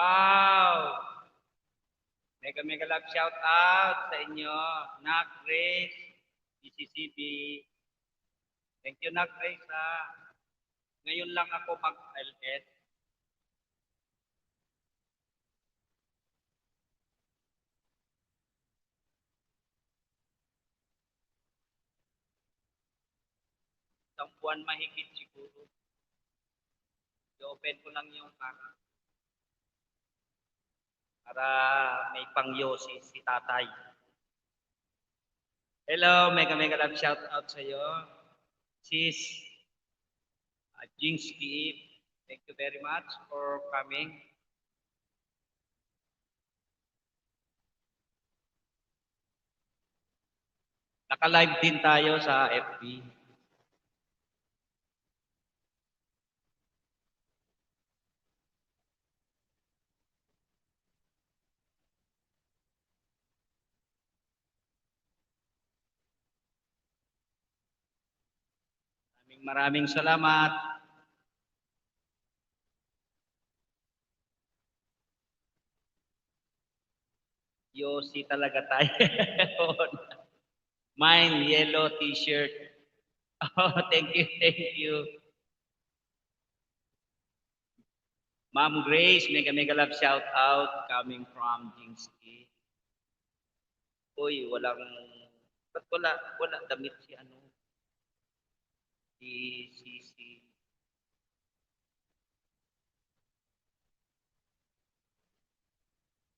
Wow! Mega love shout out sa inyo. Nak Grace, PCCB. Thank you, Nak Grace, ha. Ngayon lang ako mag-LS. Isang buwan mahigit siguro. I-open ko lang yung para may pangyosi si tatay. Hello, mega love shout out sa iyo. Sis Jinx Steve, thank you very much for coming. Naka-live din tayo sa FB. Maraming salamat. Yosi talaga tayo. Mine, yellow t-shirt. Oh, thank you. Ma'am Grace, mega love shout out coming from Jingsky. Uy, ba't wala damit si ano? Si.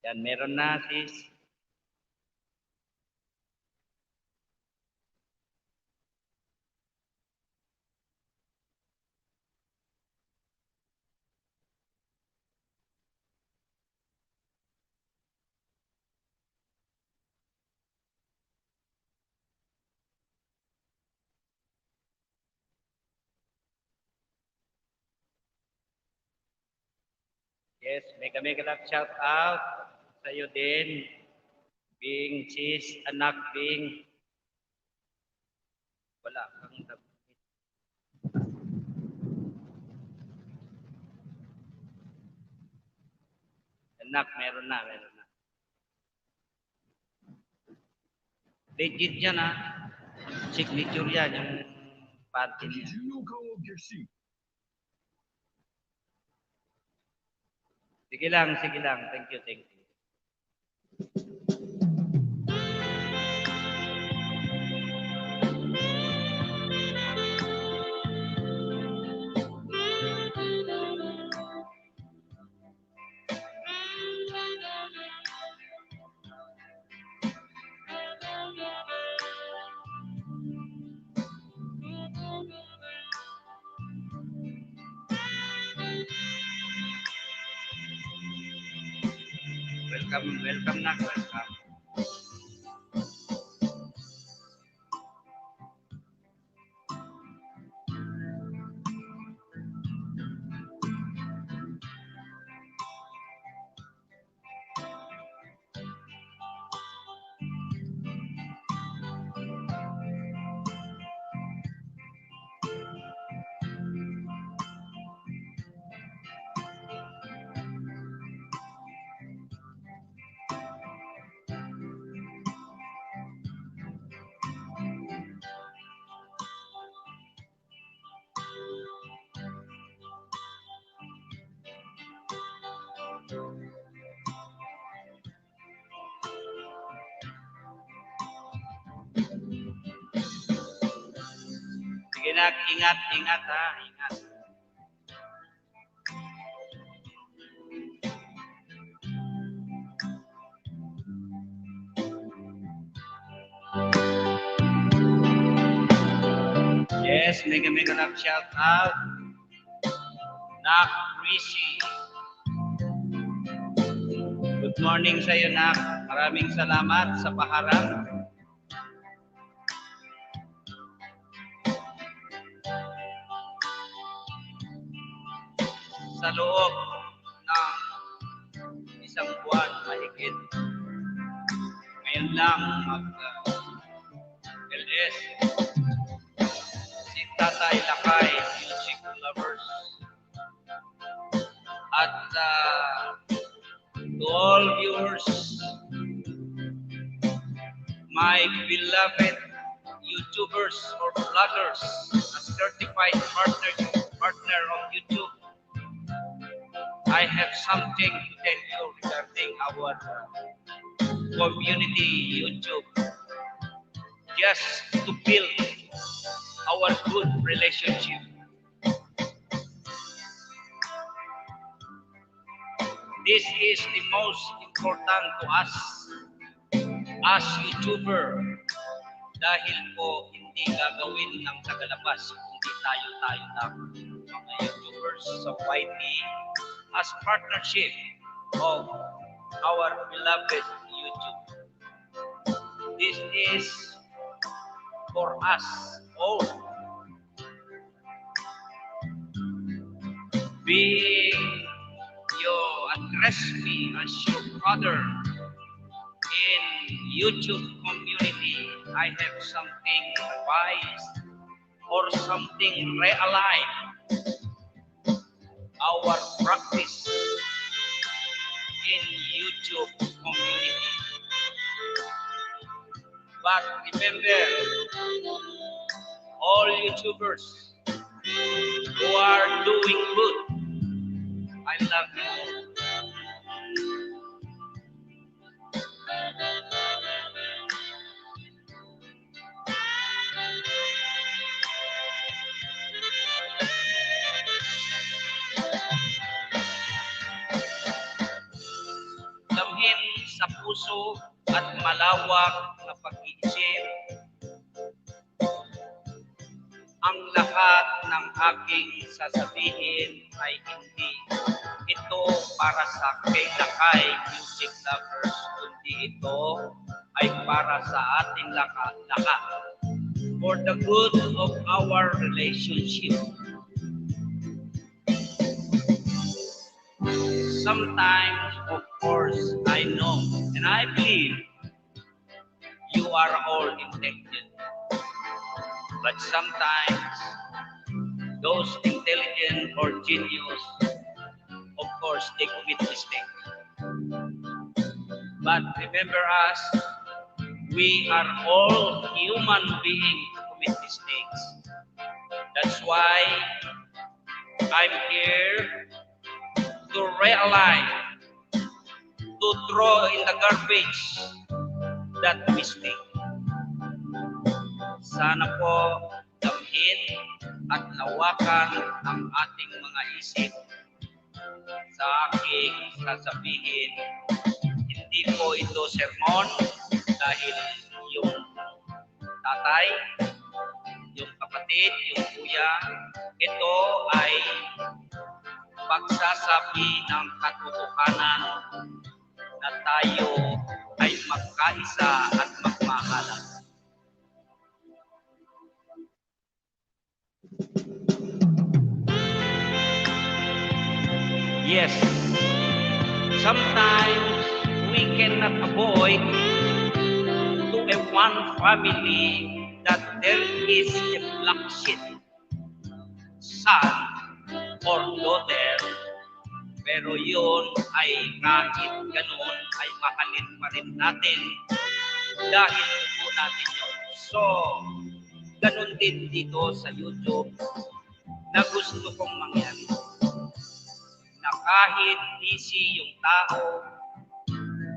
Yan, meron na sis. Yes, mega love shout out sa iyo din. Bing, sis, anak, Bing. Wala kang damit. Anak, meron na. Legit yan, ha? Signature yan, yung party niya. Sige lang. Thank you. Welcome na. Sige na, ingat ha, ingat. Yes, mega love shout out. Nak Rishi. Good morning sa iyo, Nak. Maraming salamat sa paharap. Sa loob ng isang buwan mahigit. Ngayon lang mag-LS. Si Tatay Lakay, music lovers. At all viewers, my beloved YouTubers or vloggers, a certified partner of YouTube, I have something to tell you regarding our community YouTube. Just to build our good relationship. This is the most important to us as YouTuber dahil po hindi gagawin ng tagalabas kundi tayo-tayo lang mga YouTubers sa YT as partnership of our beloved YouTube. This is for us all. Being you address me as your father in YouTube community, I have something advice or something realign our practice in YouTube community. But remember, all YouTubers who are doing good, I love you. Damhin sa puso at malawak na pag-iisip ang lahat ng aking sasabihin ay hindi ito para sa kay Lakay Music Lovers, kundi ito ay para sa ating lahat for the good of our relationship. Sometimes, of course, I know and I believe you are all intelligent. But sometimes, those intelligent or genius, of course, they commit mistakes. But remember us, we are all human beings who commit mistakes. That's why I'm here to realize, to throw in the garbage that mistake. Sana po damhin at lawakan ang ating mga isip sa aking sasabihin. Hindi po ito sermon dahil yung tatay, yung kapatid, yung kuya, ito ay pagsasabi ng katotohanan na tayo ay magkaisa at magmahalan. Yes, sometimes we cannot avoid to a one family that there is a black sheep, son or daughter, pero yun ay kahit ganun ay mahalin pa rin natin dahil po natin yun. So, ganun din dito sa YouTube na gusto kong mangyari. Na kahit busy yung tao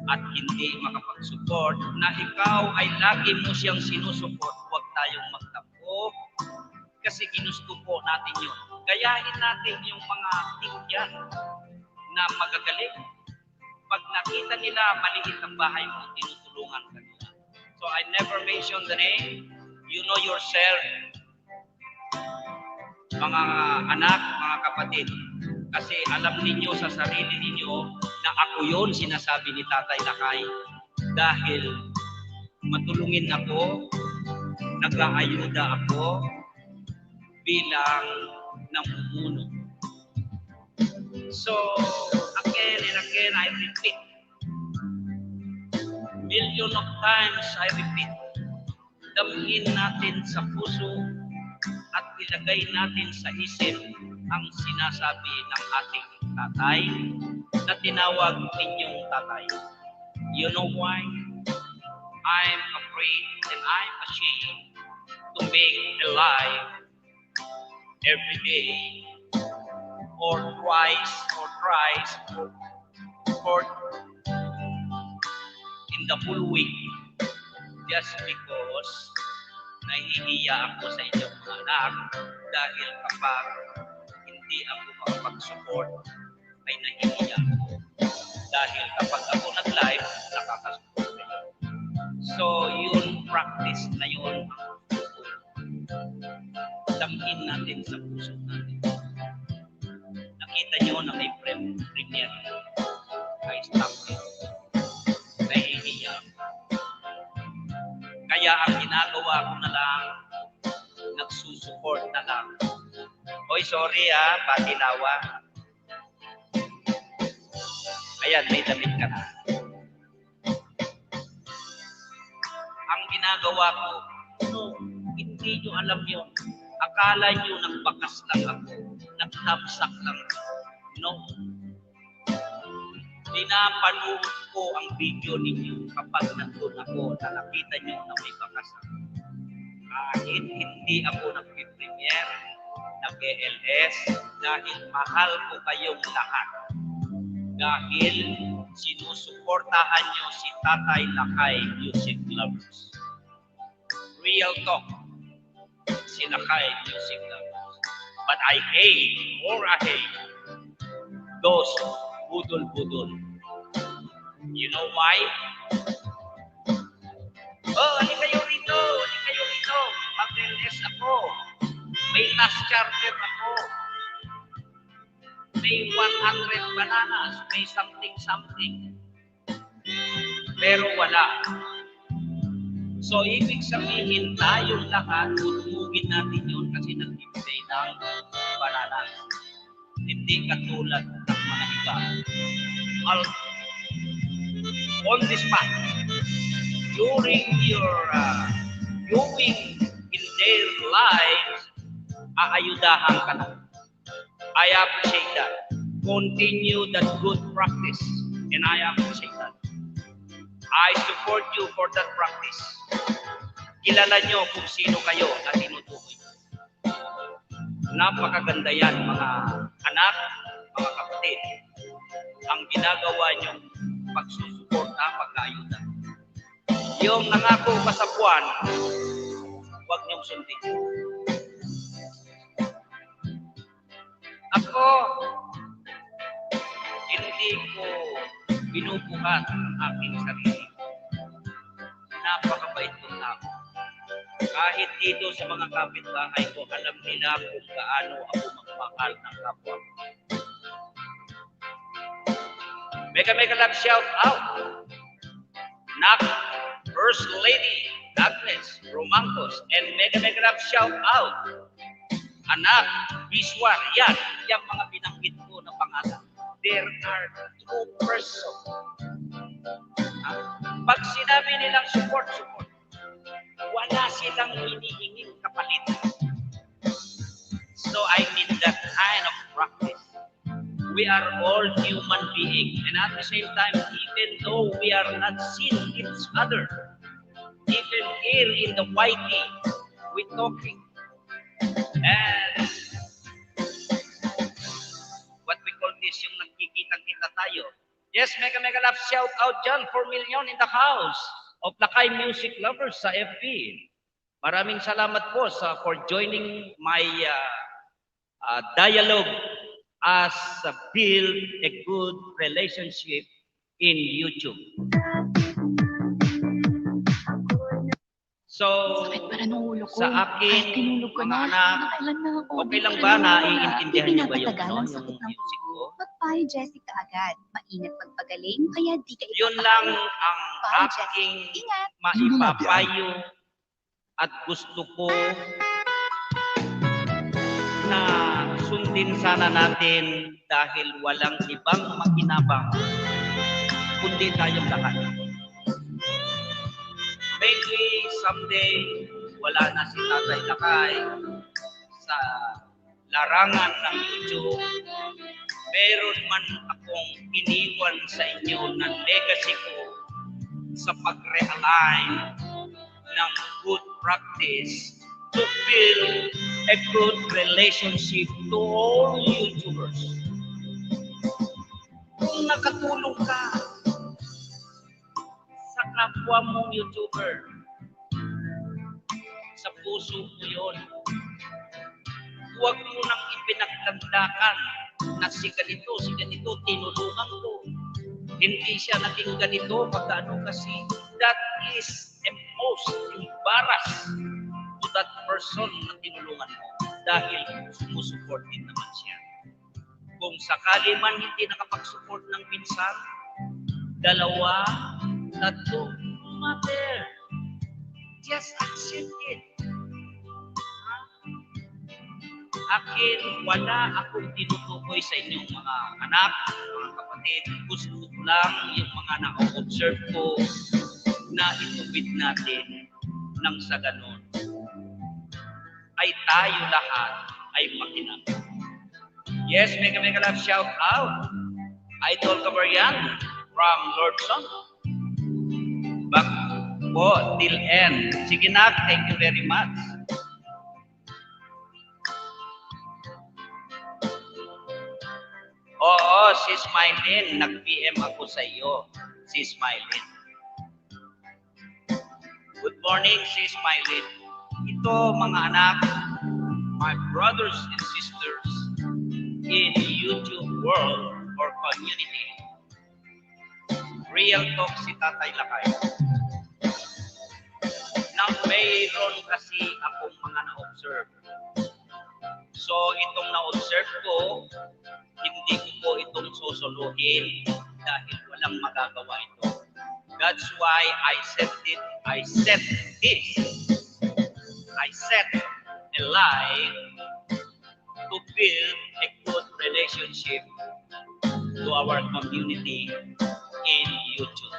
at hindi makapag-support, na ikaw ay lagi mo siyang sinusuport, huwag tayong magtampo kasi ginusto po natin yun. Gayahin natin yung mga tigyan na magagaling. Pag nakita nila maliit ang bahay mo, tinutulungan ka nila. So I never mention the name. You know yourself, mga anak, mga kapatid. Kasi alam ninyo sa sarili ninyo na ako yun sinasabi ni Tatay Lakay dahil matulungin ako, nag-aayuda ako bilang namumuno. So, again and again, I repeat. Million of times I repeat. Damhin natin sa puso at ilagay natin sa isip ang sinasabi ng ating tatay na tinawag ninyong tatay. You know why? I'm afraid and I'm ashamed to make a life every day or twice or thrice or in the whole week just because nahihiya ako sa inyong mga anak dahil kapag hindi ako makapag-support ay nahihiya ako. Dahil kapag ako nag-live, nakakasupport kayo. So, yun, practice na yun. Damhin natin sa puso natin. Nakita nyo na may premier. I stopped it. Nahihiya. Kaya ang ginagawa ko na lang, nagsusupport na lang. Oy, sorry patilawa. Ayan, may damit ka na. Ang ginagawa ko, no, hindi nyo alam yun. Akala nyo nagbakas lang ako, nagtamsak lang ako. No. Pinapanood ko ang video ninyo kapag nandun ako na nakita nyo na may bakas ako. Kahit hindi ako nag-premiere, nag-ELS, dahil mahal ko kayong lahat. Dahil sinusuportahan nyo si Tatay Lakay Music Lovers. Real talk, si Lakay Music Lovers. But I hate those budol-budol. You know why? Oh, halika kayo rito. Mag-LS ako. May last charter ako. May 100 bananas. May something. Pero wala. So, ibig sabihin, tayong lahat, tutugin natin yun kasi nag-ibigay ng bananas. Hindi katulad ng mga iba. On the spot, during your viewing in their lives, aayudahan ka na. I appreciate that. Continue that good practice, and I appreciate that. I support you for that practice. Kilala nyo kung sino kayo na tinutukoy. Napakaganda yan, mga anak, mga kapatid. Ang ginagawa nyo, pagsusuporta, pagkaayuda. Yung nangako ka sa buwan, huwag niyong sundin. Ako, hindi ko binubuhat ang aking sarili. Napakabait ko na ako. Kahit dito sa mga kapitbahay ko, alam nila kung gaano ako magmahal ng kapwa. Mega love shout out. Nak, First Lady Agnes Romangcos, and mega love shout out. Anak, Biswar, yan mga binanggit ko na pangalan. There are true persons. Pag sinabi nilang support, wala silang hinihinging kapalit. So I need that kind of practice. We are all human beings, and at the same time, even though we are not seeing each other, even here in the YT, we're talking. And what we call this, yung nagkikita-kita tayo. Yes, mega love shout out dyan, 4 million in the house of Lakay Music Lovers sa FB. Maraming salamat po for joining my dialogue as build a good relationship in YouTube. So, sa akin, mga anak, okay lang ba na iintindihan niyo ba yung music ko? Magpayo Jessica agad. Maingat pagpagaling, kaya di ka Yun lang ang aking maipapayo at gusto ko na sundin sana natin dahil walang ibang makinabang kundi tayong lahat. Maybe someday wala na si Tatay Lakay sa larangan ng YouTube, meron man akong iniwan sa inyo na legacy ko sa pag-realign ng good practice to build a good relationship to all YouTubers. Kung nakatulong ka sa kapwa mong YouTuber, sa puso mo yun, huwag mo nang ipinagtandakan na si ganito, tinulungan ko. Hindi siya naging ganito, pagkaano kasi. That is a most embarrass to that person na tinulungan mo dahil sumusupport din naman siya. Kung sakali man hindi nakapag-support ng pinsan, dalawa, tatlo, no matter. Just accept it. Akin, wala akong tinutukoy sa inyong mga anak, mga kapatid. Gusto ko lang yung mga na-observe ko na itubid natin nang sa ganon ay tayo lahat ay makinang. Yes, mega love shout out. Idol Kabaryan from Lordson. Back po till end. Sige na, thank you very much. Oo, si Smilin. Nag-PM ako sa iyo. Si Smilin. Good morning, si Smilin. Ito, mga anak, my brothers and sisters in YouTube world or community. Real talk si Tatay Lakay. Na mayroon kasi akong mga na-observe. So, itong na-observe ko, hindi ko po itong susuluhin dahil walang magagawa ito. That's why I set a life to build a good relationship to our community in YouTube.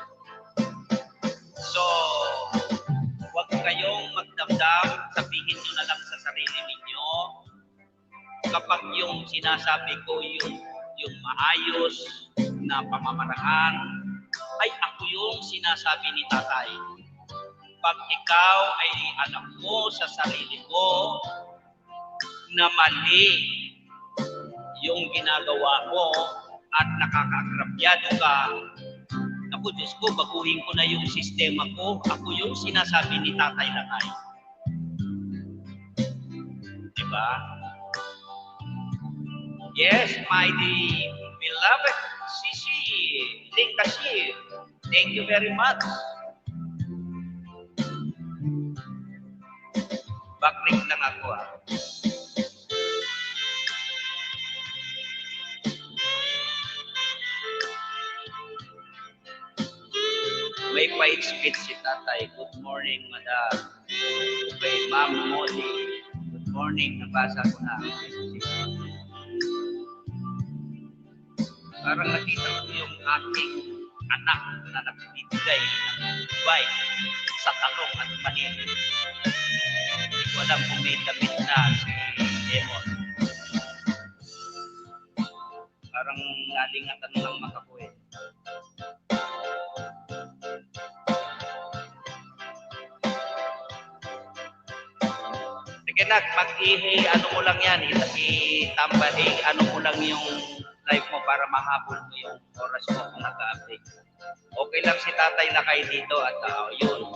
So, huwag kayong magdamdam, sabihin nyo na lang sa sarili ninyo, kapag yung sinasabi ko yung maayos na pamamaraan, ay ako yung sinasabi ni Tatay. Pag ikaw ay alam mo sa sarili mo na mali yung ginagawa mo at nakakagrabyado ka, ako Diyos ko, baguhin ko na yung sistema ko. Ako yung sinasabi ni Tatay Lakay. Diba? Yes, my beloved Sisi Linkashir. Thank you very much. Backlink lang ako . May pahit speech si Tatay. Good morning, Madam. Kay Ma'am Molly. Good morning. Nabasa ko na. Parang nakita ko yung aking anak na nagbibigay ng bike sa talong at manil. Hindi ko alam kung may damit na si Demon. Parang nalingatan lang mata ko eh. Sige nak, mag-ihi, ano mo lang yan, itambali, ano mo lang yung live mo para mahabol mo yung oras mo kung naka-update. Okay lang si Tatay Lakay dito at yun.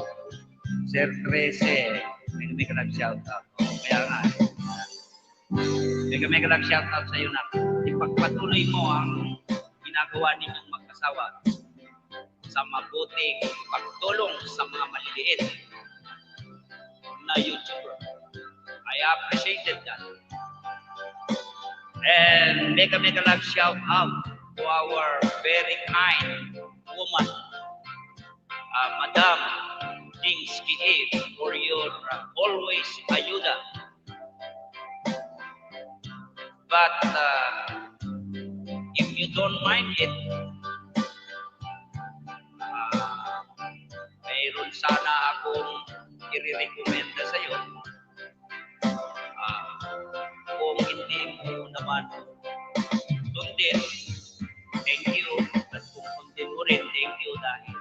Sir 13, may ka nag-shoutout. Kaya nga. May ka nag-shoutout sa iyo na ipagpatuloy mo ang ginagawa ninyong mag-asawa sa mabuting pagtulong sa mga maliliit na YouTuber. I appreciated that. And mega love shout out to our very kind woman, Madam Dingsky Eve, for your always ayuda. But if you don't mind it, mayroon sana akong i-recommenda sa iyo. Kung hindi mo naman, don't din, thank you. At kung condemn mo rin, thank you dahil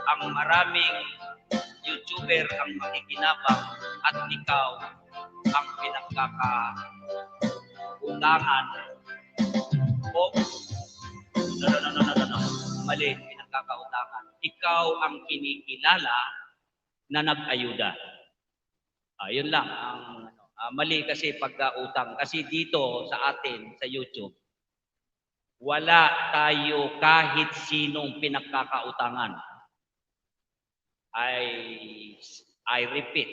ang maraming YouTuber ang makikinabang at ikaw ang pinagkakautangan. No. Mali, pinagkakautangan. Ikaw ang kinikilala na nag-ayuda. Yun lang ang mali kasi pagkautang. Kasi dito sa atin, sa YouTube, wala tayo kahit sinong pinagkakautangan. I repeat,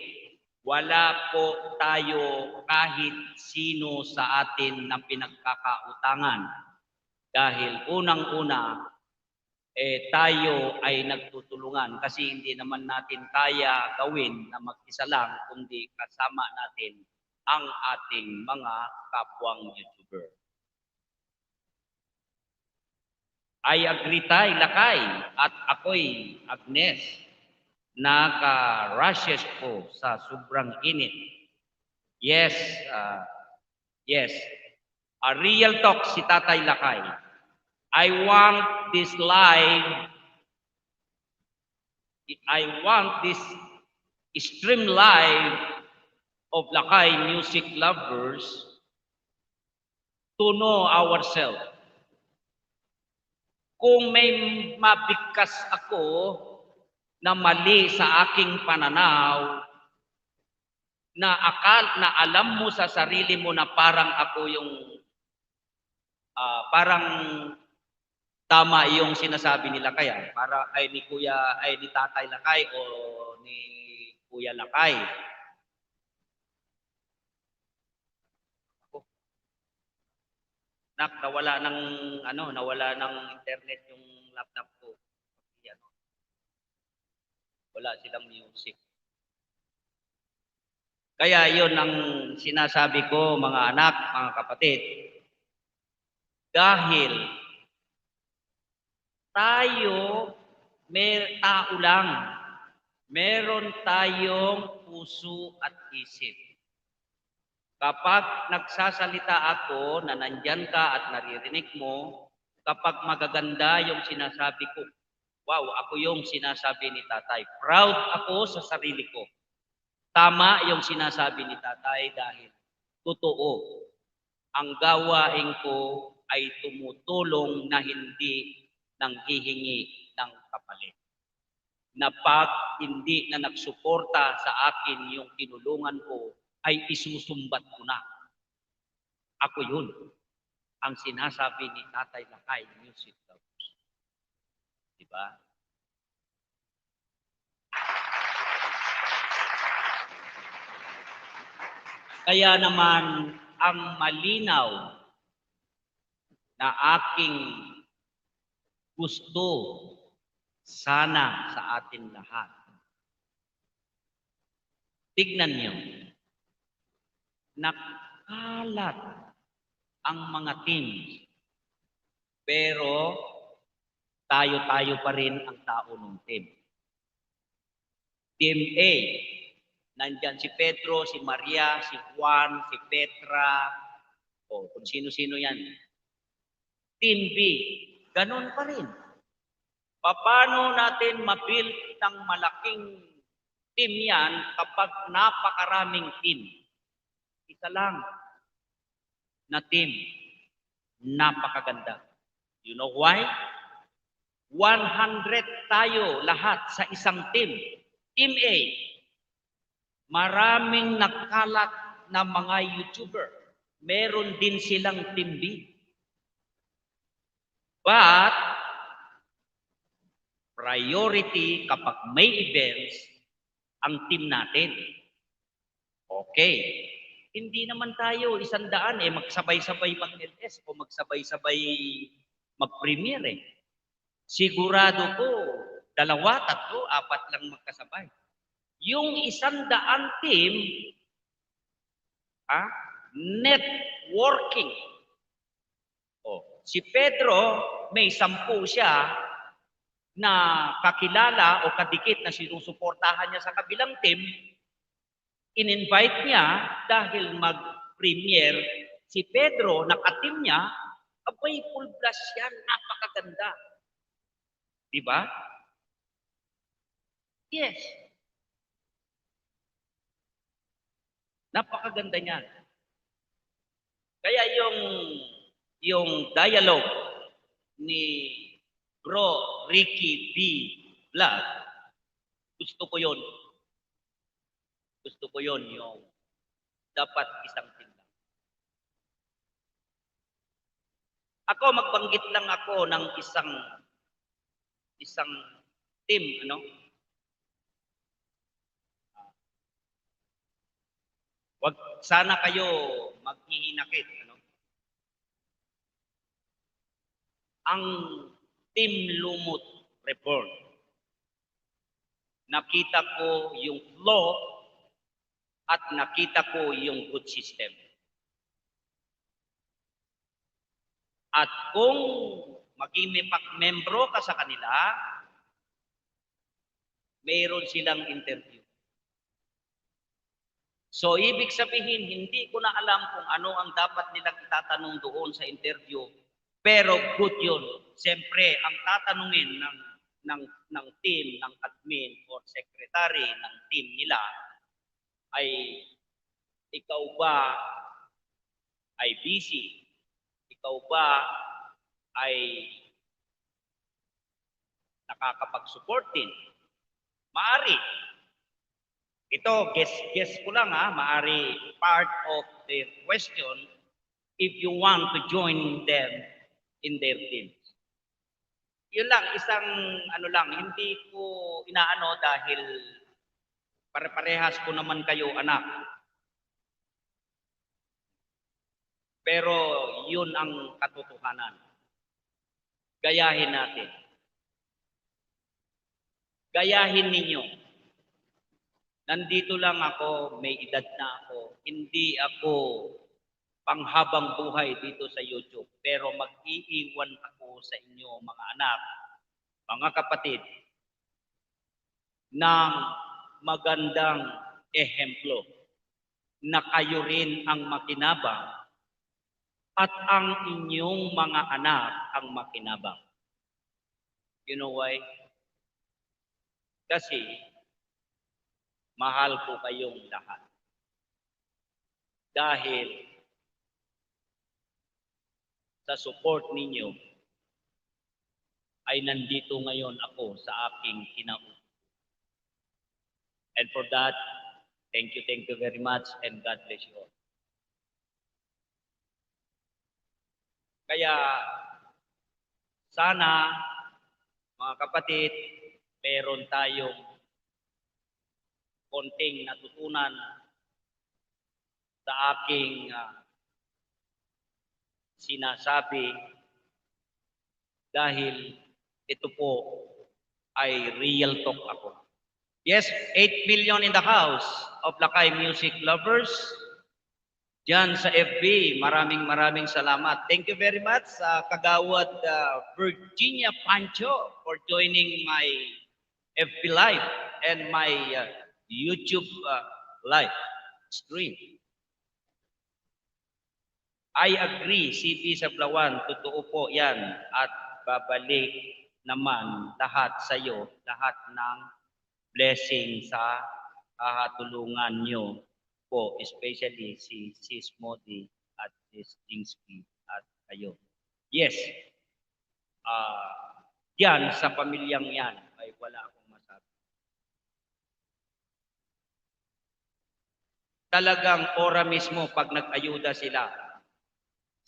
wala po tayo kahit sino sa atin na pinagkakautangan. Dahil unang-una, tayo ay nagtutulungan kasi hindi naman natin kaya gawin na mag-isa lang, kundi kasama natin ang ating mga kapwang YouTuber. I agree tayo, Lakay, at ako'y Agnes, naka-rushes po sa sobrang init. Yes, yes. A real talk si Tatay Lakay. I want this stream live of Lakay music lovers to know ourselves. Kung may mabigkas ako na mali sa aking pananaw, na alam mo sa sarili mo na parang ako yung parang tama yung sinasabi nila kaya para ay ni Tatay Lakay o ni Kuya Lakay. Nawala ng internet yung laptop ko. Wala silang music. Kaya yun ang sinasabi ko, mga anak, mga kapatid. Dahil tayo, may tao lang. Meron tayong puso at isip. Kapag nagsasalita ako na nandyan ka at naririnig mo, kapag magaganda yung sinasabi ko, wow, ako yung sinasabi ni Tatay. Proud ako sa sarili ko. Tama yung sinasabi ni Tatay dahil totoo. Ang gawain ko ay tumutulong na hindi nanghihingi ng kapalit. Na pag hindi na nagsuporta sa akin yung tinulungan ko, ay isusumbat ko na. Ako yun. Ang sinasabi ni Tatay Lakay, music lovers. Diba? Kaya naman, ang malinaw na aking gusto sana sa atin lahat. Tignan niyo, nakalat ang mga teams, pero tayo-tayo pa rin ang tao ng team. Team A, nandyan si Pedro, si Maria, si Juan, si Petra, o kung sino-sino yan. Team B, ganun pa rin. Paano natin mabuild ng malaking team yan kapag napakaraming team? Isa lang na team, napakaganda. You know why? 100 tayo lahat sa isang team. Team A, maraming nagkalat na mga YouTuber. Meron din silang Team B. But, priority kapag may events, ang team natin. Okay. Hindi naman tayo 100 magsabay-sabay mag-LS o magsabay-sabay mag-premiere. Sigurado ko, 2, 3, 4 lang magkasabay. Yung 100 team, networking. Si Pedro, may 10 siya na kakilala o kadikit na sinusuportahan niya sa kabilang team, in-invite niya dahil mag-premiere si Pedro, naka-team niya, Abay, full blush yan. Napakaganda. Di ba? Yes. Napakaganda niyan. Kaya yung dialogue ni Bro Ricky B. Vlog, gusto ko yon. Gusto ko yon yung dapat isang timbang. Ako, magbanggit lang ako ng isang team, ano? Wag sana kayo maghihinakit, ano? Ang Team Lumot Report. Nakita ko yung flaw at nakita ko yung good system. At kung maging may membro ka sa kanila, mayroon silang interview. So, ibig sabihin, hindi ko na alam kung ano ang dapat nilang itatanong doon sa interview. Pero good yun. Siyempre, ang tatanungin ng team, ng admin or secretary ng team nila ay, ikaw ba ay busy? Ikaw ba ay nakakapag-support din? Maari. Ito, guess ko lang maari part of the question if you want to join them in their teams. Yun lang, isang hindi ko inaano dahil pare-parehas ko naman kayo anak. Pero yun ang katotohanan. Gayahin natin. Gayahin ninyo. Nandito lang ako, may edad na ako. Hindi ako panghabang buhay dito sa YouTube. Pero mag-iiwan ako sa inyo, mga anak, mga kapatid, ng magandang ehemplo na kayo rin ang makinabang at ang inyong mga anak ang makinabang. You know why? Kasi mahal ko kayong lahat. Dahil sa support ninyo ay nandito ngayon ako sa aking kinabukasan. And for that, thank you very much and God bless you all. Kaya sana, mga kapatid, meron tayong konting natutunan sa aking sinasabi dahil ito po ay real talk ako. Yes, 8 million in the house of Lakay Music Lovers. Diyan sa FB, maraming salamat. Thank you very much sa Kagawad Virginia Pancho for joining my FB Live and my YouTube live stream. I agree, CP Sablawan, totoo po yan at babalik naman lahat sa iyo, lahat ng blessing sa tulungan nyo po, especially si Sis Modi at Sis Jingsky at kayo. Yes, yan sa pamilyang yan ay wala akong masabi. Talagang ora mismo pag nag-ayuda sila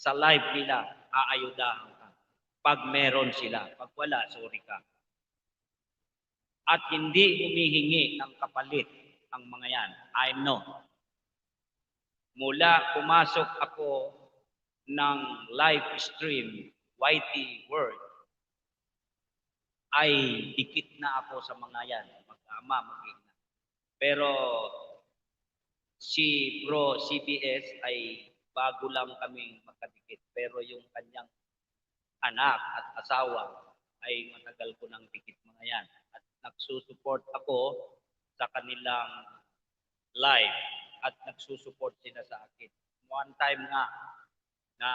sa live nila, aayudahan ka. Pag meron sila, pag wala, sorry ka. At hindi humihingi ng kapalit ang mga yan. I know. Mula pumasok ako ng live stream, YT World, ay dikit na ako sa mga yan. Mag-ama, mag-ina. Pero si Bro CBS ay bago lang kaming magkadikit. Pero yung kanyang anak at asawa ay matagal ko ng dikit mga yan. At nagsusupport ako sa kanilang live at nagsusupport sila sa akin. One time nga na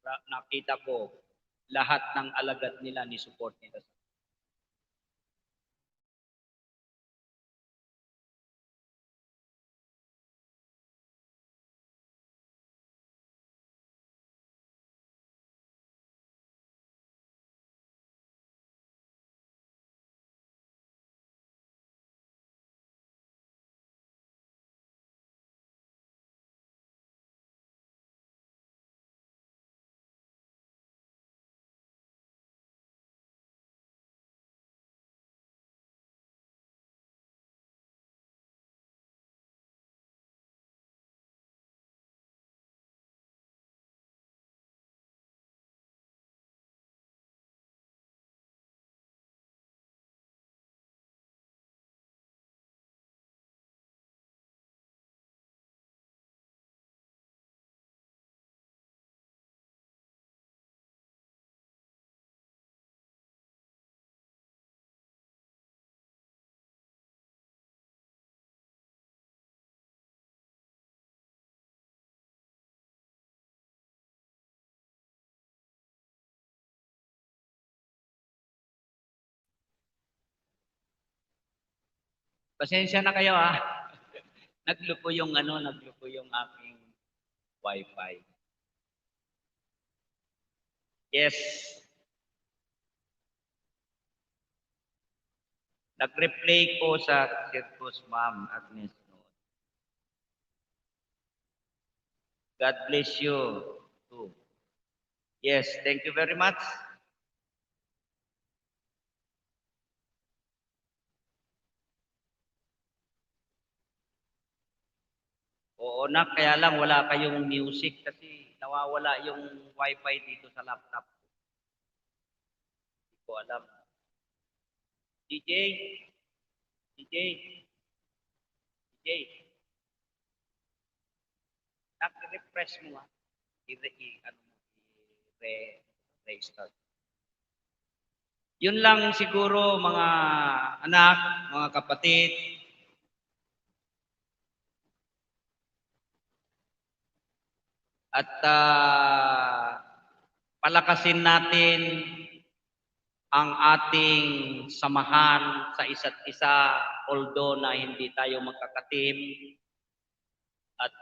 nakita ko lahat ng alagad nila ni support nila. Pasensya na kayo ha. Nagluko yung aking wifi. Yes. Nag-replay ko sa circus, Ma'am Agnes. God bless you too. Yes, thank you very much. Oo na, kaya lang wala kayong music kasi nawawala yung wifi dito sa laptop. Hindi ko alam. DJ, DJ, DJ, nag-refresh mo ha. I-restart. Yun lang siguro mga anak, mga kapatid. At palakasin natin ang ating samahan sa isa't isa, although na hindi tayo magkakatim. At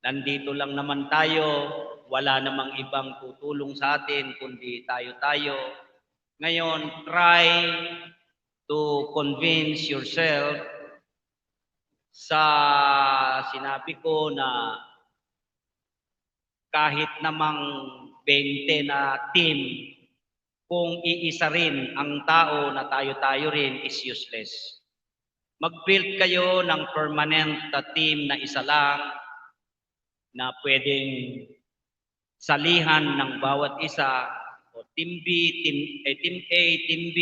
nandito lang naman tayo, wala namang ibang tutulong sa atin kundi tayo-tayo. Ngayon, try to convince yourself sa sinabi ko na kahit namang 20 na team, kung iisa rin ang tao na tayo-tayo rin is useless. Mag-build kayo ng permanent team na isa lang na pwedeng salihan ng bawat isa o team B, team A, team B,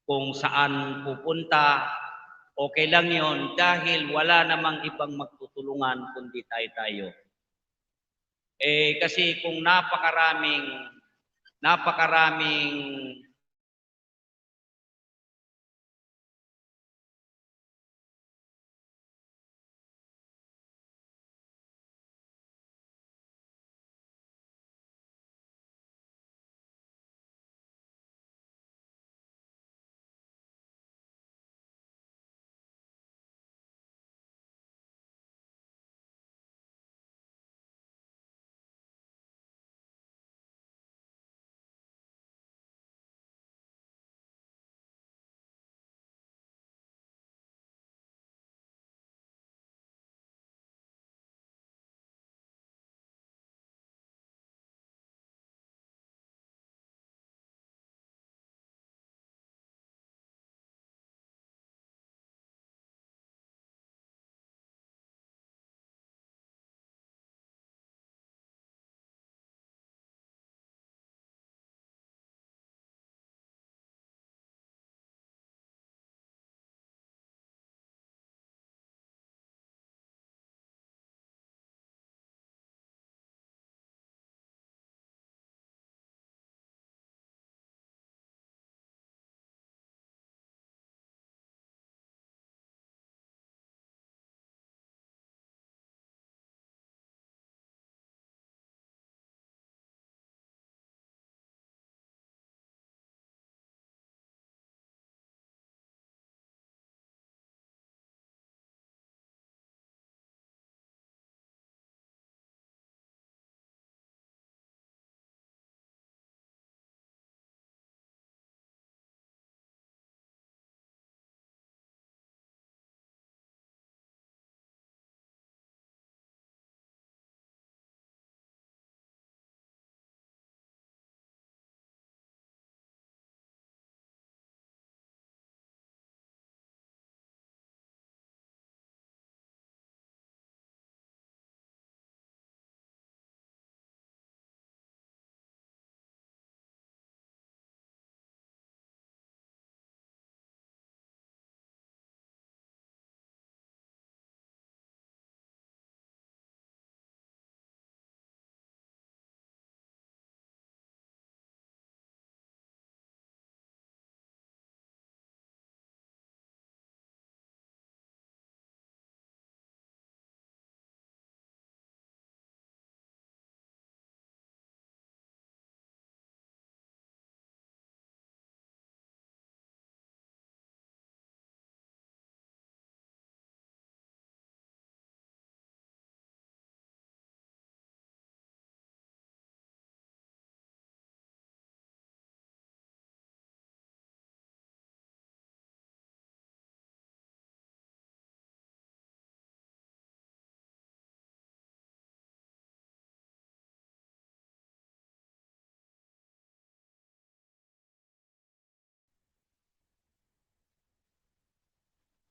kung saan pupunta, okay lang yon dahil wala namang ibang magtutulungan kundi tayo-tayo. Kasi kung napakaraming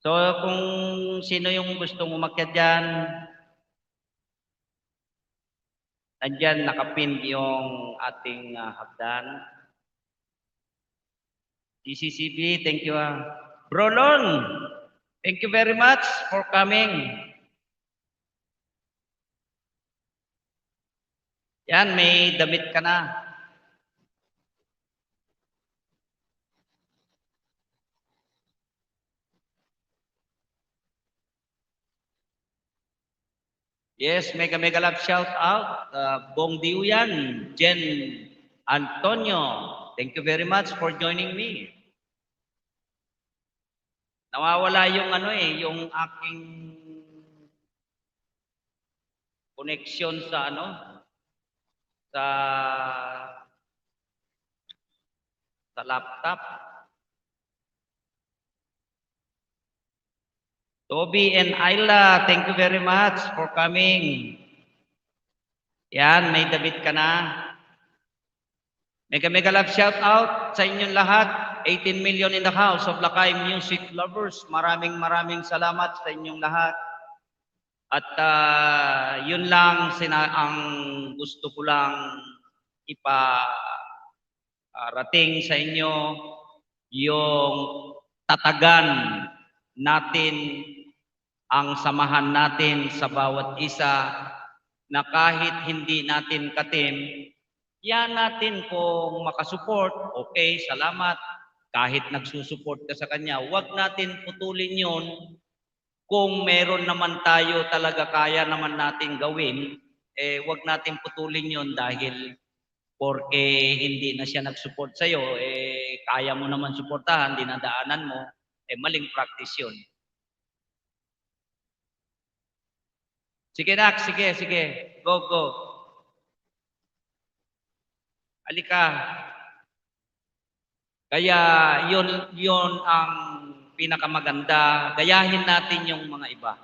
So kung sino yung gustong umakyat dyan, nandyan nakapin yung ating hagdan. GCCB, thank you. Brolon, thank you very much for coming. Yan, may damit ka na. Yes, mega mega love shout out. Bong Diuyan, Jen Antonio, thank you very much for joining me. Nawawala yung yung aking connection sa sa laptop. Toby and Ayla, thank you very much for coming. Yan, may damit ka na. Mega mega love shout out sa inyong lahat. 18 million in the house of Lakay Music Lovers. Maraming salamat sa inyong lahat. At yun lang ang gusto ko lang iparating sa inyo, yung tatagan natin ang samahan natin sa bawat isa, na kahit hindi natin katim, yan natin kung makasupport, okay, salamat. Kahit nagsusupport ka sa kanya, huwag natin putulin yon. Kung meron naman tayo talaga kaya naman natin gawin, huwag natin putulin yon dahil porque hindi na siya nag-support sa'yo, kaya mo naman suportahan, dinadaanan mo, maling practice yun. Sige nak, sige. Go. Halika. Kaya yun ang pinakamaganda. Gayahin natin yung mga iba.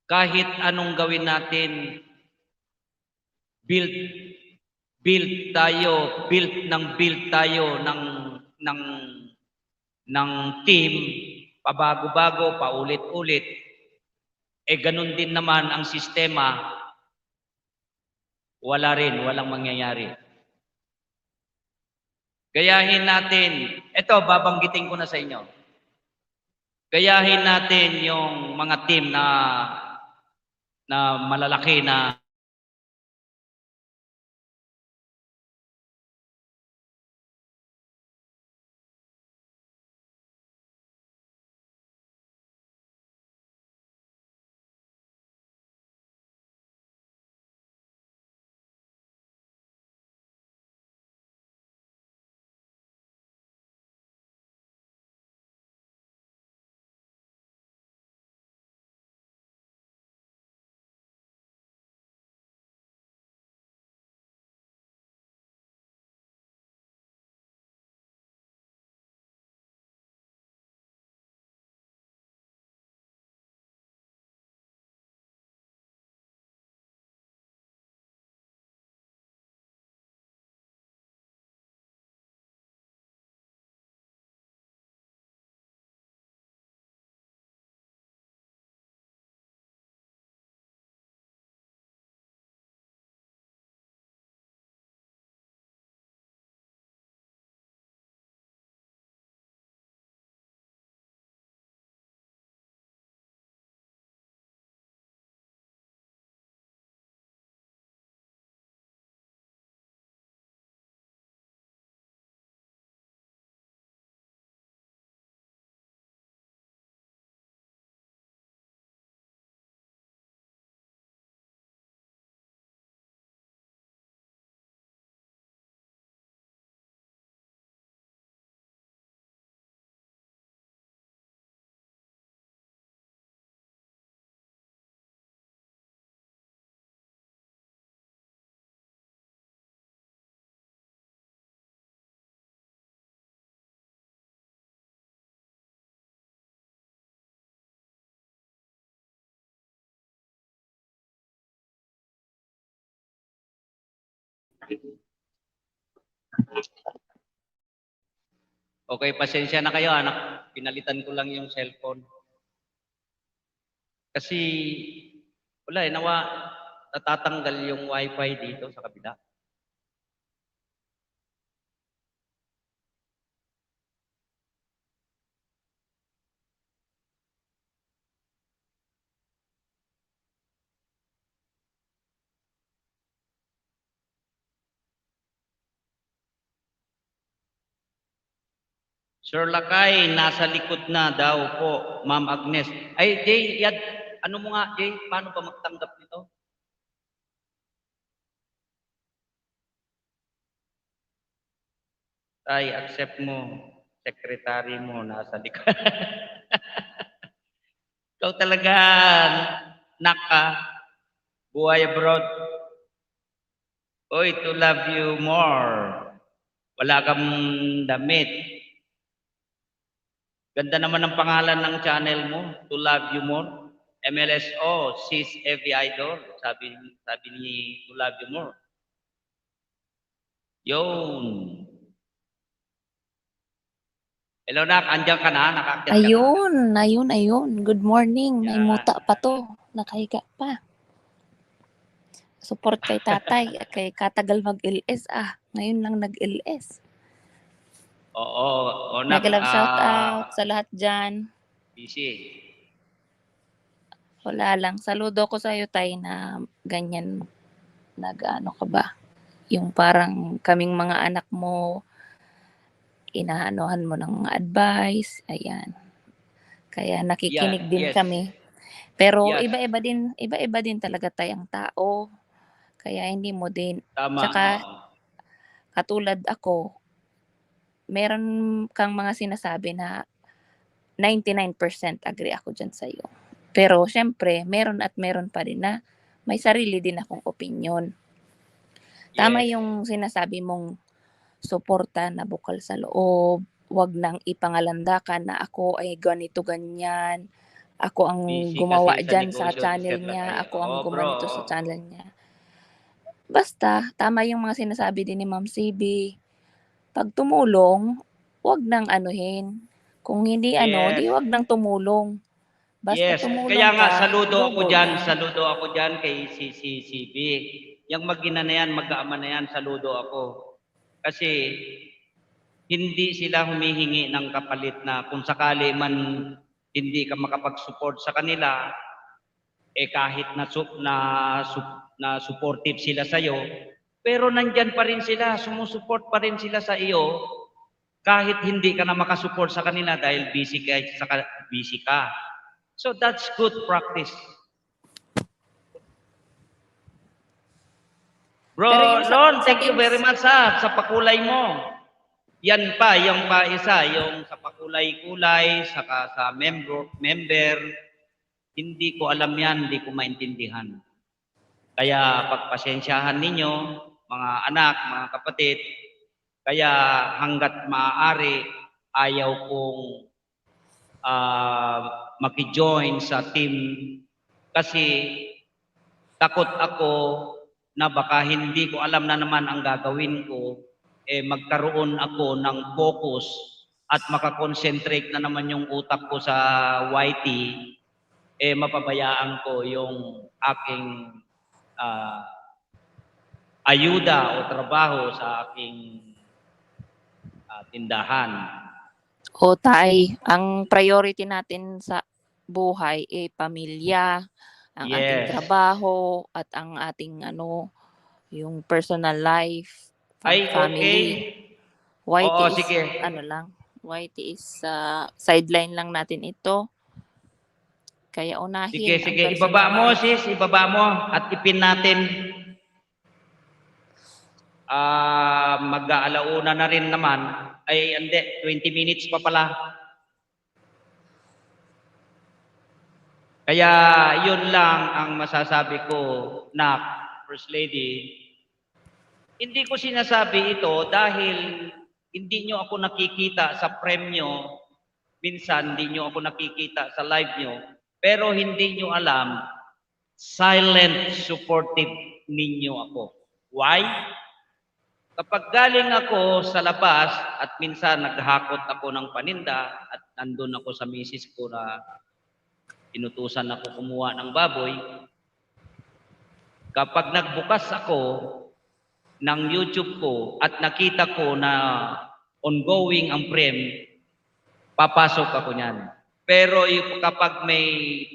Kahit anong gawin natin, build tayo ng team, pabago-bago, paulit-ulit. Ganun din naman ang sistema, walang mangyayari. Gayahin natin, ito babanggitin ko na sa inyo. Gayahin natin yung mga team na malalaki na Okay, pasensya na kayo, anak. Pinalitan ko lang yung cellphone. Kasi, wala eh, natatanggal yung wifi dito sa kabila. Sir Lakay, nasa likod na daw po, Ma'am Agnes. Ay, Jay, ano mo nga, Jay, paano ba magtanggap nito? Ay, accept mo, secretary mo, nasa likod. Ikaw talaga, naka, buhay abroad. Oy, to love you more. Wala kang damit. Ganda naman ng pangalan ng channel mo, To Love You More. MLSO, Sis Evie Idol. Sabi ni To Love You More. Yun. Hello, Nak. Andiyan ka na? Nakaakyat ka na? Ayun. Good morning. May Yan. muta pa to. Nakahiga pa. Support kay tatay. Kay katagal mag-LS Ngayon lang nag-LS. Oo. Nak. Nag-love shout out sa lahat dyan. Busy. Wala lang. Saludo ko sa'yo, tay, na ganyan. Nag-ano ka ba? Yung parang kaming mga anak mo, inaanohan mo ng mga advice. Ayan. Kaya nakikinig din kami. Pero iba-iba din talaga tayong tao. Kaya hindi mo din. Tama. Tsaka, katulad ako, meron kang mga sinasabi na 99% agree ako dyan sa'yo. Pero, syempre, meron pa rin na may sarili din akong opinion. Tama yung sinasabi mong suporta na bukal sa loob, wag nang ipangalandakan na ako ay ganito, ganyan. Ako ang gumawa dyan sa channel niya. Ako ang gumanito sa channel niya. Basta, tama yung mga sinasabi din ni Ma'am CB. Pag tumulong, wag nang anuhin. Kung hindi di wag nang tumulong. Basta tumulong Kaya nga, ka, saludo go. ako dyan kay CB. Yung mag-ina na yan, mag-aama na yan, saludo ako. Kasi, hindi sila humihingi ng kapalit na kung sakali man hindi ka makapag-support sa kanila, kahit na supportive sila sa iyo, pero nandyan pa rin sila, sumusuport pa rin sila sa iyo, kahit hindi ka na makasupport sa kanila dahil busy ka. So that's good practice. Bro, Lon, thank you very much sa pakulay mo. Yan pa, yung pa isa, yung sa pakulay-kulay, saka sa member, hindi ko alam yan, hindi ko maintindihan. Kaya pagpasensyahan ninyo, mga anak, mga kapatid, kaya hanggat maaari, ayaw kong maki-join sa team kasi takot ako na baka hindi ko alam na naman ang gagawin ko, magkaroon ako ng focus at makakonsentrate na naman yung utak ko sa YT, mapabayaan ko yung aking ayuda o trabaho sa aking tindahan. O tay, ang priority natin sa buhay pamilya, ang ating trabaho, at ang ating yung personal life, family. YT is, sige. YT is sideline lang natin ito. Kaya unahin. Sige. Ibaba mo, sis. Ibaba mo at ipin natin. Mag-aalauna na rin naman. Ay, hindi. 20 minutes pa pala. Kaya, yun lang ang masasabi ko na First Lady. Hindi ko sinasabi ito dahil hindi nyo ako nakikita sa premyo. Minsan, hindi nyo ako nakikita sa live nyo. Pero hindi nyo alam, silent supportive ninyo ako. Why? Kapag galing ako sa labas at minsan naghakot ako ng paninda at nandun ako sa misis ko na inutusan ako kumuha ng baboy, kapag nagbukas ako ng YouTube ko at nakita ko na ongoing ang frame, papasok ako niyan. Pero kapag may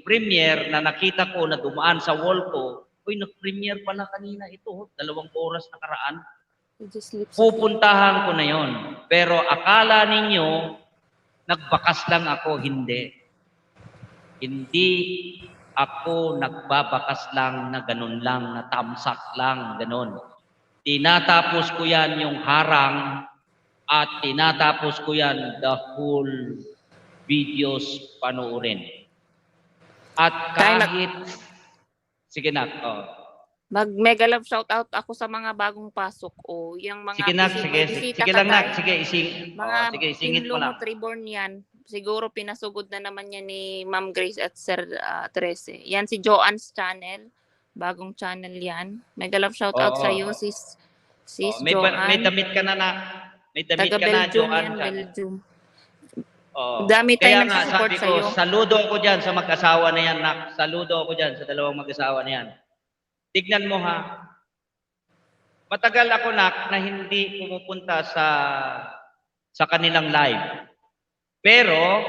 premiere na nakita ko na dumaan sa wall ko, uy, nag-premiere pala kanina ito, 2 oras nakaraan, pupuntahan ko na yon. Pero akala ninyo, nagbakas lang ako, hindi. Hindi ako nagbabakas lang na ganun lang, na tamsak lang, ganun. Tinatapos ko yan yung harang at tinatapos ko yan the whole videos panoorin. At kahit... Sige na, Mag-mega love shoutout ako sa mga bagong pasok o yung mga sige na, sige lang na, sige isingit mo lang. Lumot reborn yan. Siguro pinasugod na naman yan ni Ma'am Grace at Sir Trece. Yan si Joanne's channel. Bagong channel yan. Mega love shoutout sa iyo, sis Joanne. May damit ka na may damit Taga ka na, Belgium Joanne. yan, Belgium. Dami tayo kaya nga nagsusupport sabi ko, sa'yo. saludo ako dyan sa mag-asawa na yan, nak. Saludo ako dyan sa dalawang mag-asawa na yan. Tignan mo ha. Matagal ako, nak, na hindi pumupunta sa kanilang live. Pero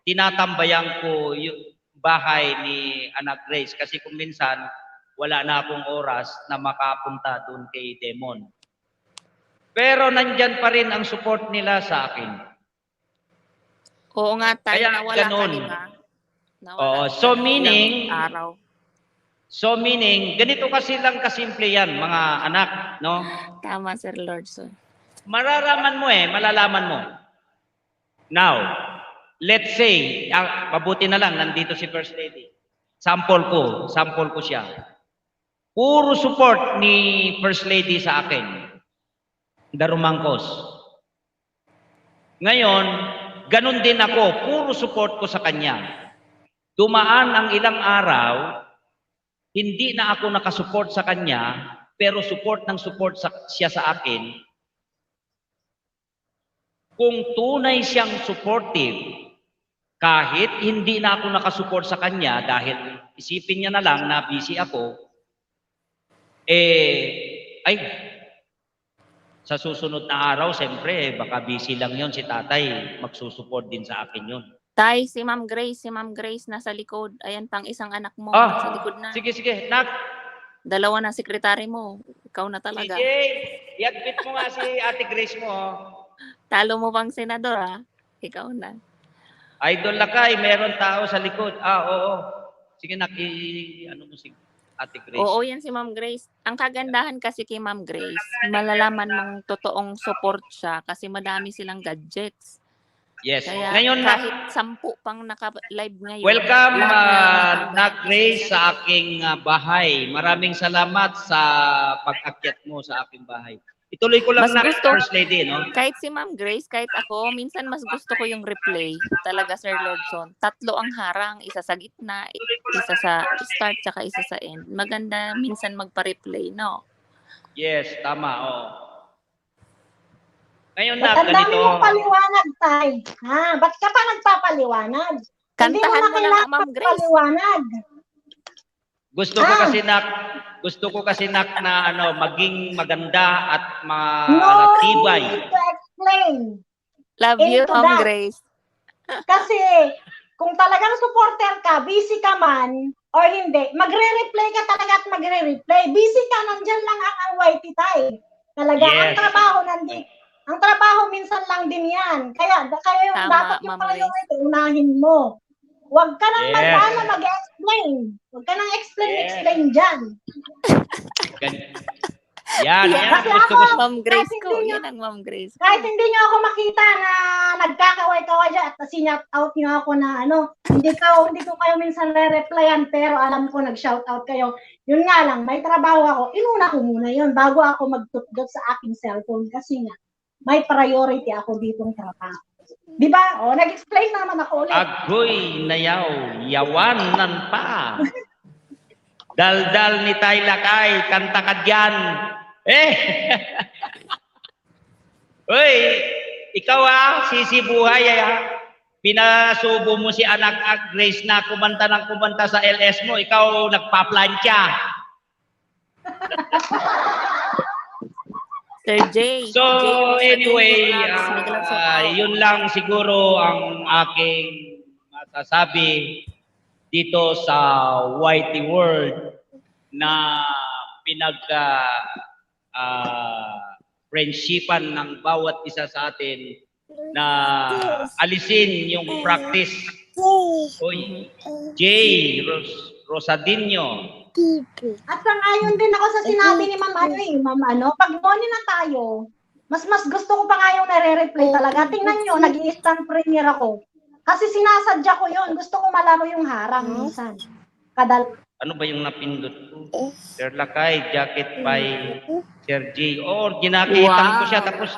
tinatambayan ko yung bahay ni Anak Grace kasi kung minsan wala na akong oras na makapunta doon kay Demon. Pero nandyan pa rin ang support nila sa akin. Oo nga, tayo Kaya nawala ganun. ka, diba? Oo, so meaning, ilang araw. So meaning, ganito kasi lang kasimple yan, mga anak, no? Tama, Sir Lordson. Mararaman mo malalaman mo. Now, let's say, mabuti na lang, nandito si First Lady. Sample ko siya. Puro support ni First Lady sa akin. Darumangkos. Ngayon, ganun din ako, puro support ko sa kanya. Dumaan ang ilang araw, hindi na ako nakasupport sa kanya, pero support siya sa akin. Kung tunay siyang supportive, kahit hindi na ako nakasupport sa kanya, dahil isipin niya na lang na busy ako, sa susunod na araw, siyempre, baka busy lang yon si tatay, magsusupport din sa akin yon. Tay, si Ma'am Grace nasa likod. Ayan pang isang anak mo, sa likod na. Sige, nak. Dalawa na sekretary mo. Ikaw na talaga. Sige, i-admit mo nga si Ate Grace mo. Talo mo pang senador, ha? Ikaw na. Idol Lakay, meron tao sa likod. Oo. Sige, ano mo si Ate Grace? Oo, yan si Ma'am Grace. Ang kagandahan kasi kay Ma'am Grace, malalaman mong totoong support siya kasi madami silang gadgets. Yes. Kaya Ngayon, kahit 10 pang naka-live ngayon. Welcome, Nak Grace, sa aking bahay. Maraming salamat sa pag-akyat mo sa aking bahay. Ituloy ko lang na First Lady, no? Kahit si Ma'am Grace, kahit ako, minsan mas gusto ko yung replay. Talaga, Sir Lordson. 3 ang harang, isa sa gitna, isa sa start, saka isa sa end. Maganda minsan magpa-replay, no? Yes, tama, Ngayon na, Ba't ang dami ganito. mong paliwanag, Tay? Ha? Ba't ka pa nagpapaliwanag? Kantahan mo lang, Ma'am Grace. Paliwanag. Gusto ko kasi nak na maging maganda at No, matibay. you need to explain. Love you, Into Ma'am that. Grace. Kasi, kung talagang supporter ka, busy ka man, or hindi, magre-replay ka talaga at magre-replay. Busy ka, nandyan lang ang YT, Tay. Talaga, Yes. ang trabaho nandyan. Ang trabaho minsan lang din yan. Kaya yung Tama, dapat yung Ma'am priority, unahin mo. Huwag ka nang Yes. mag-explain. Huwag ka nang Yes. explain dyan. Yan. Kasi Gusto ko. Ma'am Grace Kahit ko. hindi Yan ang Ma'am Grace. Kahit hindi nyo ako makita na nagkakaway-kaway dyan at sinyout out nyo ako na hindi ko kayo minsan re-replyan, pero alam ko nag-shout out kayo. Yun nga lang, may trabaho ako. Inuna ko muna yun bago ako magtutgot sa aking cellphone kasi nga, may priority ako ditong trabaho. Di ba? Nag-explain naman ako ulit. Agoy nayaw, yawanan pa. Daldal ni Tay Lakay, kanta ka dyan. Uy, ikaw sisi buhay Pinasubo mo si anak Grace na kumanta sa LS mo, ikaw nagpa-plancha. Sir Jay. So Jay, anyway, may gloves ako. yun lang siguro ang aking masasabi dito sa Whitey World na friendshipan ng bawat isa sa atin na alisin yung practice. Oy, Jay Rosadinho. At sang-ayon din ako sa sinabi ni Ma'am pag morning na tayo, mas gusto ko pa nga yung nare-replay talaga. Tingnan nyo, nag-instant premier ako. Kasi sinasadya ko yun. Gusto ko malaro yung harang minsan. Ano ba yung napindot ko? Sir Lakay, jacket by Sir J. Ginakitan ko siya tapos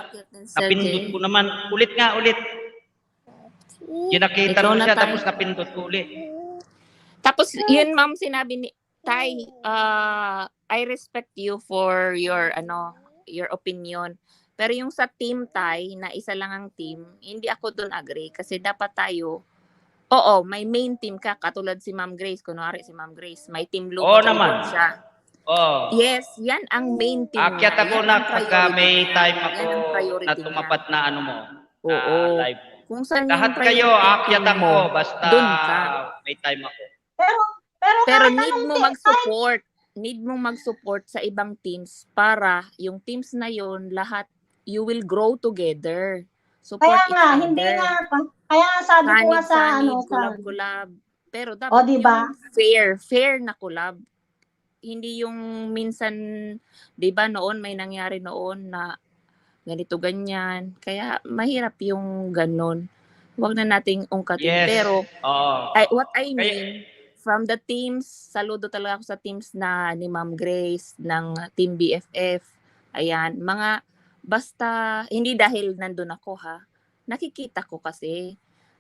napindot ko naman. Ulit. Ginakitan ko siya tapos napindot ko ulit. Tapos yun ma'am sinabi ni Tay, I respect you for your opinion. Pero yung sa team Tay, na isa lang ang team, hindi ako doon agree kasi dapat tayo may main team ka katulad si Ma'am Grace, kunwari si Ma'am Grace, may team lumot naman siya. Yes, yan ang main team. Akyat ako na pagka may time ako na tumapat na mo. Live. Kung saan lahat kayo, akyat ako basta may time ako. Pero need mo mag-support. Need mo mag-support sa ibang teams para yung teams na yon lahat you will grow together. Support kaya nga, hindi nga kaya sabi ko nga sa collab. Pero dapat diba? Yung fair na collab. Hindi yung minsan, 'di ba noon may nangyari noon na ganito ganyan. Kaya mahirap yung ganun. Huwag na nating ungkatin. Yes. Pero what I mean from the teams, saludo talaga ako sa teams na ni Ma'am Grace ng Team BFF. Ayan, basta hindi dahil nandun ako nakikita ko kasi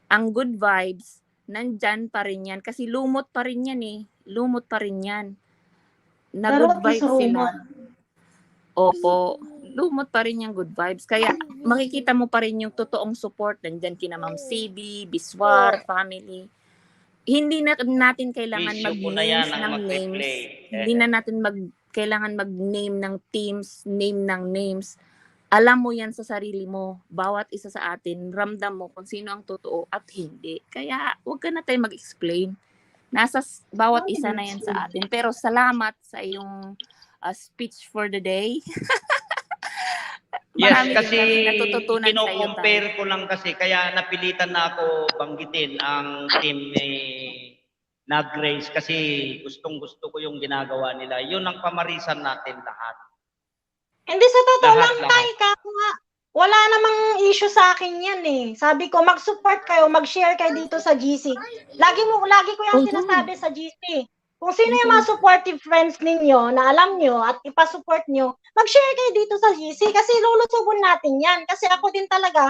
ang good vibes nandyan pa rin yan kasi lumot pa rin yan lumot pa rin yan na good vibes sila. Opo, lumot pa rin yung good vibes kaya makikita mo pa rin yung totoong support nandyan kina Ma'am CB, Biswar, family. Hindi na natin kailangan mag-names ng names. Hindi na natin kailangan mag-name ng teams, name ng names. Alam mo yan sa sarili mo. Bawat isa sa atin, ramdam mo kung sino ang totoo at hindi. Kaya huwag ka na tayo mag-explain. Nasa bawat isa na yan sa atin. Pero salamat sa iyong speech for the day. Yes, kasi kino-compare ko lang kasi kaya napilitan na ako banggitin ang team ni Grace kasi gustong-gusto ko yung ginagawa nila. Yun ang pamarisan natin lahat. Hindi sa totoo lang tayo wala namang issue sa akin yan Sabi ko mag-support kayo, mag-share kayo dito sa GC. Lagi ko yung sinasabi sa GC. Kung sino yung mga supportive friends ninyo na alam nyo at ipasupport nyo, mag-share kayo dito sa GC kasi lulusubon natin yan. Kasi ako din talaga,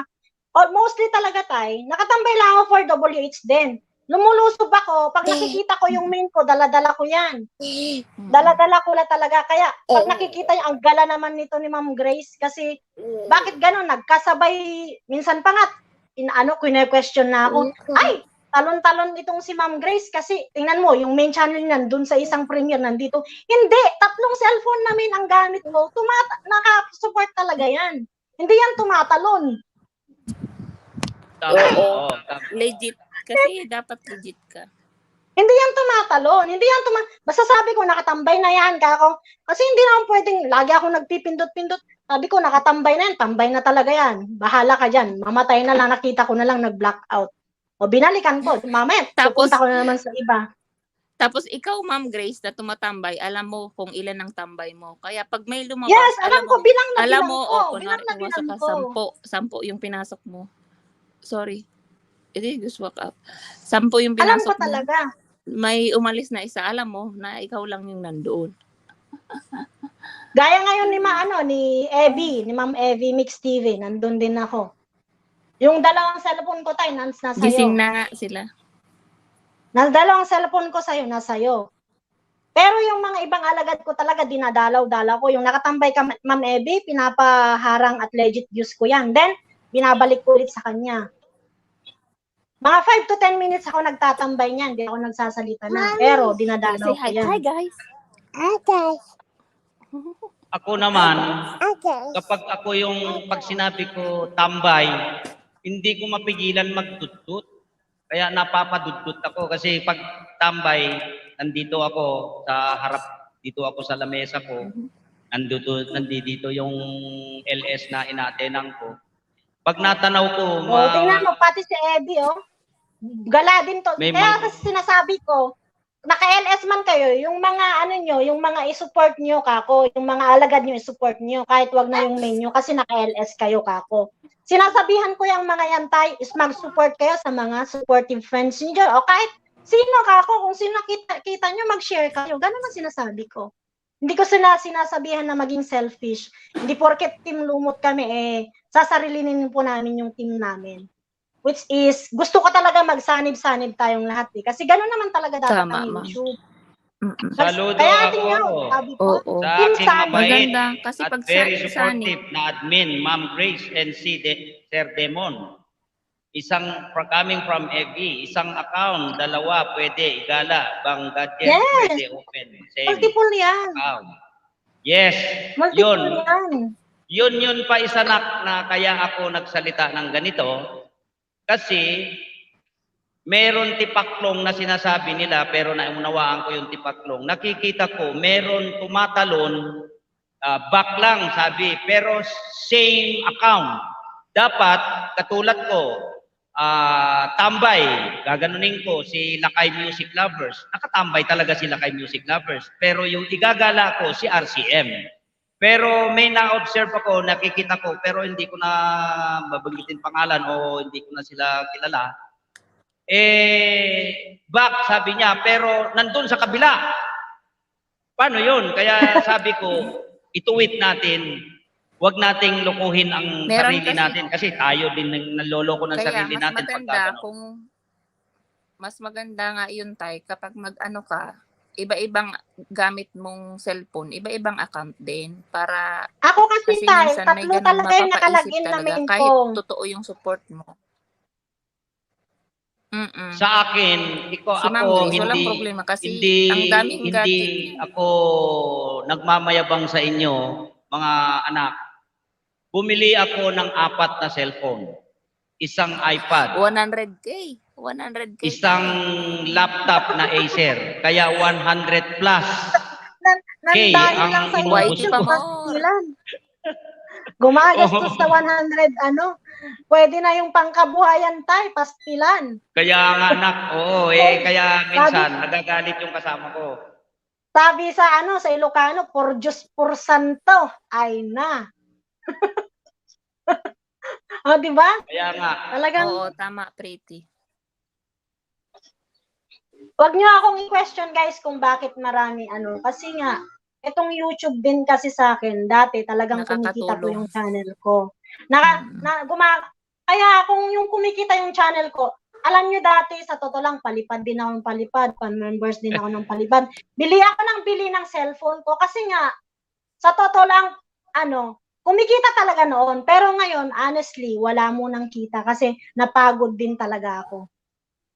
mostly talaga nakatambay lang ako for WH din. Lumulusob ako, pag nakikita ko yung main ko, dala-dala ko yan. Dala-dala ko na talaga. Kaya pag nakikita yung ang gala naman nito ni Ma'am Grace, kasi bakit gano'n? Nagkasabay, minsan pa nga, question na ako, ay, talon-talon itong si Ma'am Grace kasi tingnan mo, yung main channel nandun sa isang premiere nandito. Hindi, 3 cellphone namin ang gamit ko. Naka-support talaga yan. Hindi yan tumatalon. Oo, legit. Kasi dapat legit ka. Hindi yan tumatalon. Basta sabi ko, nakatambay na yan. Kasi hindi naman pwedeng, lagi ako nagpipindot-pindot. Sabi ko, nakatambay na yan. Tambay na talaga yan. Bahala ka dyan. Mamatay na lang, nakita ko na lang nag-blackout. Binalikan ko. Mamaya, pupunta ko na naman sa iba. Tapos ikaw, Ma'am Grace, na tumatambay, alam mo kung ilan ang tambay mo. Kaya pag may lumabas, yes, alam ko, bilang na alam bilang mo, ko. Kunwari, pumasok ka, 10 yung pinasok mo. Sorry. Just walk up. 10 yung pinasok mo. Alam ko talaga. May umalis na isa, alam mo, na ikaw lang yung nandoon. Gaya ngayon ni Evie, ni Ma'am Evie Mix TV, nandun din ako. Yung 2 cellphone ko nasa iyo. Gising na nga sila. 2 cellphone ko nasa iyo. Pero yung mga ibang alagad ko talaga, dinadalaw-dalaw ko. Yung nakatambay ka, Ma'am Evie, pinapaharang at legit views ko yan. Then, binabalik ko ulit sa kanya. Mga 5 to 10 minutes ako nagtatambay niyan. Hindi ako nagsasalita na. Pero, dinadalaw Say ko hi. yan. Hi, guys. Ako naman, kapag ako pag sinabi ko tambay, hindi ko mapigilan magdudut. Kaya napapadudut ako kasi pag tambay, nandito ako sa harap, dito ako sa lamesa ko, nandito yung LS na inatenan ko. Pag natanaw ko, Tingnan mo, pati si Eddie, gala din to. Kaya kasi sinasabi ko, naka-LS man kayo, yung mga ano nyo, yung mga i-support nyo kako, yung mga alagad nyo i-support nyo, kahit wag na yung menu kasi naka-LS kayo kako. Sinasabihan ko yung mga yan tay, is mag-support kayo sa mga supportive friends nyo, o kahit sino kako, kung sino kita nyo, mag-share kayo. Ganun ang sinasabi ko. Hindi ko sinasabihan na maging selfish. Hindi porket team lumot kami, sasarilinin po namin yung team namin. Which is, gusto ko talaga magsanib-sanib tayong lahat Kasi gano'n naman talaga dapat Tama, ang ma'am. YouTube. Saludo Kaya ako sabi ko, Oo. sa team aking sanib. mabait Maganda. Kasi at pag very sanib, supportive na admin, Ma'am Grace and Sir Demon. Coming from Evie, isang account, dalawa, pwede, igala, bang gadget, Yes. pwede open. Same Multiple yan. account. Yes, Multiple yan. Yun pa isa na kaya ako nagsalita ng ganito. Kasi meron tipaklong na sinasabi nila pero naunawaan ko yung tipaklong. Nakikita ko meron tumatalon, back lang sabi, pero same account. Dapat katulad ko, tambay, gaganunin ko si Lakay Music Lovers. Nakatambay talaga si Lakay Music Lovers. Pero yung igagala ko si RCM. Pero may na-observe ako, nakikita ko, pero hindi ko na babanggitin pangalan o hindi ko na sila kilala. Back, sabi niya, pero nandun sa kabila. Paano yun? Kaya sabi ko, ituwid natin, huwag nating lukuhin ang sarili natin kasi tayo din naloloko ng sarili natin. Mas maganda nga yun tay, kapag mag-ano ka, iba-ibang gamit mong cellphone, iba-ibang account din para Ako kasi tay, minsan may tatlo ganun talaga yung mapapaisip nakalagin na talaga main kahit phone. totoo yung support mo. Sa akin, Si Ma'am Grace, walang problema kasi ang daming gadget. Hindi ako nagmamayabang sa inyo, mga anak. Bumili ako ng 4 na cellphone. Isang iPad. 100K. 100K. Isang laptop na Acer. Kaya 100 plus. Nandahil lang sa YT pa mo. Gumagastos sa 100, pwede na yung pangkabuhayan tay, pastilan. Kaya nga anak, kaya minsan nagagalit yung kasama ko. Sabi sa sa Ilocano, por Diyos por santo, ay na. Di ba? Kaya nga. Talagang, Oo, tama, pretty. wag niyo akong i-question guys kung bakit marami kasi nga itong YouTube din kasi sa akin dati talagang kumikita ko yung channel ko. Kaya kung yung kumikita yung channel ko, alam niyo dati sa totoo lang palipad din ako ng palipad, pan-members din ako ng palipad. Bili ako ng cellphone ko kasi nga sa totoo lang kumikita talaga noon. Pero ngayon, honestly, wala munang kita kasi napagod din talaga ako.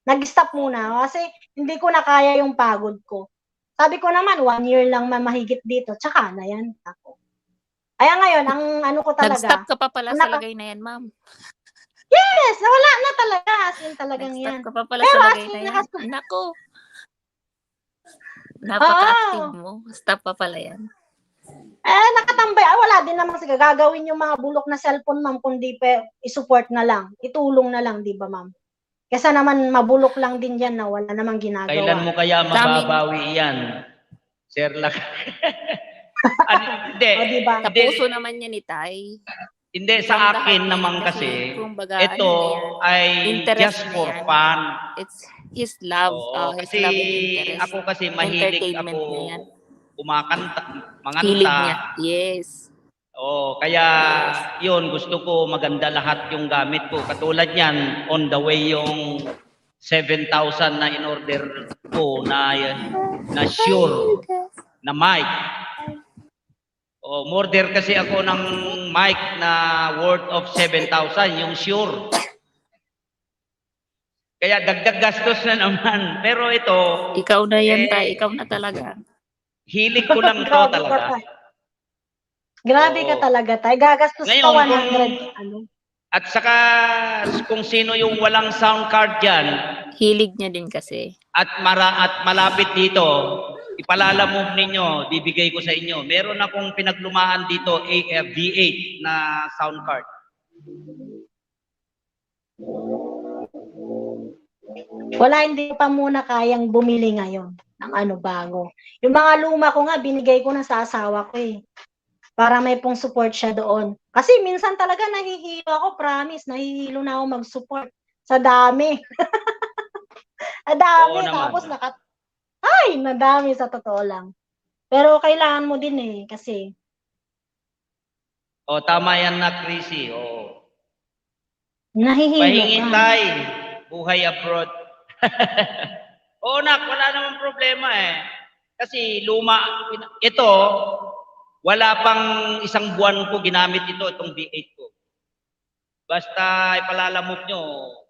Nag-stop muna kasi hindi ko na kaya yung pagod ko. Sabi ko naman, 1 year lang mamahigit dito, tsaka na yan ako. Kaya ngayon, ang ko talaga. Nag-stop ka pa pala sa lagay na yan, ma'am. Yes, wala na talaga. As in talagang yan. Nag-stop ka pa pala sa lagay na yan. Nako. Napaka-active mo. Stop pa pala yan. Nakatambay. Wala din naman sige. Gagawin yung mga bulok na cellphone, ma'am, kundi i-support na lang. Itulong na lang, di ba, ma'am? Kesa naman mabulok lang din dyan na wala namang ginagawa. Kailan mo kaya mababawi yan? Sir Lak. Hindi. Diba? Sa puso naman yan ni Tay. Hindi, sa akin naman kasi, ito ay just for fun. It's his love. His kasi love and interest. ako kasi mahilig ako kumakanta, manganta. Hilig niya. Yes. Kaya yun, gusto ko maganda lahat yung gamit ko. Katulad yan, on the way yung 7,000 na in order ko na sure na mic. Order kasi ako ng mic na worth of 7,000, yung sure. Kaya dagdag gastos na naman. Pero ito, Ikaw na yan, tay. Ikaw na talaga. hilig ko lang to Grabe ka, talaga. Tay. Grabe ka Oo. talaga, Tay. Gagastos ka Ngayon, 100. Ano? At saka kung sino yung walang sound card dyan Hilig niya din kasi. at malapit dito, ipalalamove ninyo, bibigay ko sa inyo. Meron akong pinaglumaan dito, V8 na sound card. Wala, hindi pa muna kayang bumili ngayon ng ano bago. Yung mga luma ko nga, binigay ko na sa asawa ko eh. Para may pong support siya doon. Kasi minsan talaga nahihilo ako, promise, nahihilo na ako mag-support. Sa dami. Sa dami, Oo naman. tapos ay, nadami sa totoo lang. Pero kailangan mo din eh, kasi Tama yan na, Chrissy. nahihilo Pahingin ka. tayo, buhay abroad. Nak, wala namang problema eh. Kasi ito, wala pang isang buwan ko ginamit itong V8 ko. Basta ipalalamove nyo,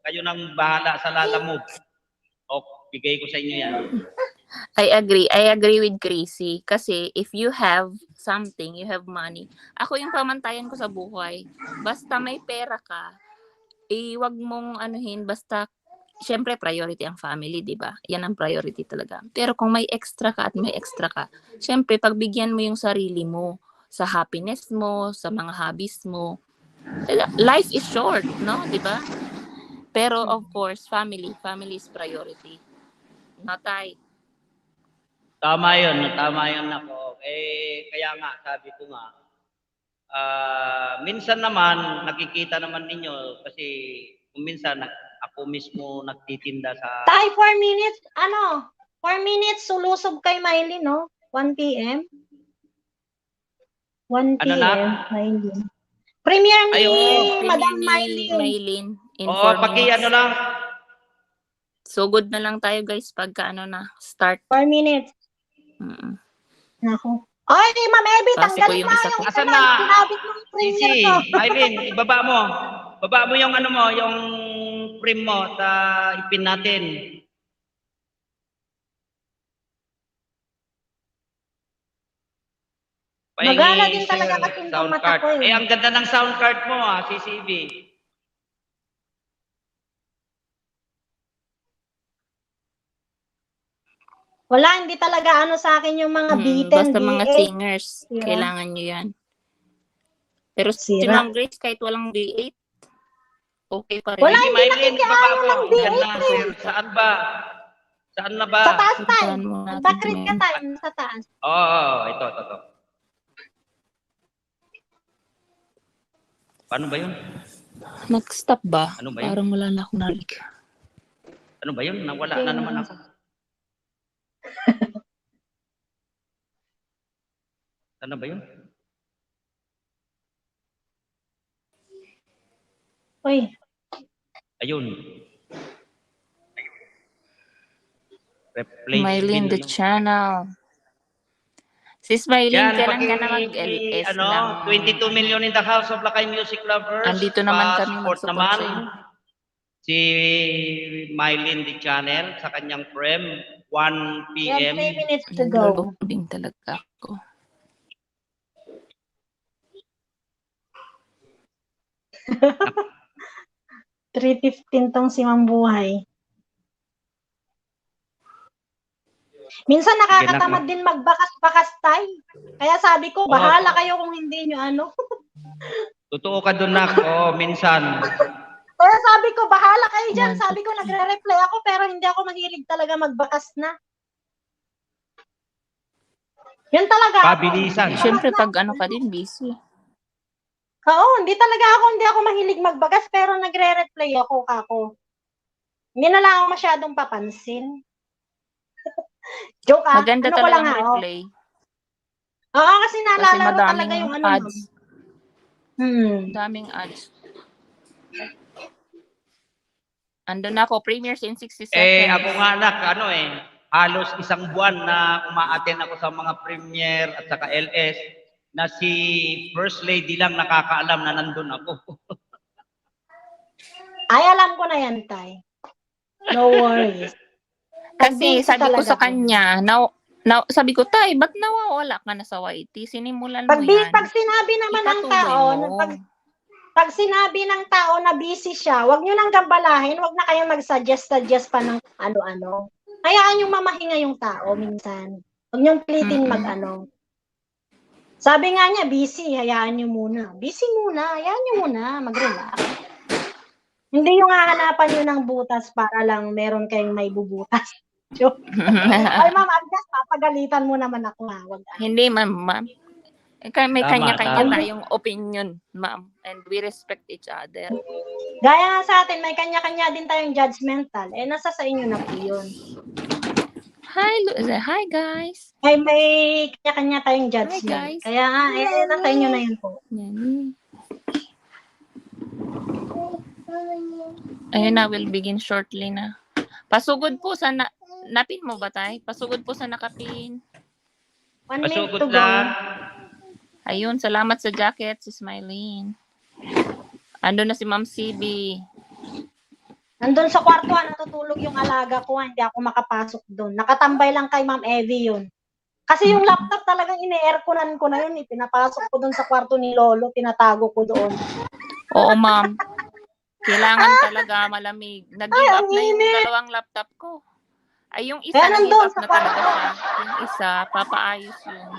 kayo nang bahala sa lalamove. Bigay ko sa inyo yan. I agree with Chrissy. Kasi if you have something, you have money. Ako yung pamantayan ko sa buhay. Basta may pera ka, wag mong anuhin, basta syempre priority ang family, di ba? Yan ang priority talaga. Pero kung may extra ka at may extra ka, syempre pagbigyan mo yung sarili mo sa happiness mo, sa mga hobbies mo. Life is short, no? Di ba? Pero of course, family is priority. Natay. Tama yun ako. Kaya nga, sabi ko nga, minsan naman, nakikita naman ninyo, kasi kung minsan, ako mismo nagtitinda sa... Tay, 4 minutes, 4 minutes, sulusob kay Mylene, no? 1 p.m. 1 Ano na? p.m. Mylene. Premiere ni Madam Mylene. Mylene. In 4 minutes. Ano lang. So good na lang tayo guys pagka start. 4 minutes. Mm-mm. Naku. Ay, Ma'am Ebi, Pasi ko tanggalin yung mo isa ko. yung Asan na? sinabit ng premiere ko. Mylene, ibaba mo. Baba mo yung yung frame mo, ipin natin. Magana din talaga kasi yung sound mata card. ko eh. Ang ganda ng sound card mo CCB. Wala, hindi talaga sa akin yung mga B10, Basta mga B8. singers, Sira. kailangan nyo yan. Pero si Sira. Ma'am Grace, kahit walang B8, okay pa rin. Wala, Sige, hindi Mylene, ibaba nakikiano mo. ng B8 Yan na. Saan ba? Saan na ba? Sa taas tayo. Puntahan mo natin Backread ka ngayon. tayo sa taas. Ito. Paano ba yun? Nag-stop ba? Ano ba yun? Parang wala na akong narinig. Ano ba yun? Nawala na naman ako. Ano ba yun? Uy, Ayun. Replace Mylene, the bin. channel. Sis Mylene, Yan, kailan ka na mag-LS lang? 22 million in the house of Lakay Music Lovers. Andito naman kami Support mag-support naman sa'yo. si Mylene the channel sa kanyang frame 1 we have p.m. 3 minutes to go. Loading talaga ako. $3.15 tong si Mambuhay. Minsan nakakatamad din magbakas-bakas tayo. Kaya sabi ko, bahala kayo kung hindi nyo Totoo ka doon minsan. Kaya sabi ko, bahala kayo dyan. 1:15. Sabi ko, nagre-reply ako pero hindi ako mahilig talaga magbakas na. Yun talaga ako. Pabilisan. Siyempre, pag ka din, busy. Oo, hindi ako mahilig magbagas pero nagre-reply ako. Hindi na lang ako masyadong papansin. Joke Maganda ano ko talaga lang ang replay. Oo, kasi Kasi naalala mo talaga madaming yung ads. Hmm. Daming ads. Andun na ako, premieres in 60 Eh, seconds. ako nga anak, halos isang buwan na umaattend ako sa mga premiere at saka LS na si First Lady lang nakakaalam na nandun ako. Ay, alam ko na yan, Tay. No worries. Kasi Busy sabi ko talaga sa ako. kanya, sabi ko, Tay, ba't nawawala ka na sa YT? Sinimulan mo Pag yan. sinabi naman ng Ipatuloy tao, mo. pag sinabi ng tao na busy siya, wag nyo nang gambalahin, wag na kayong mag-suggest pa ng ano-ano. Hayaan yung mamahinga yung tao minsan. Wag nyo pilitin mag-ano. Sabi nga niya, busy, hayaan nyo muna. Busy muna, hayaan nyo muna, mag-relax. Hindi yung hahanapan nyo ng butas para lang meron kayong may bubutas. Ay, ma'am, Agnes, papagalitan mo naman ako ha. Wag. Hindi, ma'am. May Tama, kanya-kanya tama. tayong opinion, ma'am. And we respect each other. Gaya nga sa atin, may kanya-kanya din tayong judgmental. Eh, nasa sa inyo na po yun. Hi guys. May kanya-kanya tayong judgment. guys. Kaya nga, nasa inyo na yun po. Ayun na, will begin shortly na. Pasugod po sa napin mo ba tay? Pasugod po sa nakapin. 1 minute Pasugod to go. lang. Ayun, salamat sa jacket, si Smilene. Ando na si Ma'am CB. Nandun sa kwarto, natutulog yung alaga ko, hindi ako makapasok doon. Nakatambay lang kay Ma'am Evie yun. Kasi yung laptop talagang ine-airconan ko na yun, pinapasok ko doon sa kwarto ni Lolo, tinatago ko doon. Oo, ma'am. Kailangan talaga malamig. Nag-give up na yung dalawang laptop ko. Ay, yung isa, nag-give up na talaga siya. Yung isa, papaayos yun.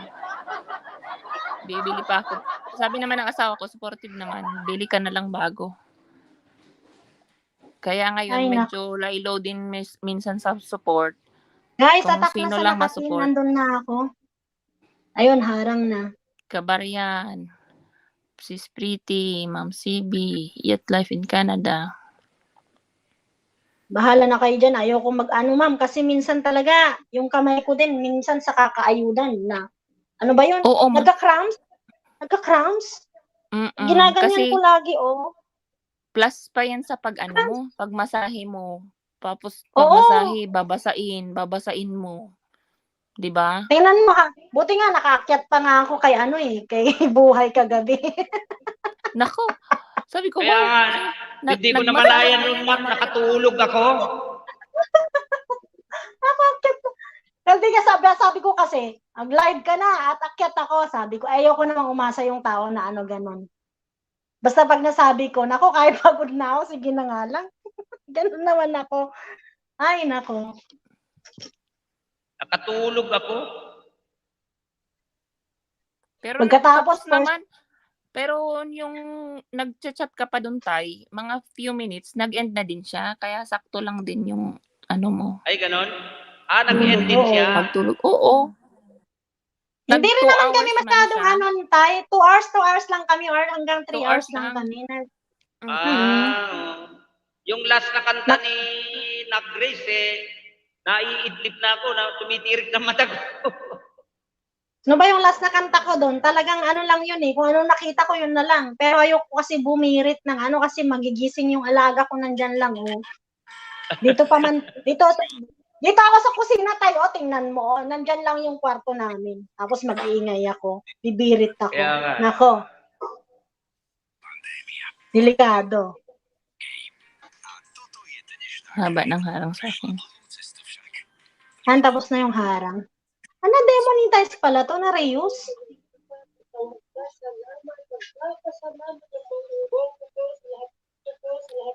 Bibili pa ako. Sabi naman ng asawa ko, supportive naman. Bili ka na lang bago. Kaya ngayon, medyo low din minsan sa support. Guys, kung atak sino na sa lang nakapin, masupport. nandun na ako. Ayun, harang na. Kabaryan. Sis Pretty, Ma'am CB, Yet Life in Canada. Bahala na kayo dyan. Ayoko mag-ano, ma'am. Kasi minsan talaga, yung kamay ko din, minsan sa kakaayudan na. Ano ba yun? Oo, Nagka-cramps? Ginaganyan ko lagi, Plus pa yan sa pag-ano mo, pag-masahe mo. Tapos pag-masahe, babasain mo. 'Di ba? Tingnan mo ha. Buti nga nakaakyat pa nga ako kay kay Buhay kagabi. Nako. Sabi ko, Kaya hindi ko namalayan nun, ma'am, nakatulog ako. Nakaakyat pa. Kasi sabi ko kasi, mag-live ka na at akyat ako. Sabi ko, ayoko namang umasa yung tao na ganon. Basta pag nasabi ko, nako, kahit pagod na ako, sige na nga lang. Ganon naman ako. Ay, nako. Nakatulog ako. Pero pagkatapos naman, pero yung nag-chat ka pa doon tay, mga few minutes, nag-end na din siya. Kaya sakto lang din yung ano mo. Ay, ganon? Nag-end din siya. Pagtulog. Oo. Hindi rin naman kami masyadong tay. 2 hours lang kami or hanggang 3 hours lang kami. Yung last na kanta ni Grace, naiidlip na ako, tumitirik na mata ko. Ano ba yung last na kanta ko doon? Talagang lang yun Kung ano nakita ko, yun na lang. Pero ayoko kasi bumirit ng kasi magigising yung alaga ko nandyan lang, Dito ako sa kusina tayo, tingnan mo, nandyan lang yung kwarto namin. Tapos mag-iingay ako. Bibirit ako. Nako. Delikado. Haba ng harang sa akin. Tapos na yung harang. Demonetize pala to na Reus.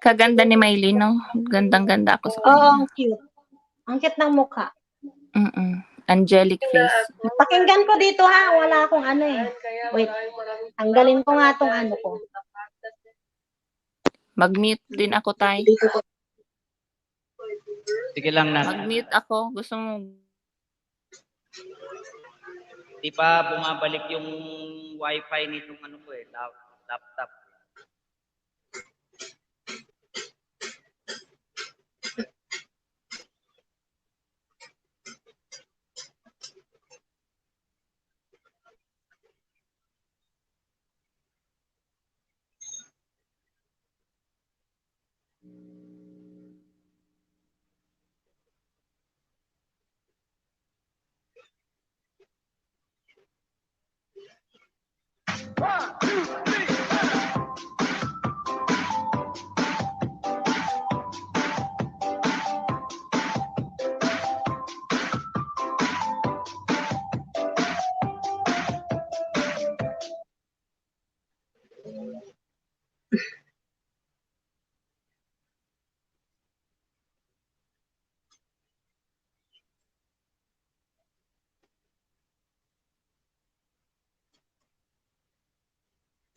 Kaganda ni Maylin, no? Gandang-ganda ako sa kanya. Oo, ang cute. Ang cute ng mukha. Angelic face. Pakinggan ko dito ha. Wala akong Wait. Tanggalin ko nga tong ko. Mag-mute din ako, tay. Sige lang na. Mag-mute ako. Gusto mo. Di pa bumabalik yung wifi nitong laptop.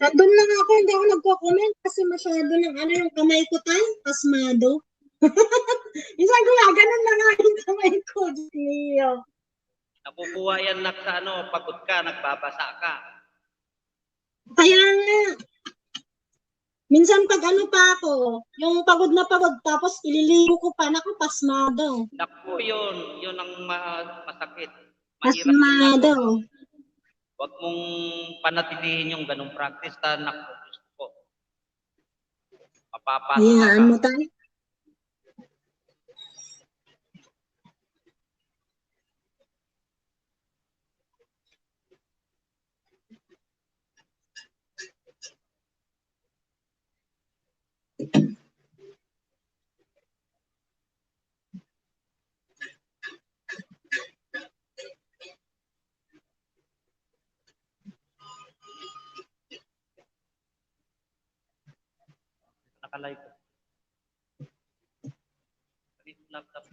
Nandun lang ako, hindi ako nagko-comment kasi masyado ng ano yung kamay ko tayo, pasmado. Minsan ko nga, ganun na nga yung kamay ko, Diyos mio. Nakukuha yan sa pagod ka, nagbabasa ka. Kaya nga, minsan pag ano pa ako, yung pagod na pagod, tapos ililigo ko pa, naku, pasmado. Naku, yun ang masakit. Mahirap Pasmado. Huwag mong panatilihin yung ganong practice na naku, gusto ko. Mapapasa ka. Hayaan mo tayo. Nakalive. Laptop.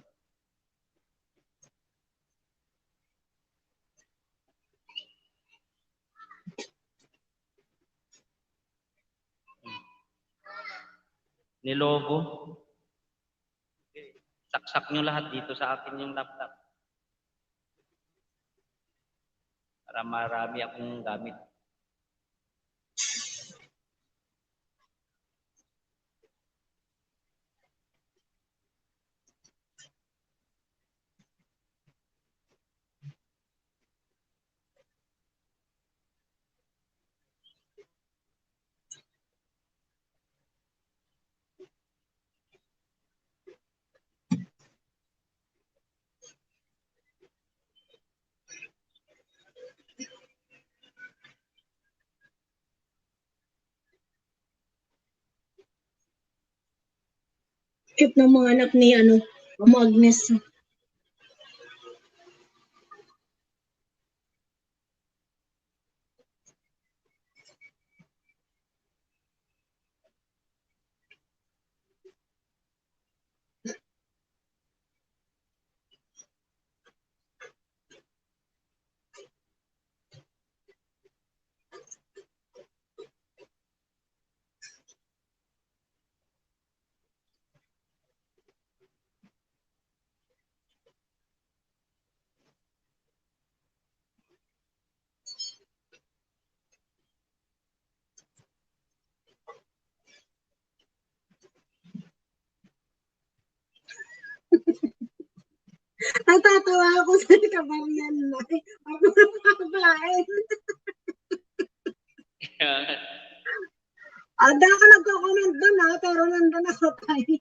Nilogo. Saksak nyo lahat dito sa akin yung laptop. Para marami akong gamit. Cute ng mga anak ni Agnes. Natatawa ako sa kabaryan na. Ako napapain. Ada ka nagko-comment doon pero nandun ako tayo.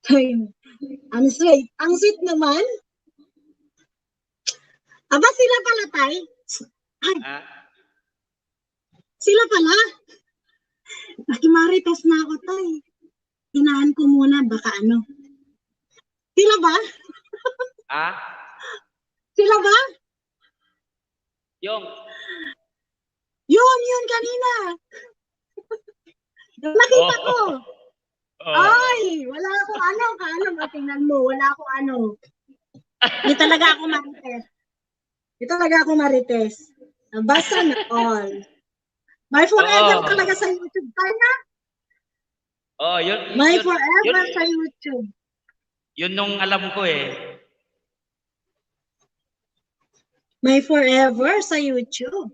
Ay, ang sweet naman. Aba, sila pala, tay. Ah, Sila pala. Nakimarites na ako, tay. Hinaan ko muna, baka ano. Sila ba? ah, Sila ba? yung, Yun, kanina. Yung nakita ko. Ay, wala akong ano, tingnan mo, wala akong ano. Di talaga ako marites. Basta na all. My forever Oo. talaga sa YouTube. Kaya, Oh, my yun, forever sa YouTube. yun nung alam ko eh. My forever sa YouTube.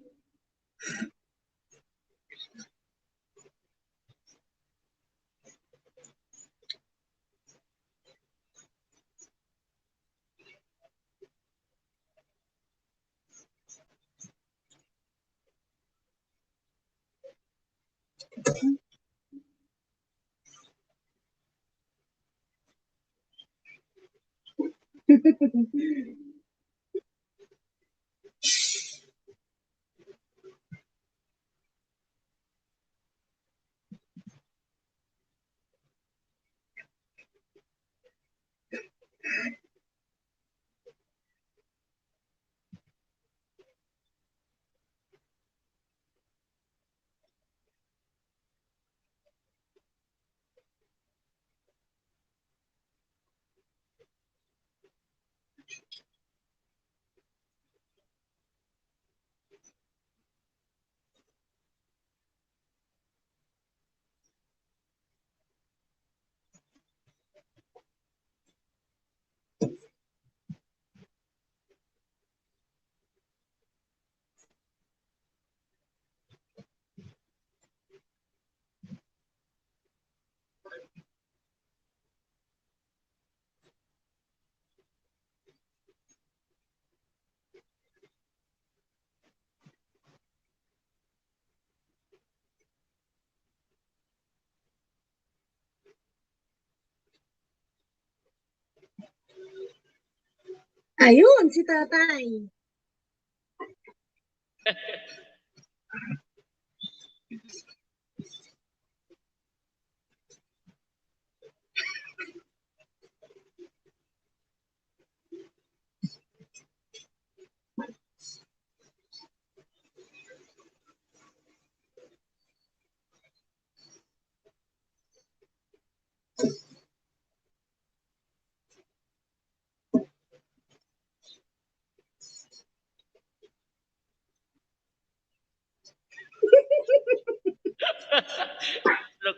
Ayun, si tatay.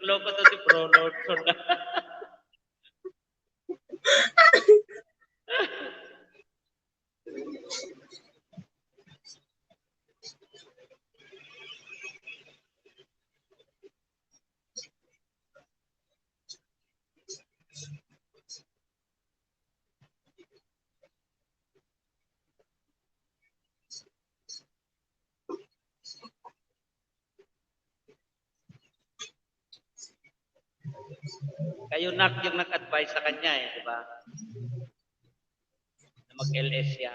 Loko to si Bro Lordson. Kayo nak yung nag-advise sa kanya eh, di ba? Na mag-LS siya.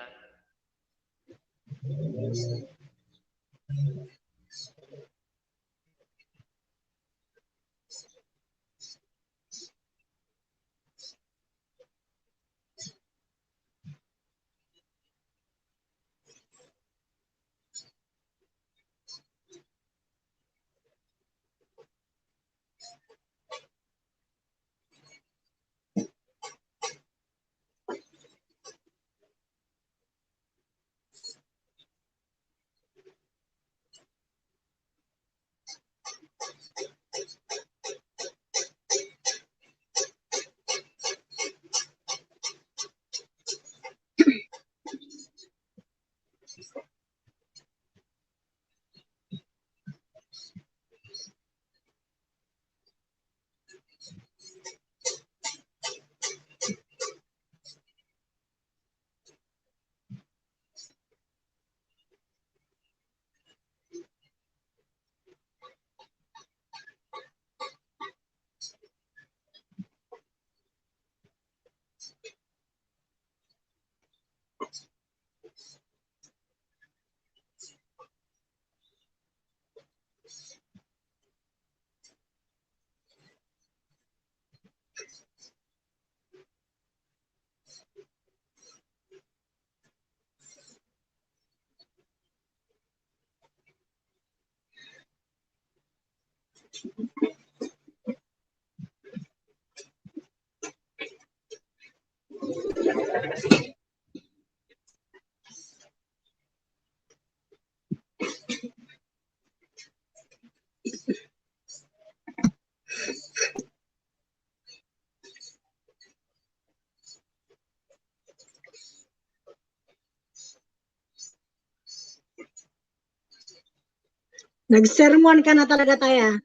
Nag-sermon ka na talaga, Taya.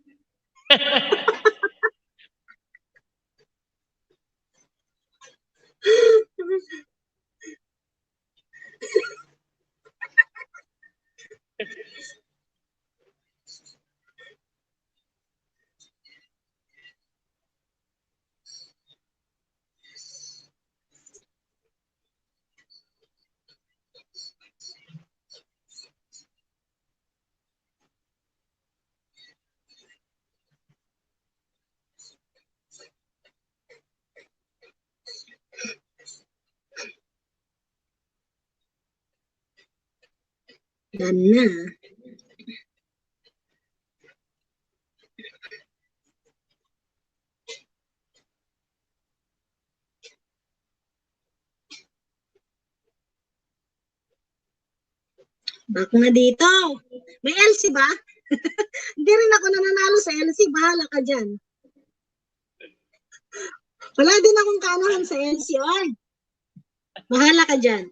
Yan na. Back na dito. May LC ba? Hindi rin ako nananalo sa LC. Bahala ka dyan. Wala din akong kanahan sa LC. Oy. Bahala ka dyan.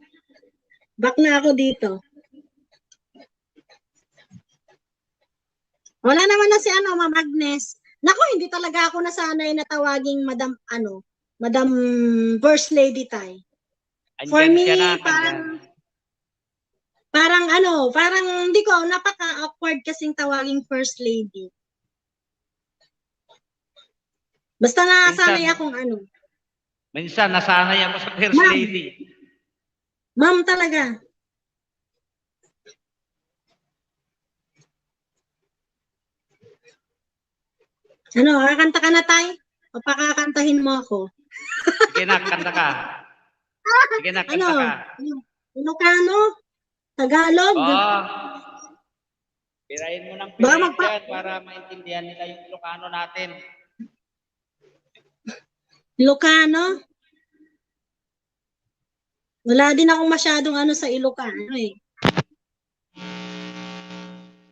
Back na ako dito. Wala naman na si Ma'am Agnes. Naku, hindi talaga ako nasanay na tawaging Madam First Lady Tay. For me, parang hindi ko, napaka-awkward kasing tawaging First Lady. Basta nasanay akong Minsan, nasanay ako sa First Lady. Ma'am talaga. Kakanta ka na, Tay? O pakakantahin mo ako? Sige na, kanta ka. Sige na, kanta ka. Ilocano? Tagalog? Pirahin mo ng pirahin dyan para maintindihan nila yung Ilocano natin. Ilocano? Wala din akong masyadong sa Ilocano eh.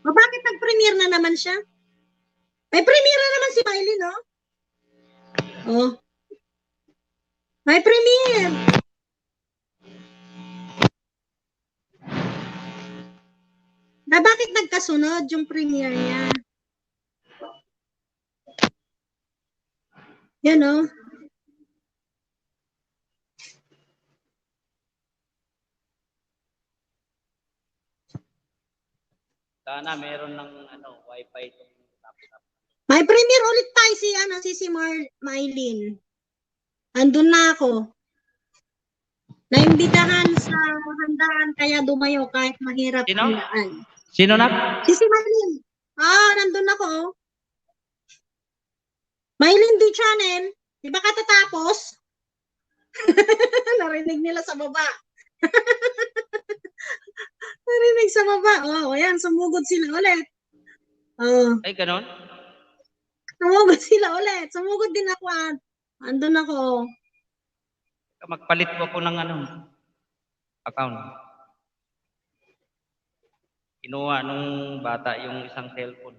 O bakit nag-premiere na naman siya? May premiere na naman si Miley, no? Oh. May premiere! Bakit nagkasunod yung premiere niya? Yan, no? Sana meron ng wifi itong laptop. May premiere ulit tayo si Mylene. Andun na ako. Naimbitahan sa handaan kaya dumayo kahit mahirap ang daan. Sino na? Si Mylene. Nandun ako. Mylene D. Channel. Di ba katatapos? Narinig nila sa baba. Narinig sa baba. Ayan, sumugod sila ulit. Ay, ganon? Sumugod sila ulit. Sumugod din ako. Andun ako. Magpalit ko ng account. Kinuha nung bata yung isang cellphone.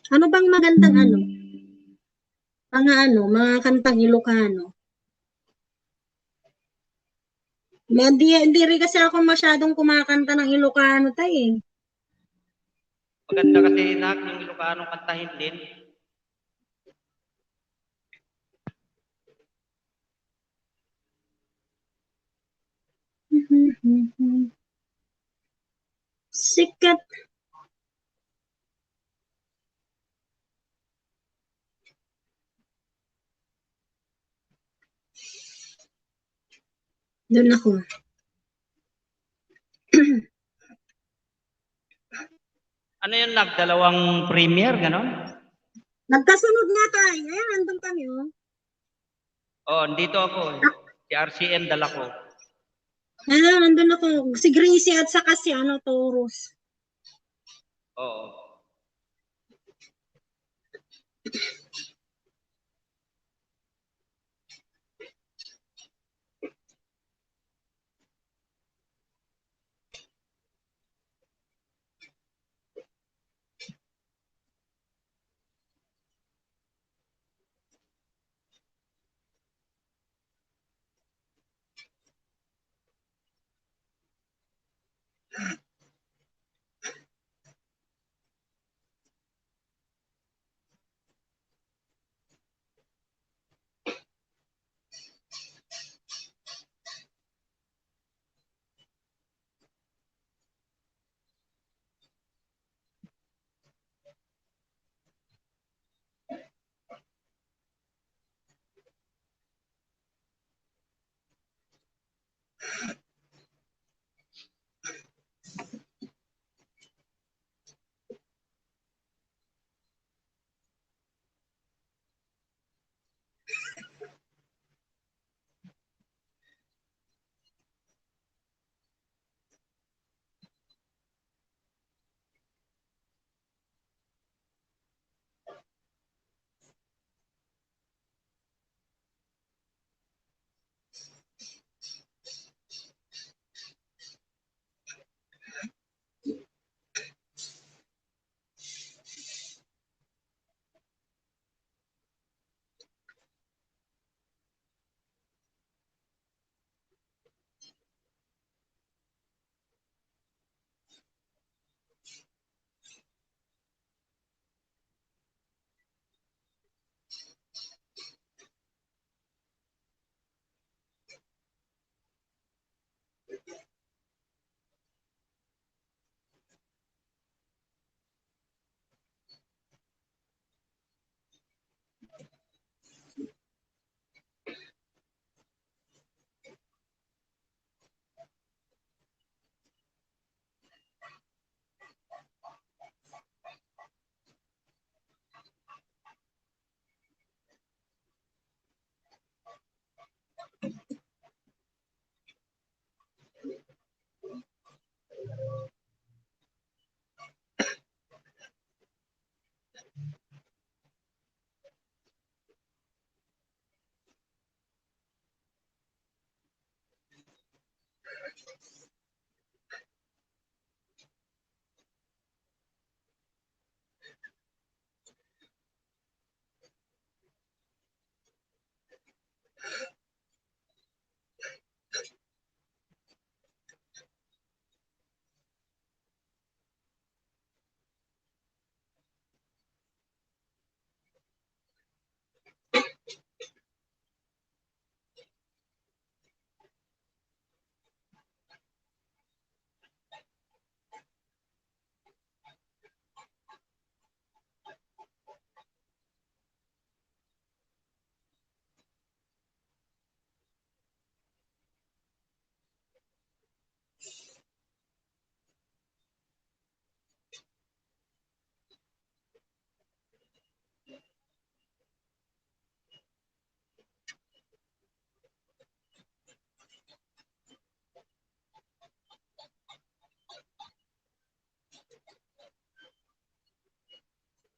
Ano bang magandang mga kantang Ilocano? Hindi rin kasi ako masyadong kumakanta ng Ilocano, Tay. Maganda kasi yung Ilocano kantahin din. Sikat. Doon ako. Ano yun, nagdalawang premiere, gano'n? Nagkasunod nga tayo. Ayan, andun kami, Dito ako. Si RCN dala ko. Ayan, andun ako. Si Gracie at saka si Taurus. Oo.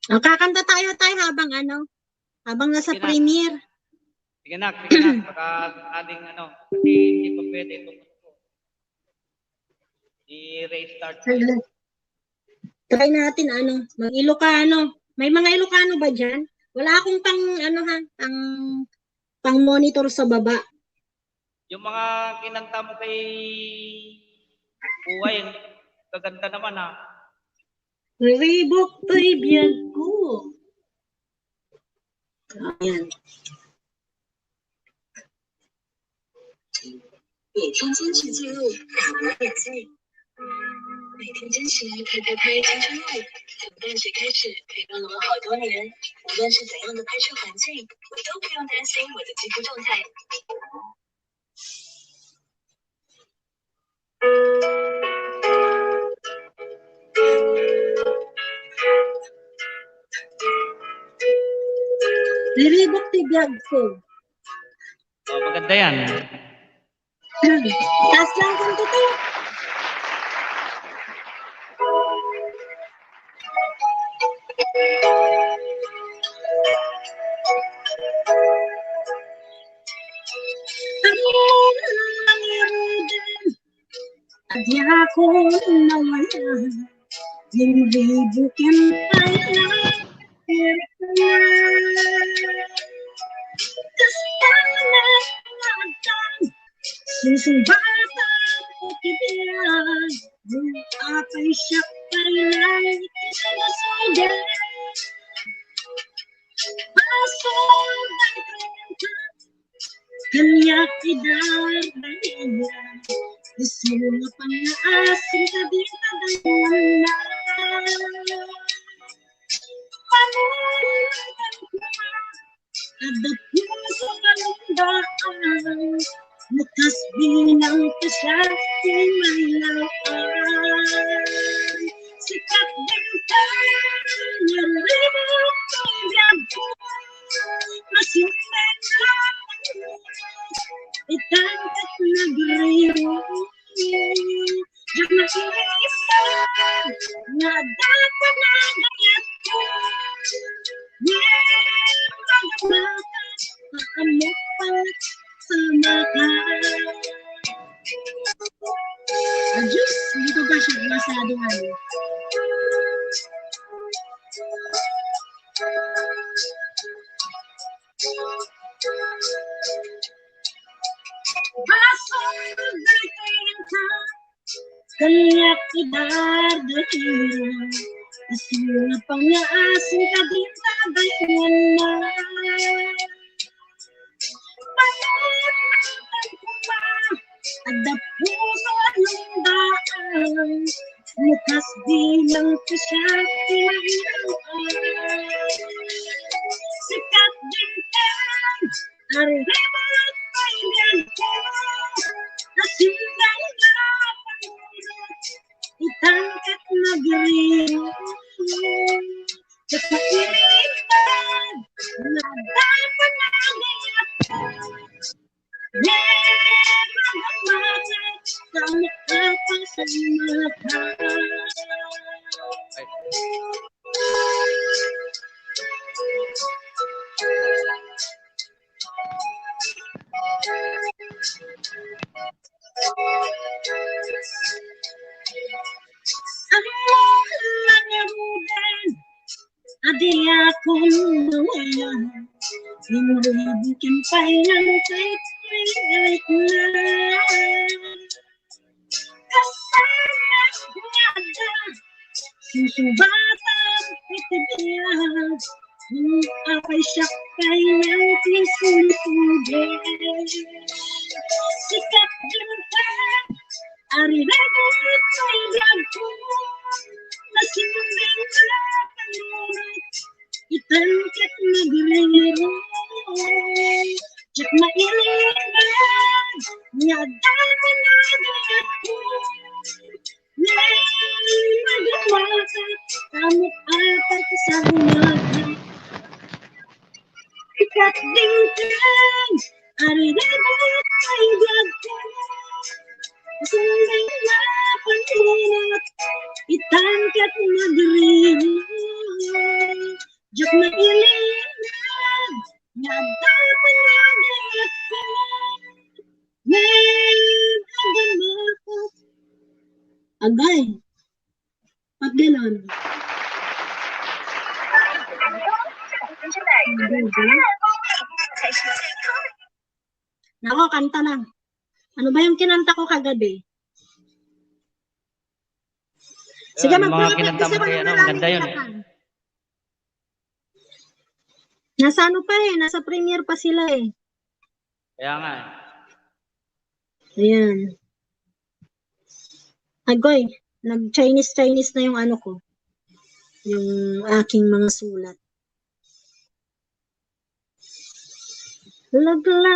Ang kakanta tayo habang nasa Sige na. premiere. Sige na. Baka aling kasi hindi pa pwede itong i-restart. Try natin mag-Ilocano. May mga Ilocano ba dyan? Wala akong pang monitor sa baba. Yung mga kinanta mo kay Buhay, kaganda naman ha. Ribok to'y biyag ko. Ayan. 也天坚持记录打磨演技，每天坚持拍青春路，从淡水开始陪伴了我好多年。无论是怎样的拍摄环境，我都不用担心我的肌肤状态。Ribok to'y biyag ko. Oh, maganda yan. Taas lang kung totoo. At ako nawalan, yung ribukin ay susumbatan ko kibiyan, yung apay siya kailan ikinasugan. Pasol ng kwenta, kanya idardahilan, gusto na pang-aasin ka di padayan na. Panulan ko ada puso kalundaan, lukas binang kasyati malaan. Sikat din tayo, nalibot ang gabi, masimeng lang itangkat nagriro. Diyan nakikisan na dapat na ganyan ko. Makamot pala sa mata. Diyos, dito ba siya masaduhan? Basong nagdating ka, kanya idardahilan, kasi na pang-aasin ka din tabayan na. Panalitan ko ba, ada puso anong daan, lukas bilang kasyati mahilang. Sikat din kan, aribot ay ganito, nasindang na panulot, itangkat nagriro. Kapag-ilitan na dapat na ganyan, magamagat sa makapang sa mata. Ang mga narudan, adi akong nawalan, inuribukin pa'y ng kahit kahit na. Kasama niya na, susumbatan itibiyan, yung apay siya kay ng tisulutugin. Sikat din ka, arirabot ay gagpo, nasimbing na panunod, itangkat nagriro. Diyak mailiman, niyadama na gagpo, ngayon magawakat, kamot apat sa mata. Sikat din kan, arirabot ay gagpo, sundin na panunod, itangkat nagriro. Mailinan na dapat agay, pag ganon. Nako, kanta lang. Ano ba yung kinanta ko kagabi? Sige, Yun, mga mag-practice kinanta mo ako kay ng ano, maraming maganda yun eh. kinakan. Nasa ano pa eh, nasa premiere pa sila eh. Kaya nga eh. Ayan. Agoy, nag-Chinese na yung ano ko. Yung aking mga sulat. Lagla.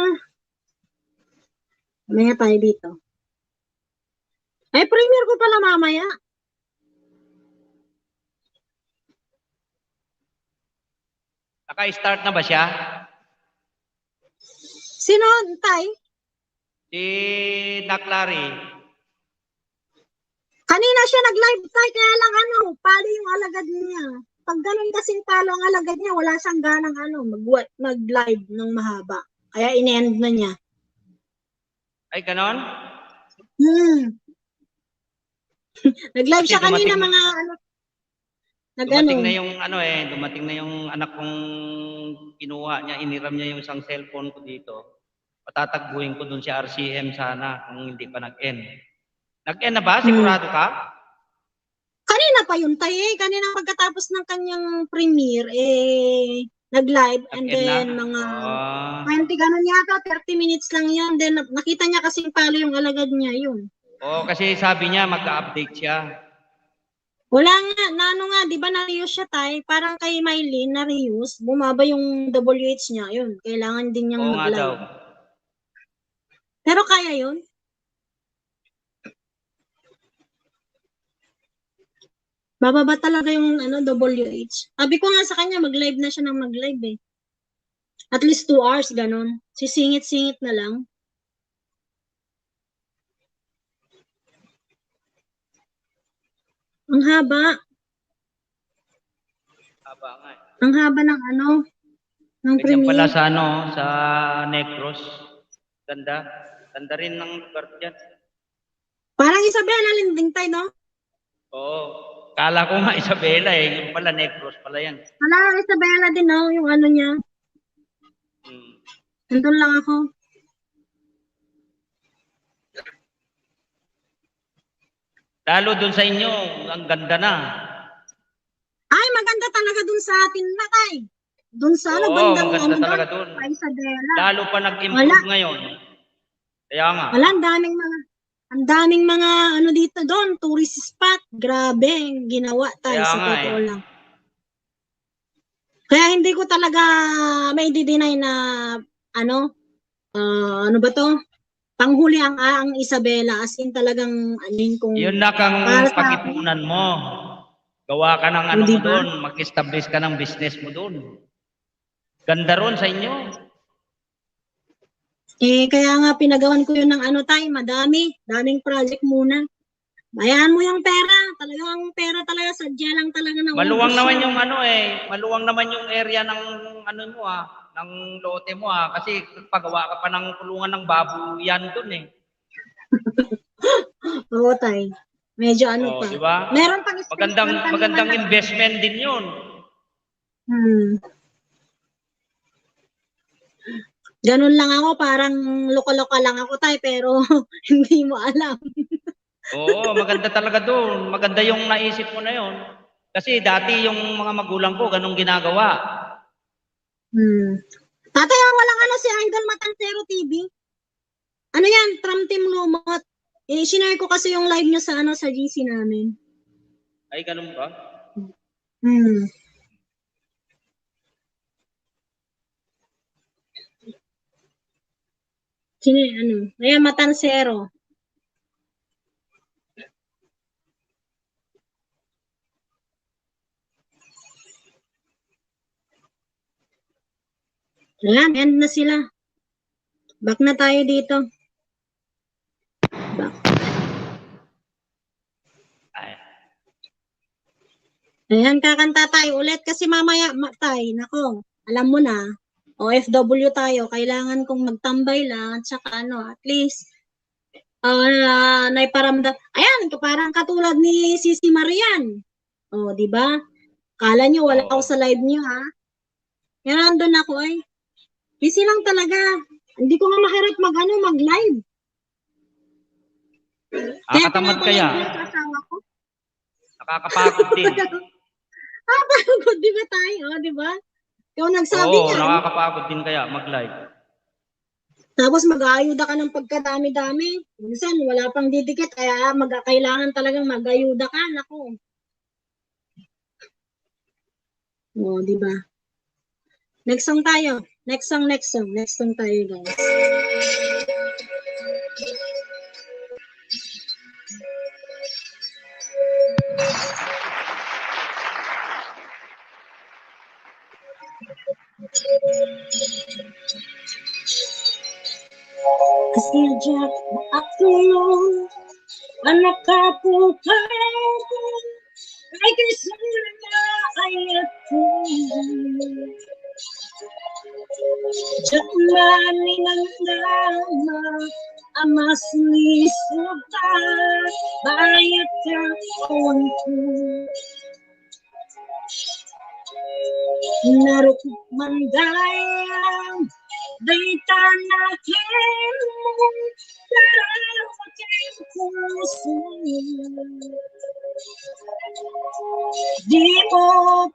Mamaya tayo dito. Ay, premiere ko pala mamaya. Naka-start na ba siya? Sino, Tay? Si Doc Larry. Kanina siya nag-live, Tay, kaya lang ano, pali yung alagad niya. Pag ganun kasing palo ang alagad niya, wala siyang ganang ano, mag-live ng mahaba. Kaya in-end na niya. Ay, ganon? Nag-live Kasi siya kanina dumating- mga ano. Dumating na yung ano eh, dumating na yung anak kong kinuha niya, iniram niya yung isang cellphone ko dito. Patatagbuhin ko dun si RCM sana kung hindi pa nag-end. Nag-end na ba? Sigurado ka? Kanina pa yun, Tay. Kanina pagkatapos ng kanyang premiere, nag-live and Nag-end na? then mga Ah. 20 ganun yata, 30 minutes lang yun. Then nakita niya kasing palo yung alagad niya, yun. Oo, kasi sabi niya mag-update siya. Wala nga, ano nga, di ba na-reuse siya, Tay? Parang kay Mylene, na-reuse. Bumaba yung WH niya, yun. Kailangan din niyang Oo nga daw. mag-live. Pero kaya yun? Bababa talaga yung ano, WH. Sabi ko nga sa kanya, mag-live na siya ng mag-live eh. At least 2 hours, ganun. Sisingit-singit na lang. Ang haba. Haba nga eh. Ang haba ng ano, ng Ganyan pala premiere. sa ano, sa Negros. Ganda. Ganda rin ng lugar dyan. Parang Isabela Linding, Tay, no? Oo. Kala ko nga Isabela eh. Yung pala Negros pala yan. Wala, Isabela din, no? Yung ano niya. Hmm. Nandun lang ako. Lalo dun sa inyo, ang ganda na. Ay, maganda talaga dun sa atin na, Tay. Dun sa ano, Oo, bandang maganda ano talaga doon, dun. sa Isabela. Lalo pa nag-improve ngayon. Kaya nga. Wala, ang daming mga ano dito doon, tourist spot. Grabe, ginawa tayo Kaya sa nga totoo eh. lang. Kaya hindi ko talaga may di-deny na ano, ano ba to? Panghuli ang Isabela, as in talagang anin kung Yun na kang para sa pag-ipunan mo. Gawa ka ng ano Hindi mo ba? doon, mag-establish ka ng business mo doon. Ganda ron sa inyo. kaya nga pinagawan ko yun ng ano tayo, daming project muna. Bayaan mo yung pera, talagang pera talaga, sadya lang talaga na Maluwang ubos naman siya. yung ano eh, maluwang naman yung area ng ano mo ng lote mo kasi pagawa ka pa ng kulungan ng babuyan doon eh. Oo tayo. Medyo ano Oh, pa. di ba? Meron pang Magandang investment din 'yun. Ganun lang ako, parang loka-loka lang ako tayo, pero hindi mo alam. Oo, maganda talaga doon. Maganda yung naisip mo na 'yon. Kasi dati yung mga magulang ko ganung ginagawa. Tatay, walang ano si Idol Matancero TV. Ano yan? From Team Lumot. Sinare ko kasi yung live nyo sa ano sa GC namin. Ay, ganun ba? Sino ano? Ayan, Matancero. Ayan, end na sila. Back na tayo dito. Back. Ay. Ayan, kakanta tayo ulit kasi mamaya, nako, alam mo na, OFW tayo, kailangan kong magtambay lang at saka at least, naiparamdam. Ayan, parang katulad ni Sisi Marian. Di ba? Kala nyo wala ako sa live nyo, ha? Yan, nandun ako ay. Busy lang talaga. Hindi ko nga maharap mag-live. Katamad kaya. Nakakapagod din. Nakakapagod, di ba tayo? Di ba? Ikaw nagsabi Oo, niya. nakakapagod din kaya mag-live. Tapos mag-aayuda ka ng pagkadami-dami. Minsan, wala pang didikit. Kaya kailangan talagang mag-ayuda ka. Nako. Di ba? Next song tayo. Next song tayo, guys. Sejak aku anak kapukanku, kay surga ayatku. Jamani ng dama, amas ni suta, bayat kawanku. Narukot mandayang, day tanakin mo, larawakin puso. Di mo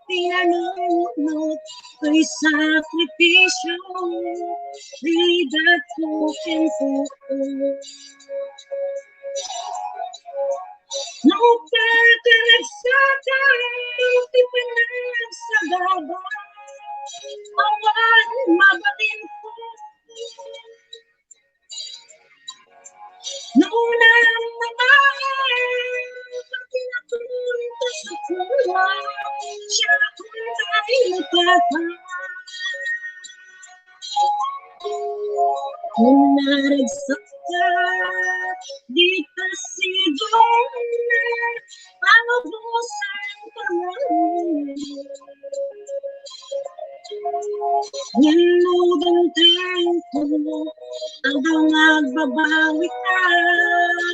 pinanunod, ko'y sakripisyo, lidat ko kinpuo. Naupagkaragsakan, di pinagsagaba, awan mabalin ko. Nauna naman, pati napunta sa kuwa, siya kung tayo papa. Kung naragsak ka, di kasi doon na paubusan ka lang. Niludang tempo, hanggang magbabawi ka,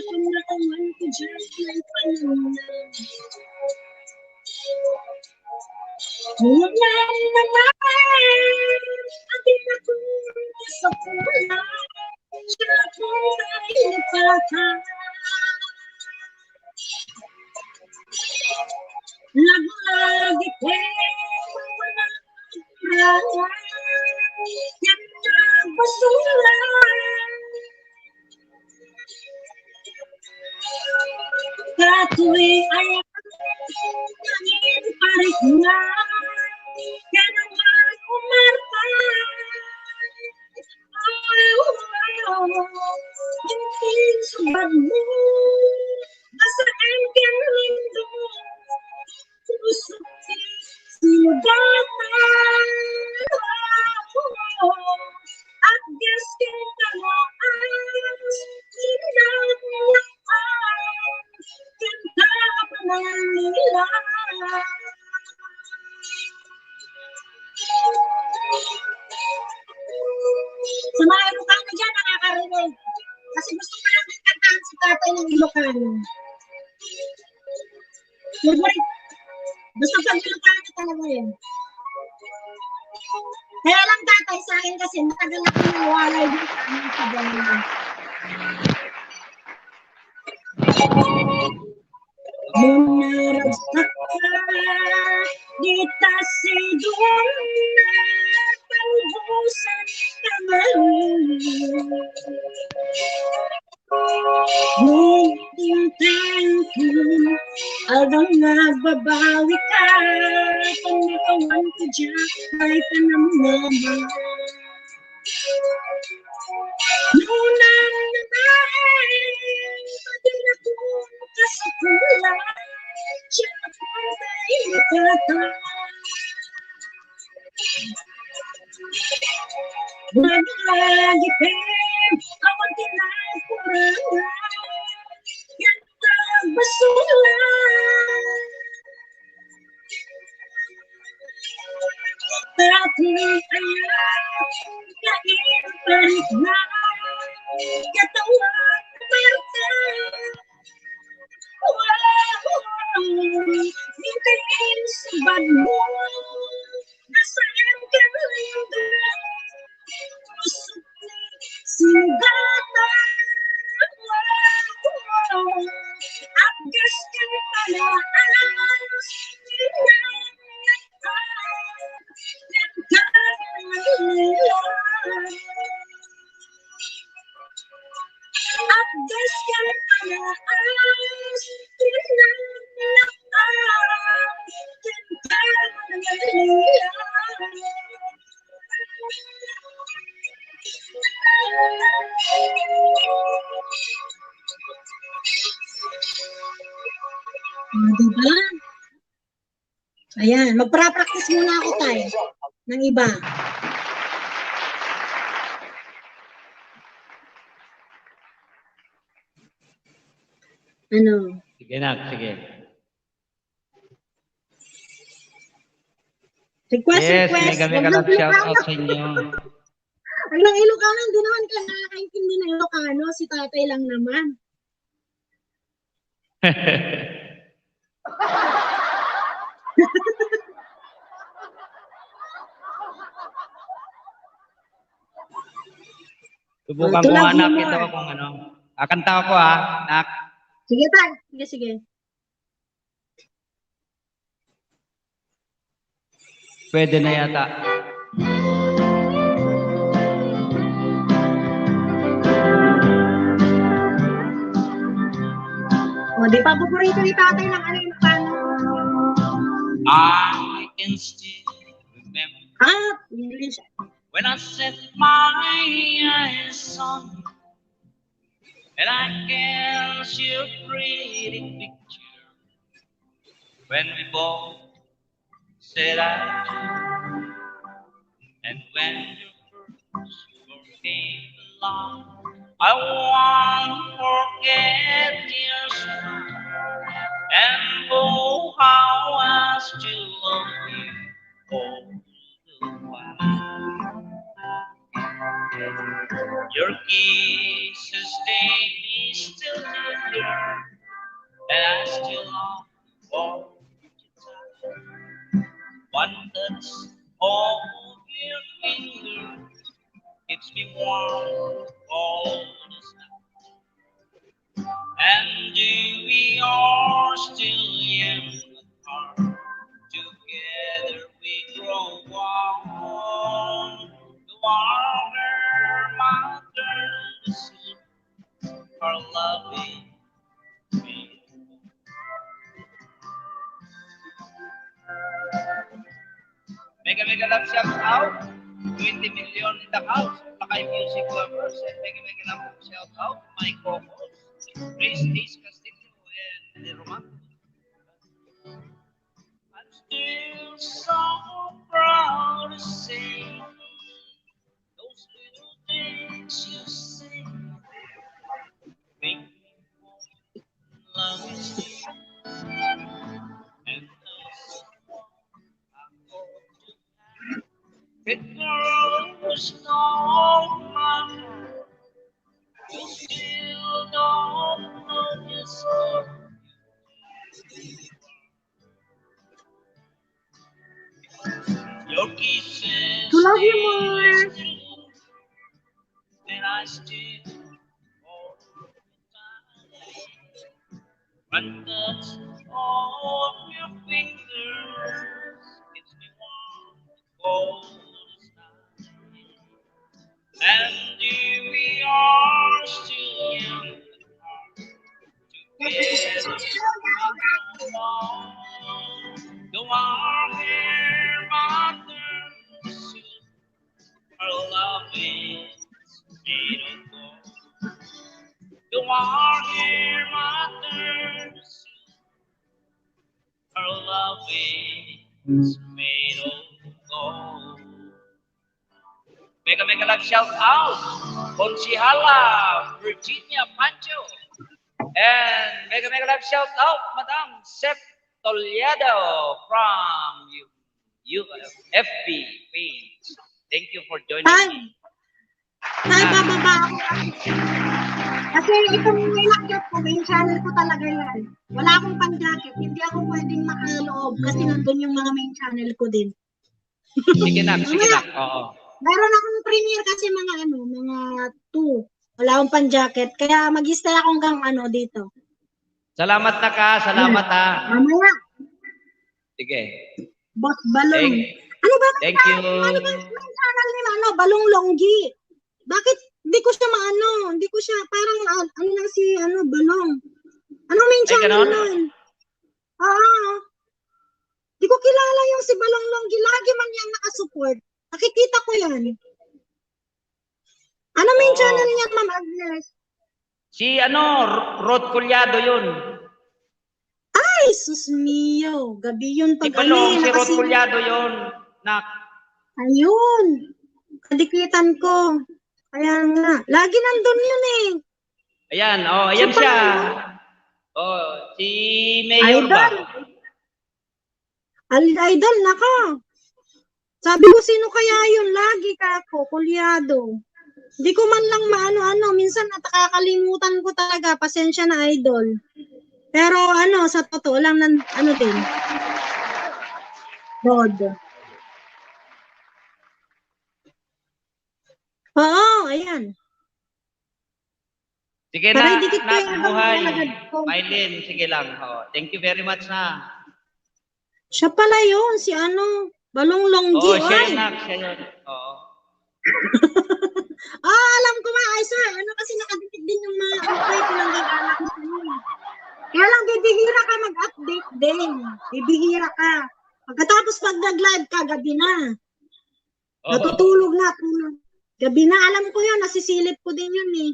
kung nakaman ko dyan ay panunay. Kung naman, ating napunta sa kulay, siya kung tayo pata. Lagi pero wala raya, yan nagbasura. Kato'y ay tangin parik na, yan naman umarpay. Hindi subad mo, basta ang lindo, puso sinugatan. At gaskin tamaan, sinaglapan, ganda pa ng nila. Samahan mo kami dyan, nakakarinig. Kasi gusto ko lang kantahan si tatay ng Ilocano. Gusto pag Ilocano talaga yun. Kaya lang tatay sa akin kasi matagal ako nawalay dito sa aming pagdala. Nung naragsak ka, di kasi doon na paubusan ka man. Nung tempo, hanggang nagbabawi ka, kung nakawan ko dyan ay panamnaman. Nuna naman, pati napunta sa kulay, siya kung tayo pata. Lagi pero awan tinagpurangan, yan nagbasura. Diba? Ayan, magpra-practice muna ako tayo ng iba. Ano? Sige na, sige. Request. mega love shout out sa inyo. Ang Ilocano, hindi naman ka nakakaintindi ng Ilocano. Si tatay lang naman. Subukan ko nga, nak. Ito ko kung ano. Kanta ako, nak. Sige, tay. Sige. Pwede na yata. O, di pa paborito ni tatay ng ano Ilocano. I can still remember English. when I set my eyes on you, and I can see a pretty picture when we both said I do, and when your first word came along, I won't forget your smile, and oh how I still love you all the while. Your kisses they still linger, and I still long for you to touch. One touch of your finger keeps me warm all the time. And we are still young at heart. Together we grow warm. The warmer mountains are loving me. Mega love shout out. 20 million in the house. Lakay music lovers. And mega love shout out. My co-host, Christy Castillo and the Romantic. I'm still so proud to say those little things you say make me fall in love with you. And those I'm going to have the girl who's not my heart, who still don't know just what your kisses To love you more. and I still all the time. One touch of your fingers gives me warm cold night. And we are still young at heart. Together we go on. Though our hair mothers soon, our love is made of gold. Though our hair mothers soon, our love is made of gold. Mega love shout out, Conchihala, Virginia Pancho. And mega love shout out, Madam Sep Toledo from FB page. Thank you for joining Tay, me. tay, bababa ako kasi itong may laptop ko, main channel ko talaga yan. Wala akong pang-jacket, hindi ako pwedeng makaloob kasi nandun yung mga main channel ko din. Sige nak, sige nak. Oo. Meron akong premiere kasi mga mga 2. Wala akong pang-jacket, kaya mag-stay ako hanggang dito. Salamat na ka, salamat ha. Mamaya, Sige. Boss Balong. Thank you. Ano ba main channel nila? Balong Longgi. Bakit hindi ko siya hindi ko siya, parang lang si Balong. Ano main Ay, channel ganon? nun? Di ko kilala yung si Balong Longgi. Lagi man yan nakasupport. Nakikita ko yan. Ano main channel niya, Ma'am Agnes? Si Rod Collado yun. Ay, sus mio. Gabi yun Si pag Balong, si Rod Collado yun. Nak. Ayun. Kadikitan ko. Kaya nga. Lagi nandun yun eh. Ayan, ayan So, siya. Si Mayor ba? Idol, naka. Sabi ko, sino kaya yun? Lagi ka ako, Kulyado. Hindi ko man lang maano-ano. Minsan nakakalimutan ko talaga. Pasensya na, Idol. Pero sa totoo lang, din. God. Oo, ayan. Sige Para na, dikit ko nak, yung buhay. alagad ko. Mylene, sige lang. Thank you very much na. Siya pala yun, si Balong Longgi. Siya yun, nak, siya yun. Oo. Alam ko nga, ay sir, kasi nakadikit din yung mga ko lang gagana ko sa'yo. Kaya lang, bibihira ka mag-update din. Bibihira ka. Pagkatapos pag nag-live ka, gabi na. Natutulog na. Gabi na, alam ko yun, nasisilip ko din yun eh.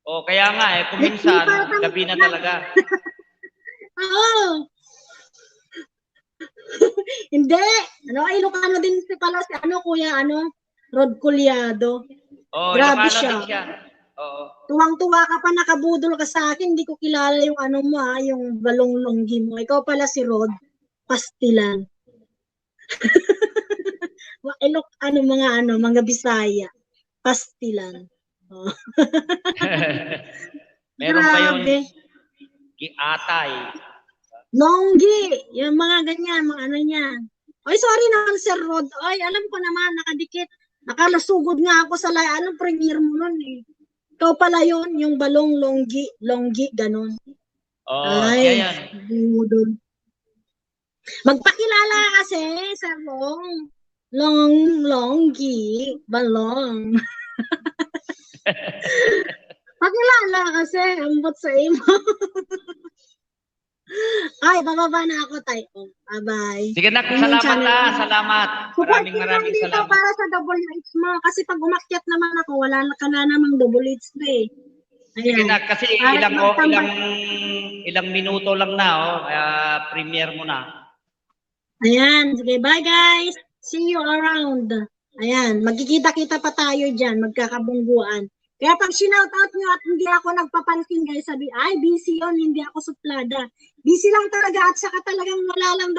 Kaya nga kung minsan, gabi na talaga. Oo. Hindi. Ilocano din pala si kuya, Rod Collado. Grabe Ilocano siya. din siya. Oo. Tuwang-tuwa ka pa, nakabudol ka sa akin, hindi ko kilala yung mo yung Balong Longgi mo. Ikaw pala si Rod Pastilan. Mga Bisaya. Pastilan. Meron pa yung Giatay. Longgi. Yung mga ganyan, mga niya. Oy, sorry naman, Sir Rod. Oy, alam ko naman, nakadikit. Nakalasugod nga ako sa premiere mo nun eh. Ikaw pala yun, yung Balong Longgi, ganun. Ay, yan. Budol. Magpakilala kasi, Sir Longgi, Balong. Pakilala kasi, ambot sa imo. Ay, bababa na ako, tayo. Bye-bye. Sige na, salamat. Maraming salamat. Para sa double H mo. Kasi pag umakyat naman ako, wala ka na namang double H mo eh. Sige na, kasi ilang minuto lang na, premiere mo na. Ayan, sige, bye guys. See you around. Ayan, magkikita-kita pa tayo dyan, magkakabungguan. Kaya pag sinoutout nyo at hindi ako nagpapansin guys, sabi, ay, busy yun, hindi ako suplada. Busy lang talaga at saka talagang wala lang.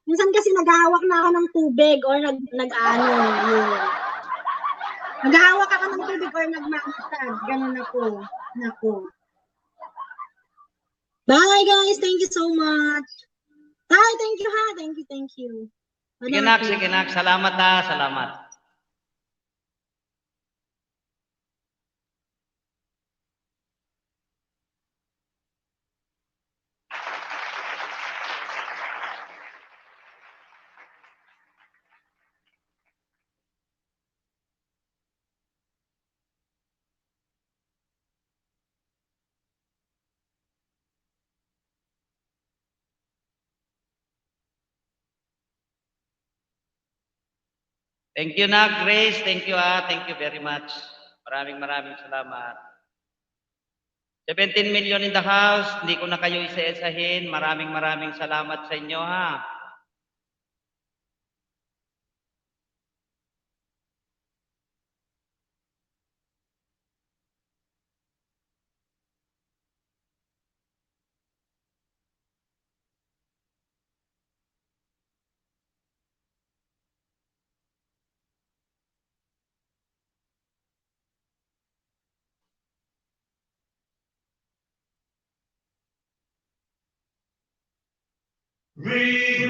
Minsan kasi naghahawak na ako ng tubig or nag-ano, yun. Naghahawak ako ng tubig or nagmamasag. Ganun ako. Nako. Bye guys, thank you so much. Hi, thank you ha, thank you. Sige nak, salamat ha, salamat. Thank you na, Grace. Thank you Thank you very much. Maraming salamat. 17 million in the house. Hindi ko na kayo isa-isahin. Maraming salamat sa inyo ha. Be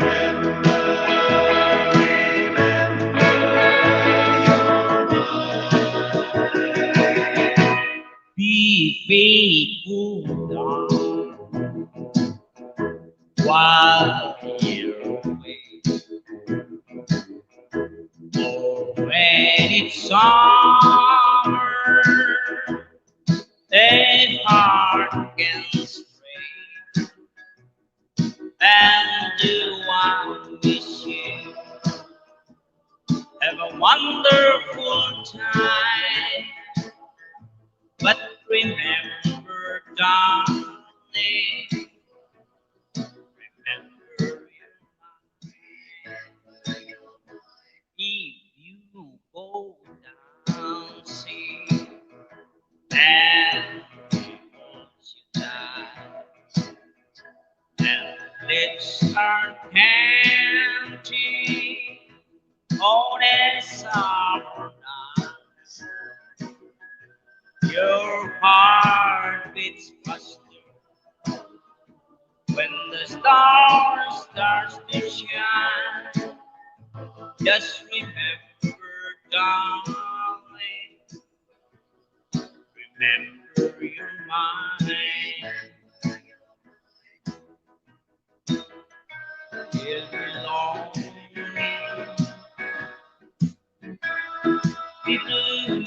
faithful while you're away. Oh, when it's summer and heart can stray, and do I wish you have a wonderful time. But remember, darling, remember your mind. If you go dancing and once you die, and lips are empty on a summer night, your heart beats faster when the stars starts to shine. Just remember, darling, remember your mind. You'll be lonely, be blue,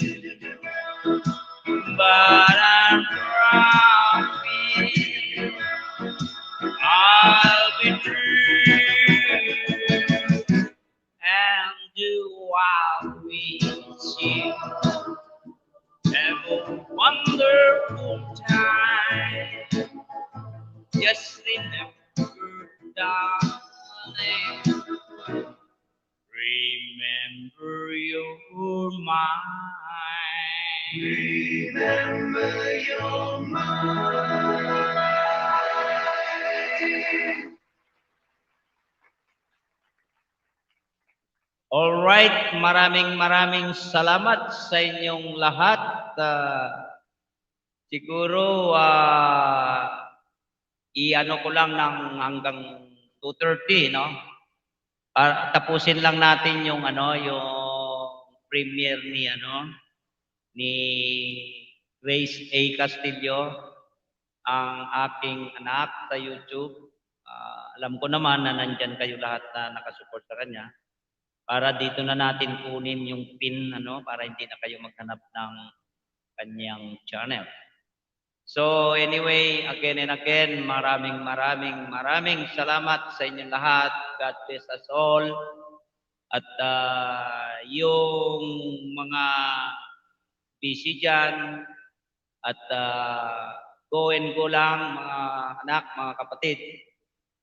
but I'm proud I'll be true and do what we see. Have a wonderful time. Just remember, darling, remember your mind. Remember your mind. Alright, maraming salamat sa inyong lahat. Siguro i-ano ko lang ng hanggang 2:30, no? Tapusin lang natin yung yung premiere ni Grace A. Castillo, ang aking anak sa YouTube. Alam ko naman na nandyan kayo lahat na nakasupport sa kanya. Para dito na natin kunin yung pin, para hindi na kayo maghanap ng kanyang channel. So anyway, again and again, maraming salamat sa inyong lahat. God bless us all. At yung mga busy dyan, at go and go lang, mga anak, mga kapatid.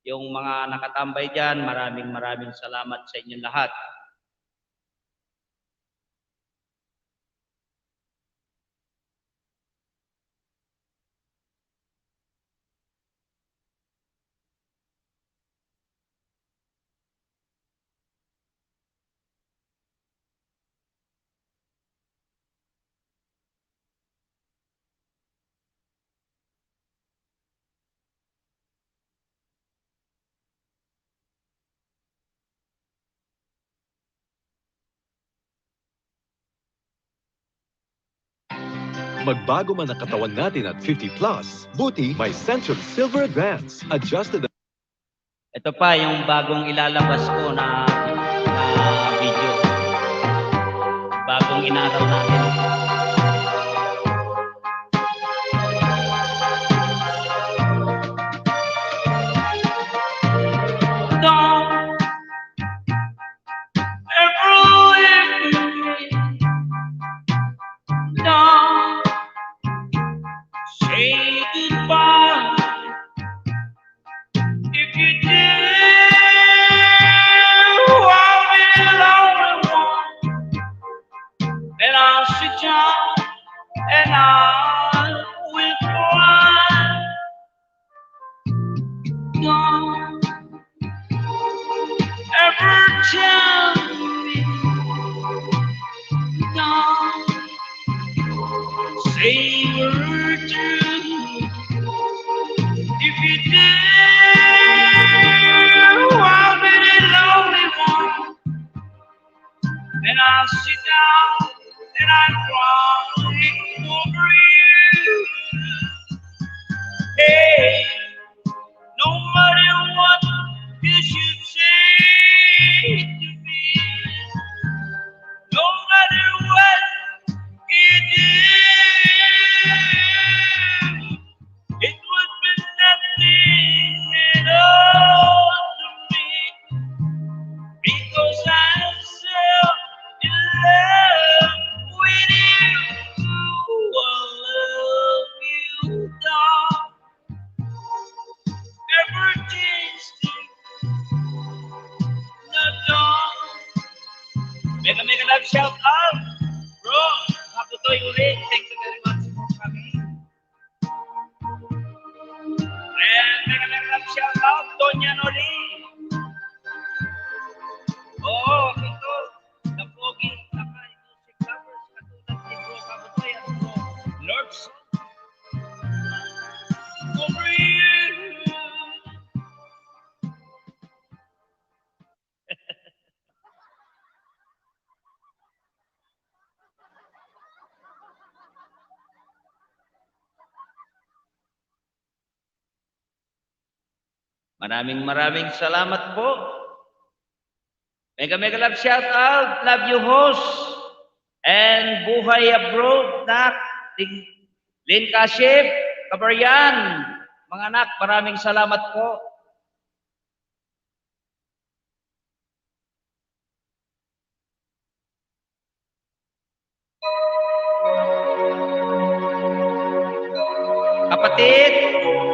Yung mga nakatambay dyan, maraming salamat sa inyong lahat. Magbago man ang katawan natin at 50 plus, buti may Centrum Silver Advance. Adjusted. Ito pa yung bagong ilalabas ko na video. Bagong inaral natin. Don't ever leave me. Don't say goodbye. If you do, I'll be the lonely one. And I'll sit down and I will cry. Don't ever tell me. Don't say you're true. If you do, And I sit down and I'm crying over you. Hey, no matter what you should say to me, no matter what you do, it would be nothing at all to me because I'm so in love with you. I love you, dog. Ever tasted the dawn? Mega love shout out, bro. Kaputoy ulit. Thank you very much for coming. And mega love shout out, Doña Noli. Oh, ito. The Pogi, Takay, Music Lovers, katulad ni Bro Kaputoy at Bro Lord Song. Over you. Maraming salamat po. Mega love shout out. Love you host. And buhay abroad nak. Lin Kaship, Kabaryan. Mga anak, maraming salamat po. Kapatid,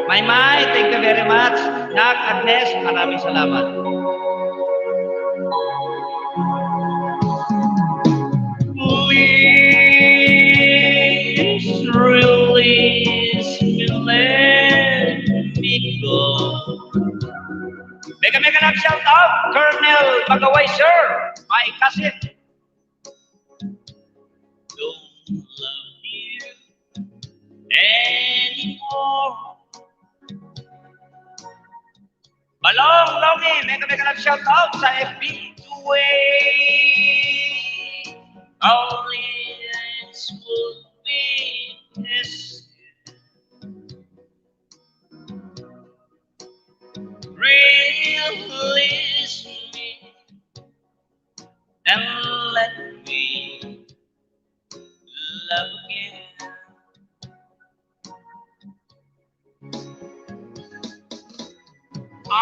Maymay, thank you very much. Nak, Agnes, maraming salamat. Please release me, let me go. Mega love shout out, Colonel Magaway, sir. My cousin. Don't love you anymore. Balong Longi, mega love shout out sa FB. Only this would be this. Release me and let me love again. I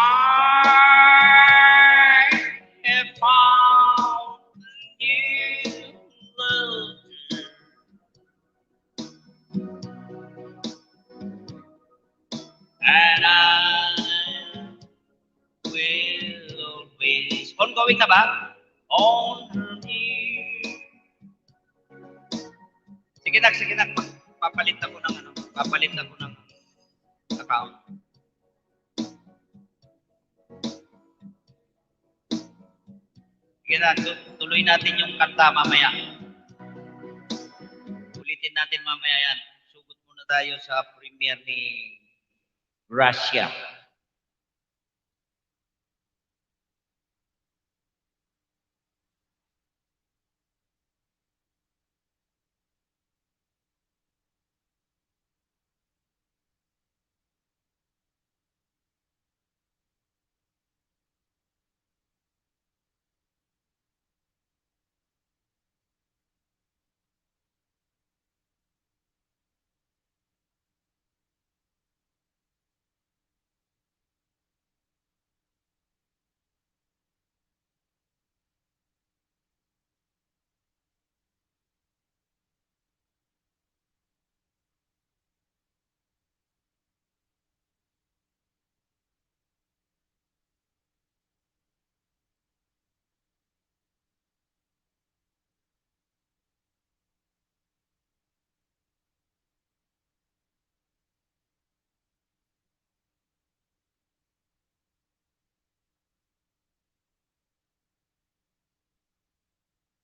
have found new love, and I will always. Ongoing na ba? On you. Sige nak. Papalit ako ng account. Sige na, tuloy natin yung kanta mamaya. Ulitin natin mamaya yan. Sugot muna tayo sa premiere ni Russia.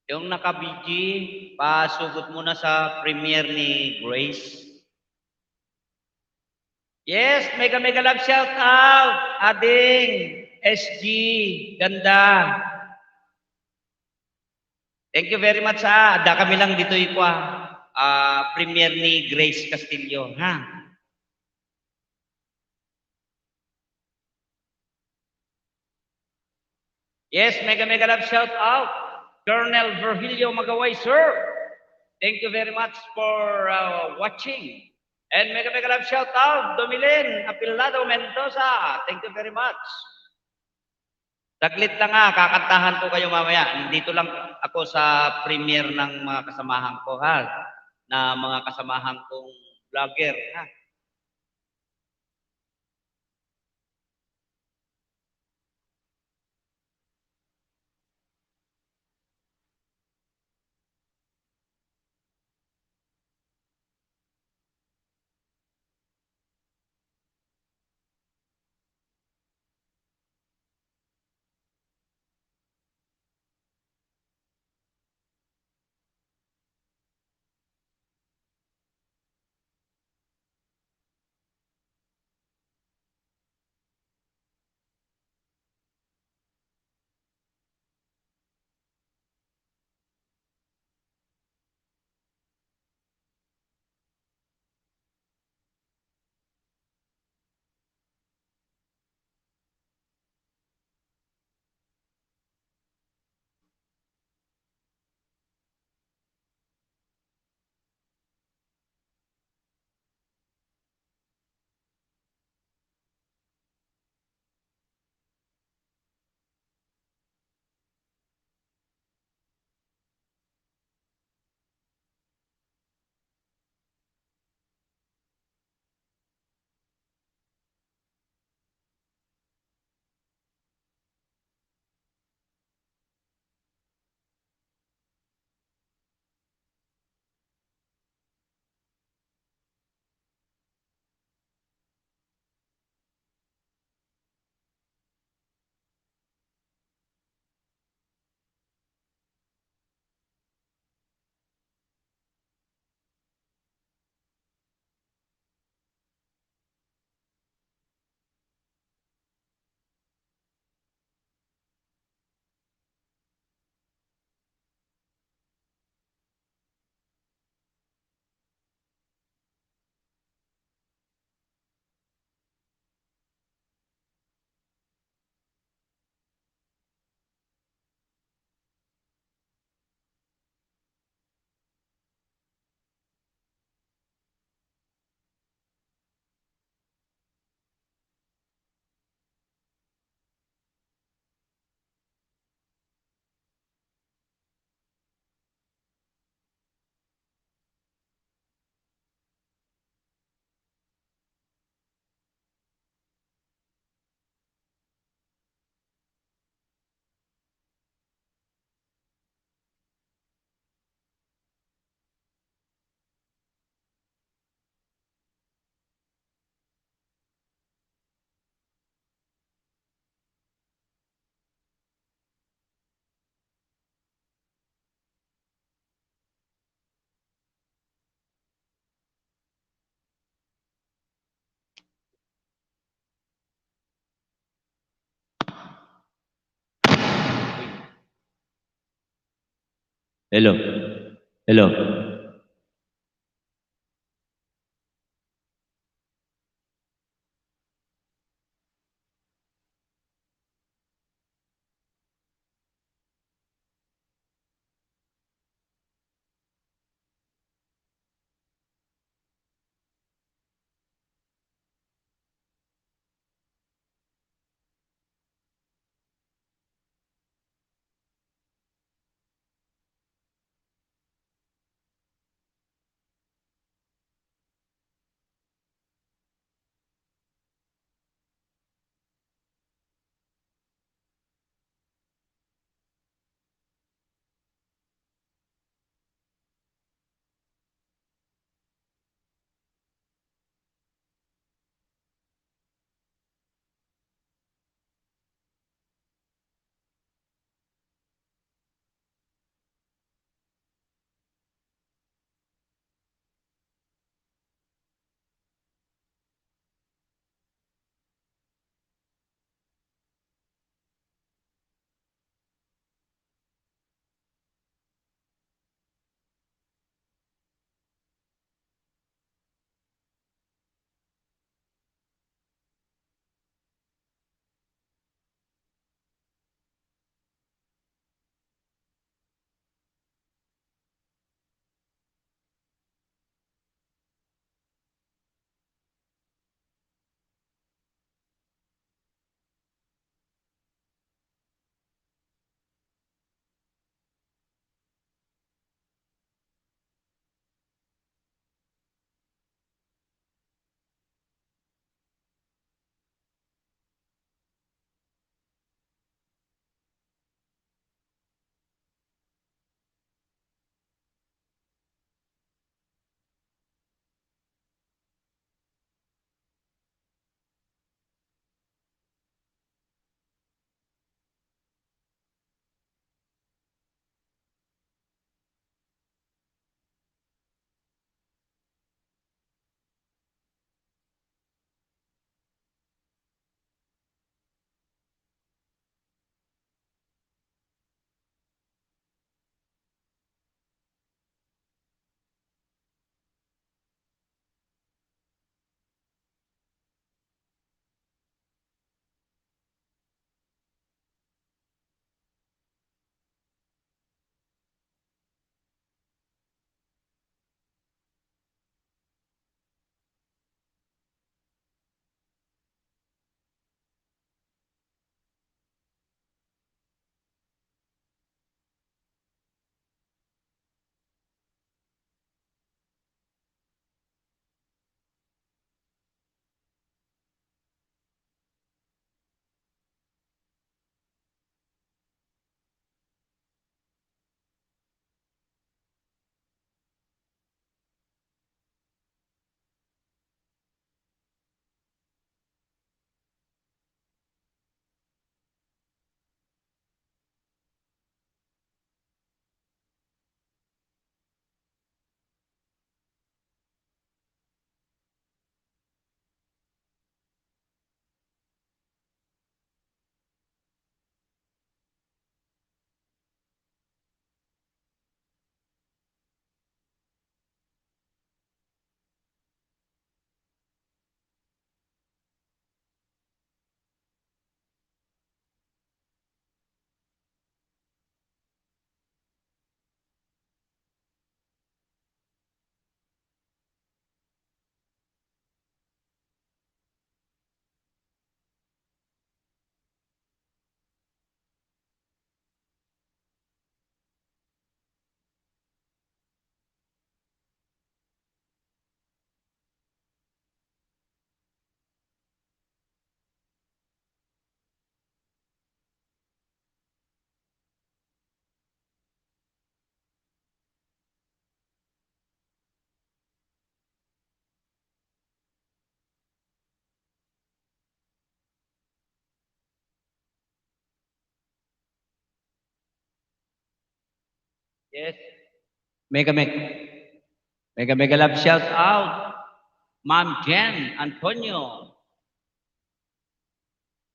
Yung naka-BG, pasugot muna sa premiere ni Grace. Yes, mega love shout out. Ading, SG, ganda. Thank you very much ha. Da kami lang dito ikwa. Premier ni Grace Castillo, ha? Yes, mega mega love shout out. Colonel Virgilio Magaway, sir. Thank you very much for watching. And mega mega love shout out, Domilin Apilado Mendoza. Thank you very much. Saglit lang nga, kakantahan ko kayo mamaya. Nandito lang ako sa premiere ng mga kasamahan ko, ha? Na mga kasamahan kong vlogger, ha? Hello. Hello. Yes. Mega Mega. Mega Mega Love shout out. Ma'am Jen Antonio.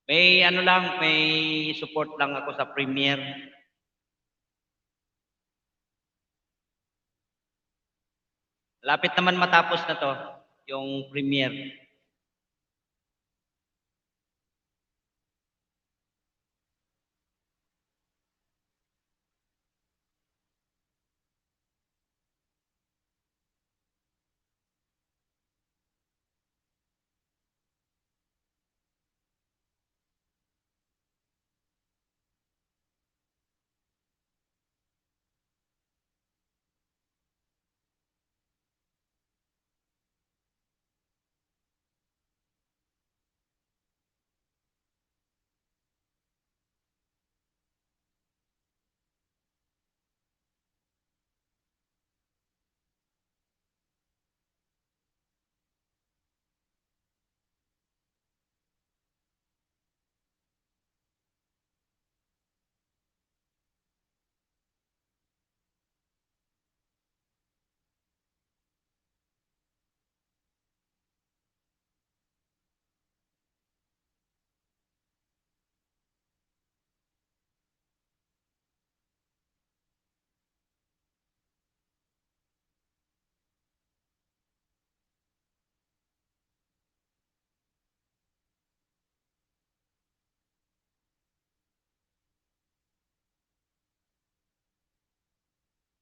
May ano lang, may support lang ako sa premiere. Lapit naman matapos na to, yung premiere.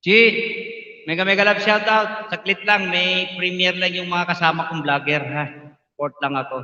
Chi, Mega Mega Love shout out. Saglit lang, may premiere lang yung mga kasama kong vlogger ha. Support lang ako.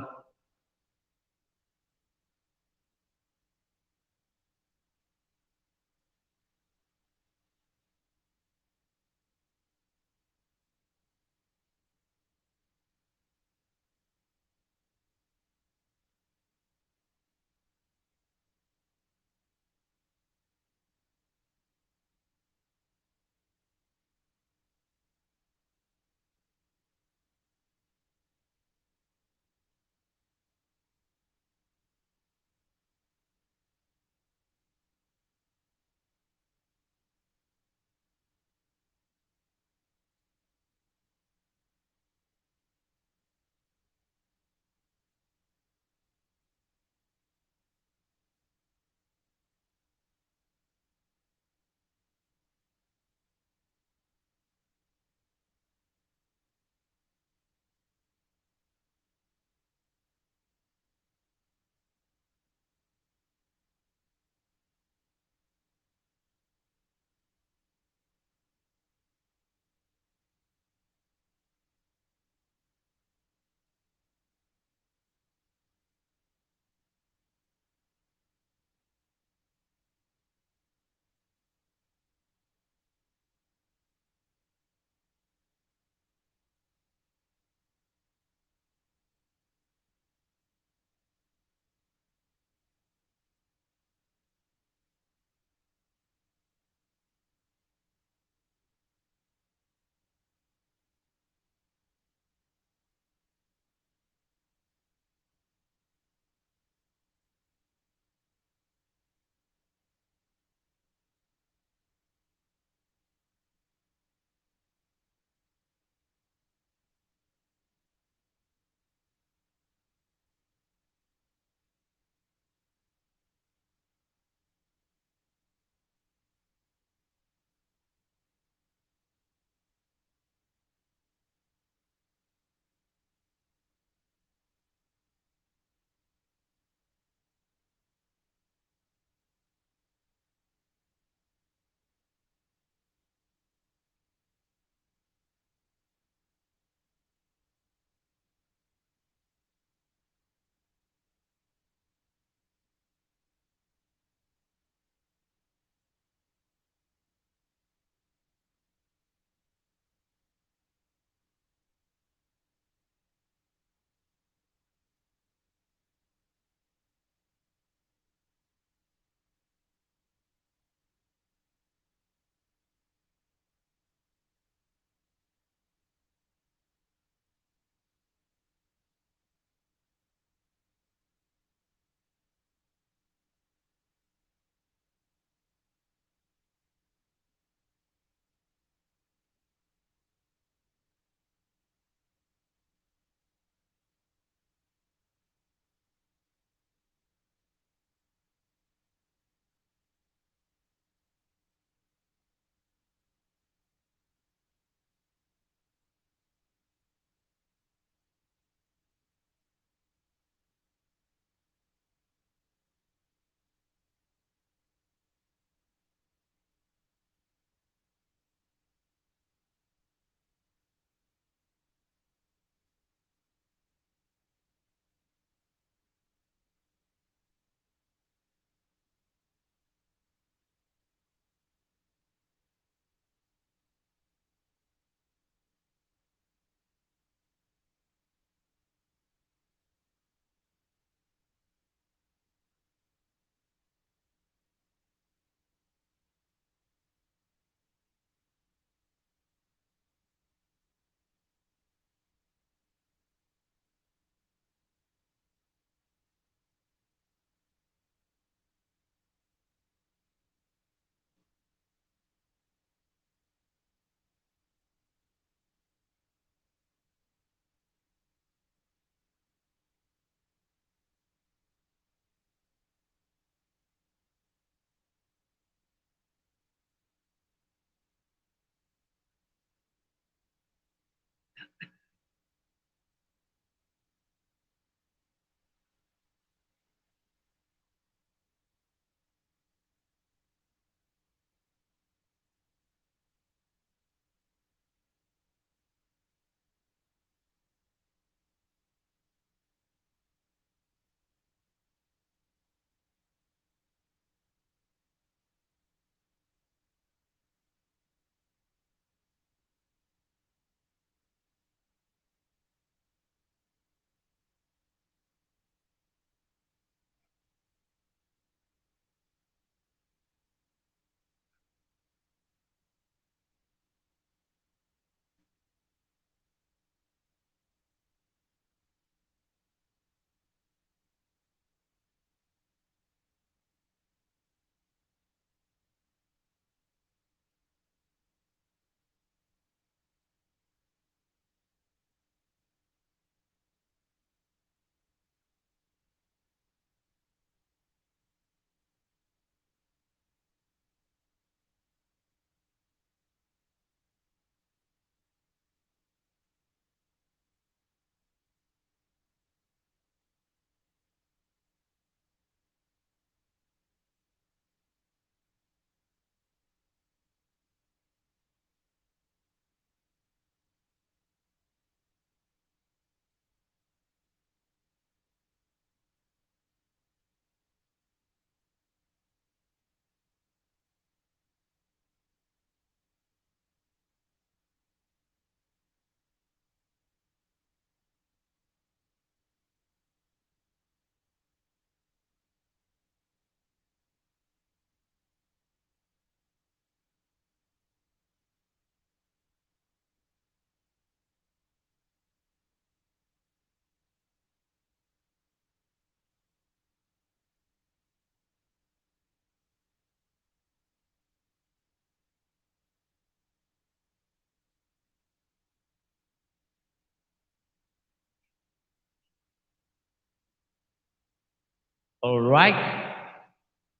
Alright.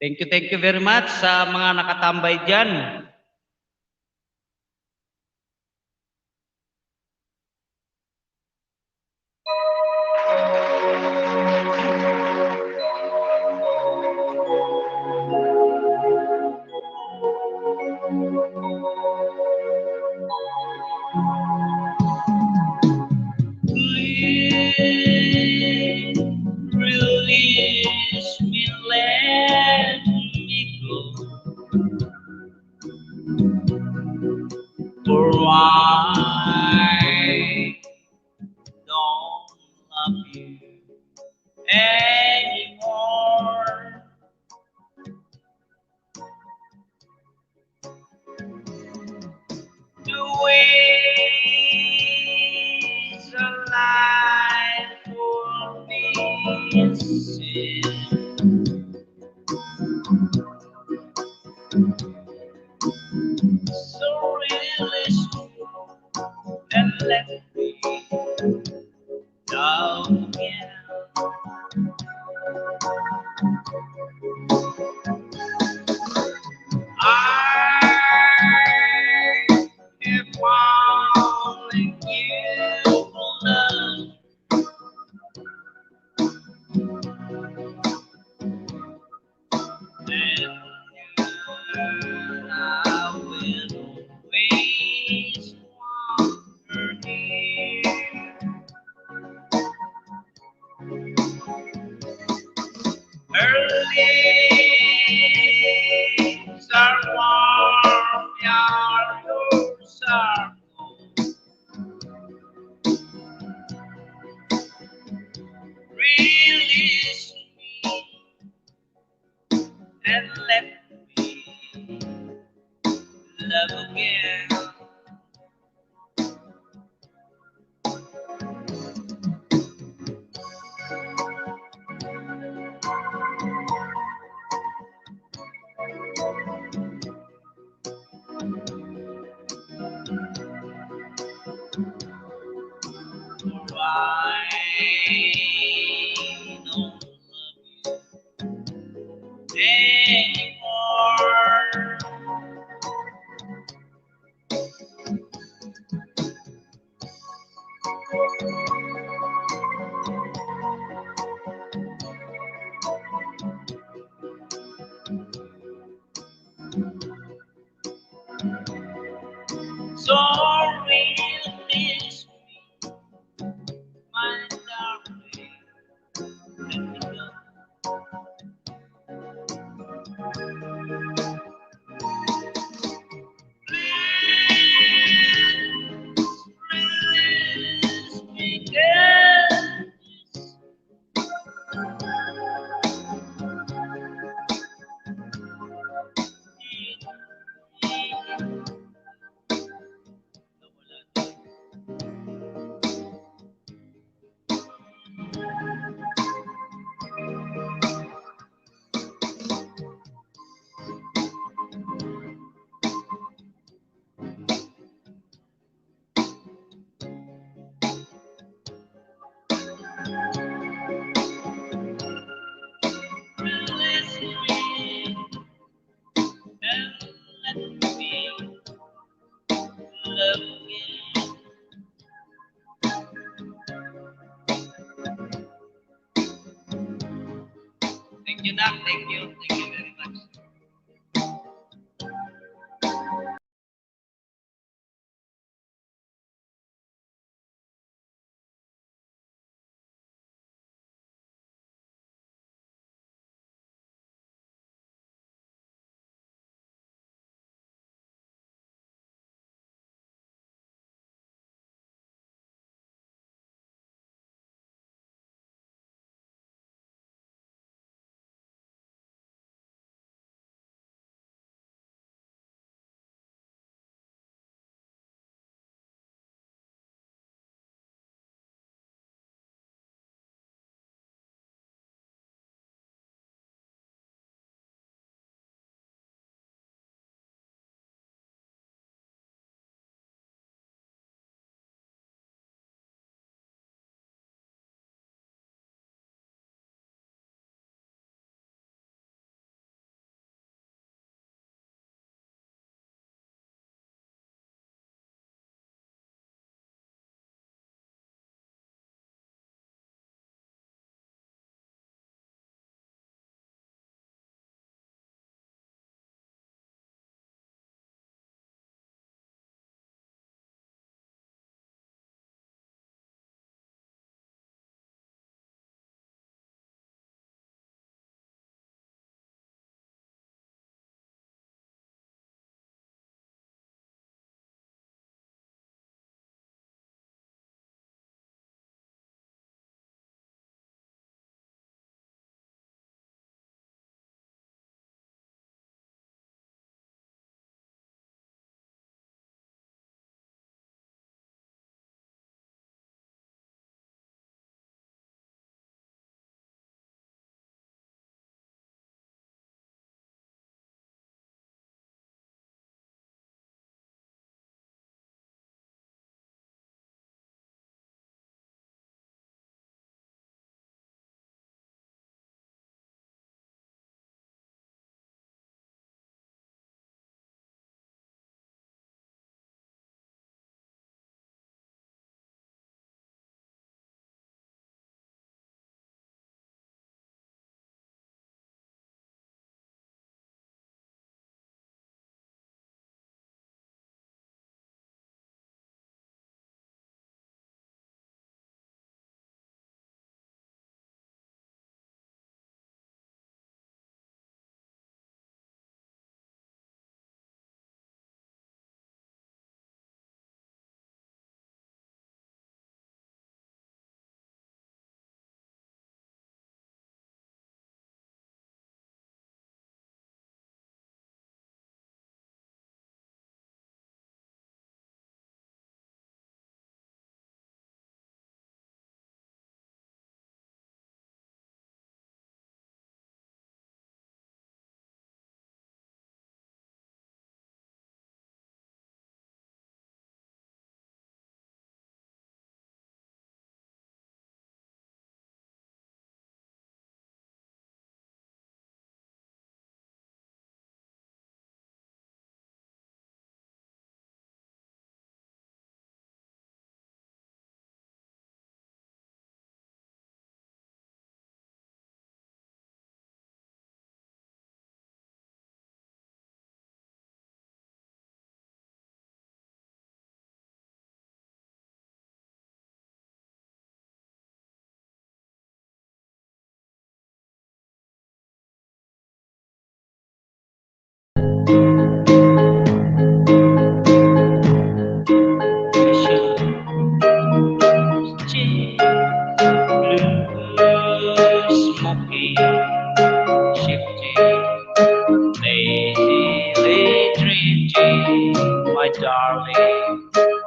Thank you very much sa mga nakatambay dyan. Release me, let me go. For I don't love you anymore. The ways of life for me is sin. So release me and let me down again. I am calling you love. And I will always wander near. Her lips are warm, yours are cold. Release me and let me love again. For I don't love you anymore. So release me, my darling, let me go. Release me, yes. Release me and let me love again. Thank you, Doc. Thank you very much.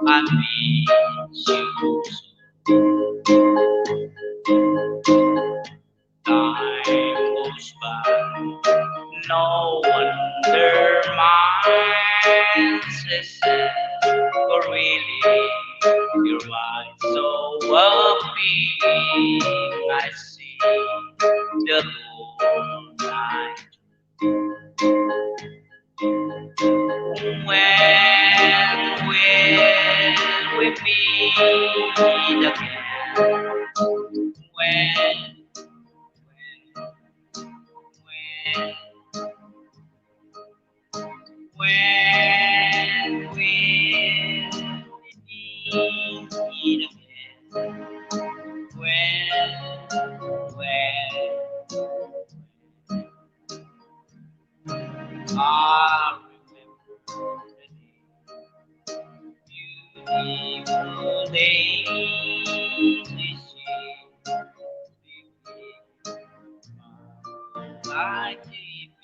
I miss you so. Time goes by, no wonder minds is sad, for really your eyes so appealing. I see the moonlight when will we meet again? When when will we meet again? When I remember the beautiful days this year, like TV.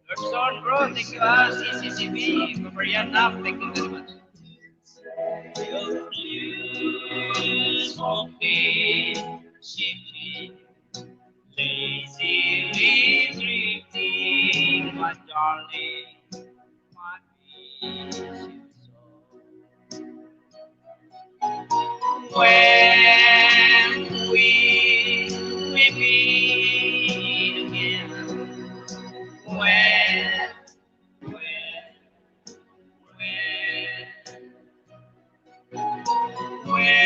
Lord Son, bro, thank you, CCCB, for your enough, thank you very much. Your blues won't be shifting, lazily drifting, my darling, my peace is all. When we meet again, when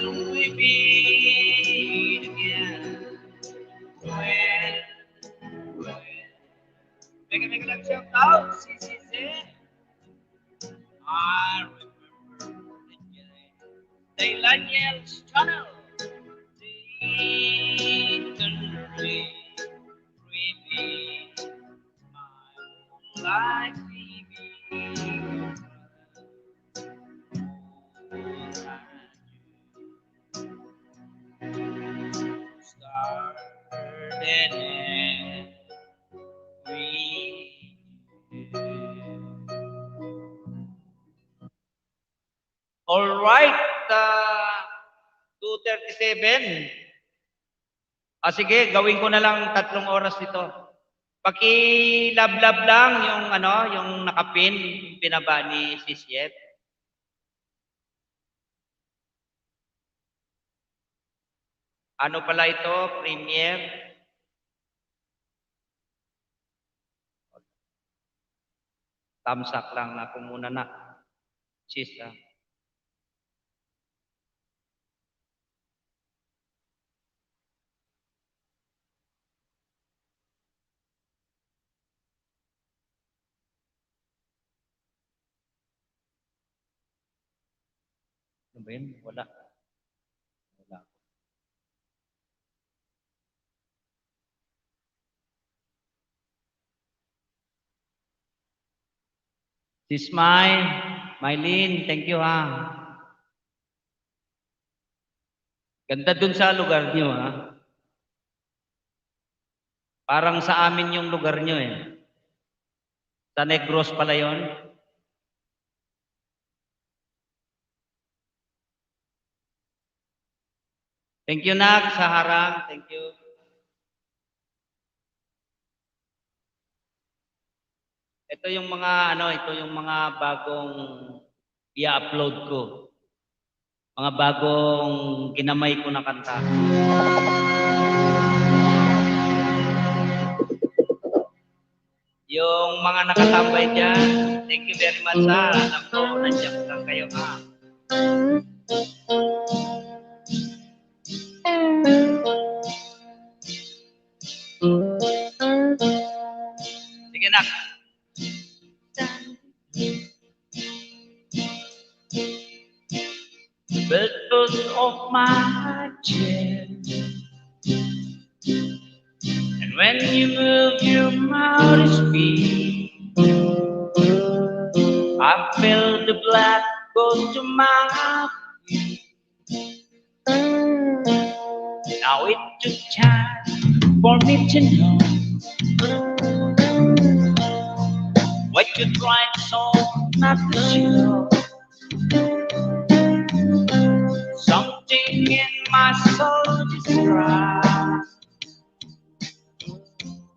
will we meet again? When? Make a shout out, CCC. I remember the Daniel's channel. They tenderly repeat my life TV. Started all right, 2:37. Sige, gawin ko na lang 3 oras ito. Paki-love lang yung yung nakapin, yung pinaba ni Sis Yet. Ano pala ito? Premiere. Thumbs up lang na kung muna na. Sis, Ano ba yun? Wala. Sis Mylene, thank you ha. Ganda dun sa lugar nyo ha. Parang sa amin yung lugar nyo eh. Sa Negros pala yun. Thank you Nak sa harang. Thank you. Ito yung mga ito yung mga bagong i-upload ko. Mga bagong ginamay ko na kanta. Yung mga nakatambay dyan, thank you very much ha. Alam ko, nandiyan lang kayo ha. Sige Nak. Because of my chest, and when you move your mouth speed, I feel the blood go to my feet, Now it took time for me to know what you tried so not to show. Something in my soul just cries.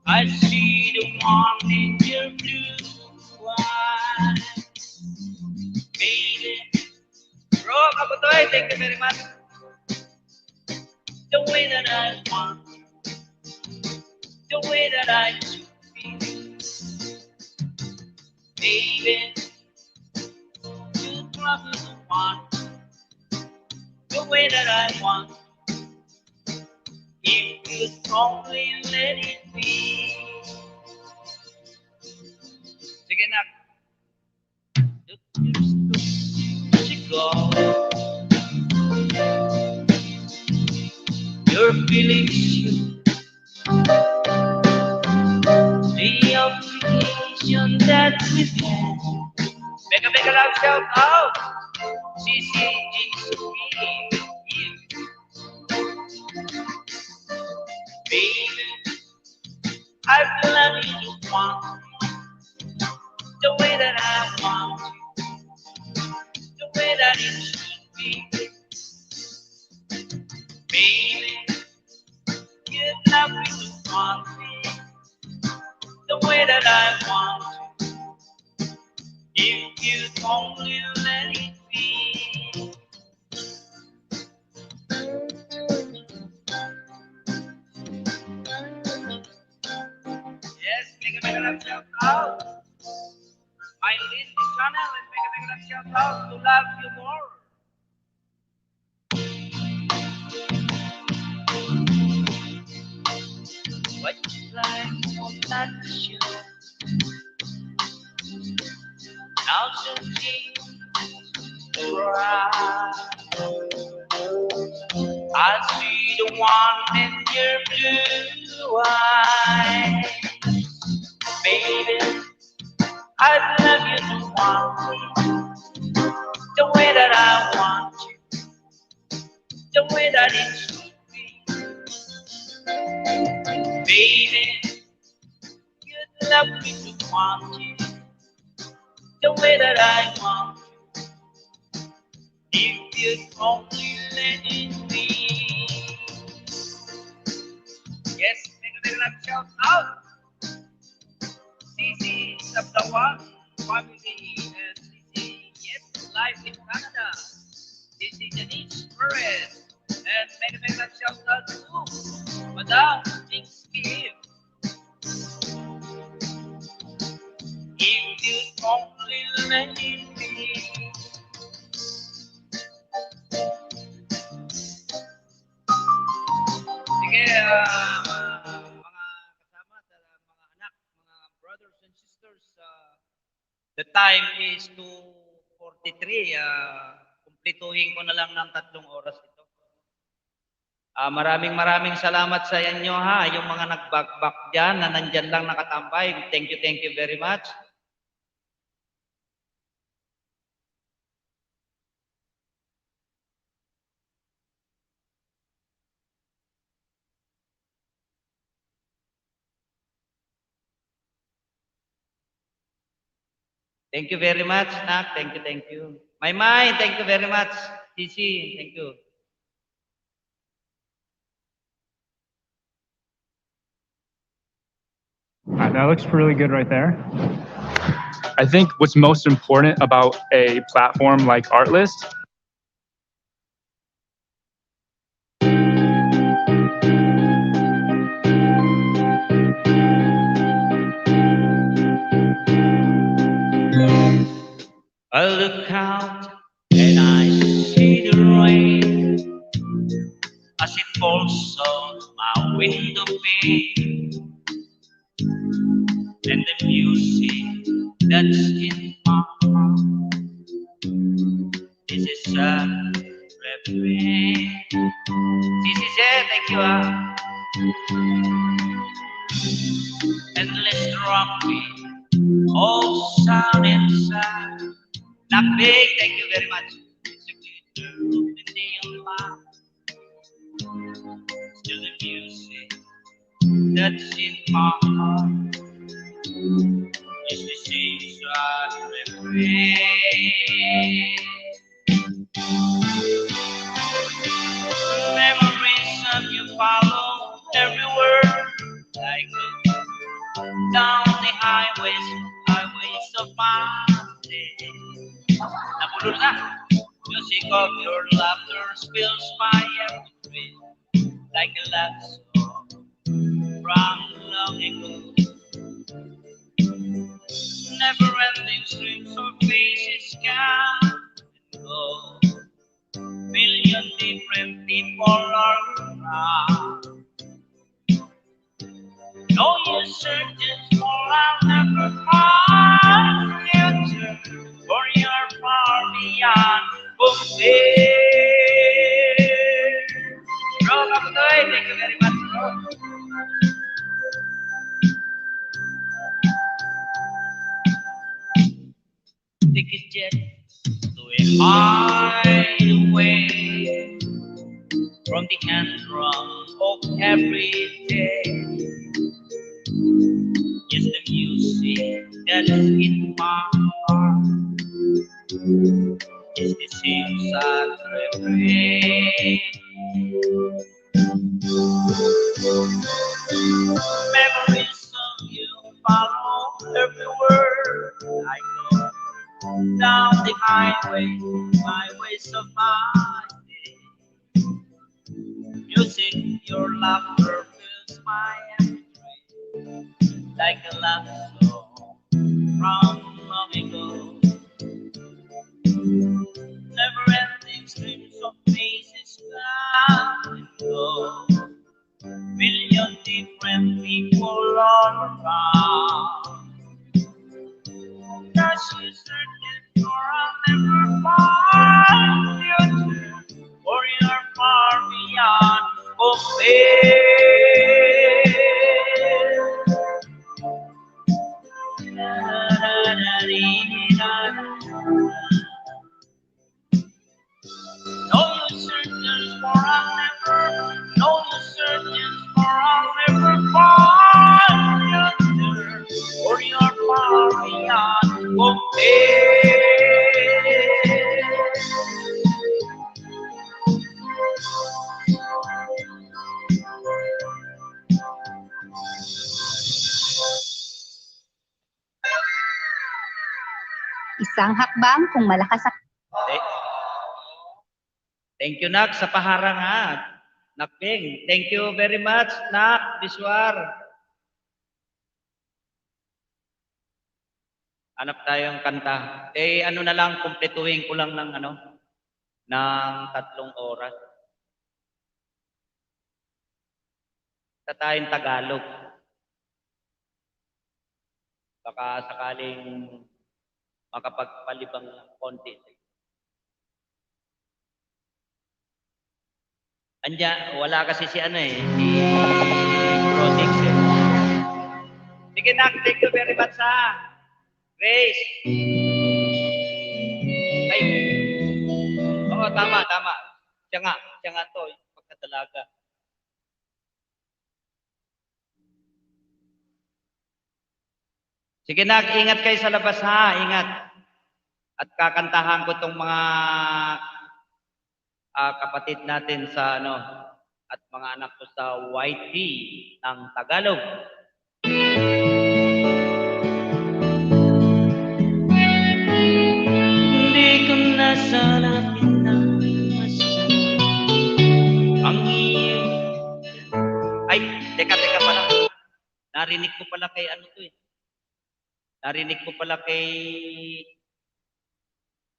I see the one in your blue eyes. Baby, bro, Kabutoy, thank you very much. The way that I want, the way that I should be. Baby, you probably the one, the way that I want. If you'd only let it be. Sige na. Look, you go. Your feelings should. The obligation that we've had. Mega mega love shout out. CCGC. Baby, I've loved you once. The way that I want you, the way that it should be. Baby, you'd love me to want me, the way that I want you, if you'd only let it be. Yes, make a shout out. I lead this channel and make a shout out to love you more. What you like will not you. Now searching right. I see the one in your blue eyes. Baby, I'd love you to want me, the way that I want you, the way that it should be. Baby, you'd love me to want you, the way that I want you, if you'd only let it be. Yes, make a little shout out. CC Sabdawa family and CC Yes live in Canada. CC Janice Perez and make a shout out to Madam Jinski. If you only let it be. Sige, mga kasama, mga anak, mga brothers and sisters, the time is 2:43. Kumplituhin ko na lang ng 3 oras ito. Maraming salamat sa inyo ha, yung mga nagbagbak dyan na nandyan lang nakatambay. Thank you very much. Thank you very much, Nak. Thank you. Maymay, thank you very much. CC, thank you. That looks really good right there. I think what's most important about a platform like Artlist I look out and I see the rain as it falls on my window pane, and the music that's in my heart is a sad refrain. CC, thank you. Endless drumming, all sound inside. Not big, thank you very much. It's a good girl, the neon light. to the music that's in my heart. It's the same sad refrain. Memories of you follow everywhere I go. Down the highways of my day. Nabulol na. Music of your laughter spills my every like a love song from long ago. Never-ending streams of faces come and go. Million different people are around. No use searching for I'll never find you turn, for you're far beyond compare. Bro, Kaputoy, thank you very much, bro. Take his jet to a hideaway from the hand-drum of every day. Yes, the music that's in my heart is the same sad refrain. Memories of you follow everywhere I go. Down the highways of my day. Music, your laughter fills my every dream like a love song from long ago. Never-ending streams of faces come and go. Million different people all around. Now she's searching for I'll never find you turn, for you're far beyond compare. No use searching for I'll never, no use searching for I'll never find you turn, for you're far beyond compare. Isang hakbang kung malakas ang Thank you, Nak, sa paharangan. Nakping, thank you very much, Nak, Biswar. Hanap tayong kanta. Ano na lang, kumpletuhin ko lang ng ng 3 oras. Sa tayong Tagalog. Baka sakaling makapagpalibang ng konti. Wala kasi si si Rodix eh. Sige, Nak, thank you very much ha. Grace. Ay. Oo, tama. Siya nga to, pagkatalaga. Sige, Nak, ingat kayo sa labas ha, ingat. At kakantahan ko tong mga kapatid natin sa at mga anak ko sa YT ng Tagalog. Hindi ko na sana pinagmasdan ang iyong... Ay, teka pala. Narinig ko pala kay Narinig ko pala kay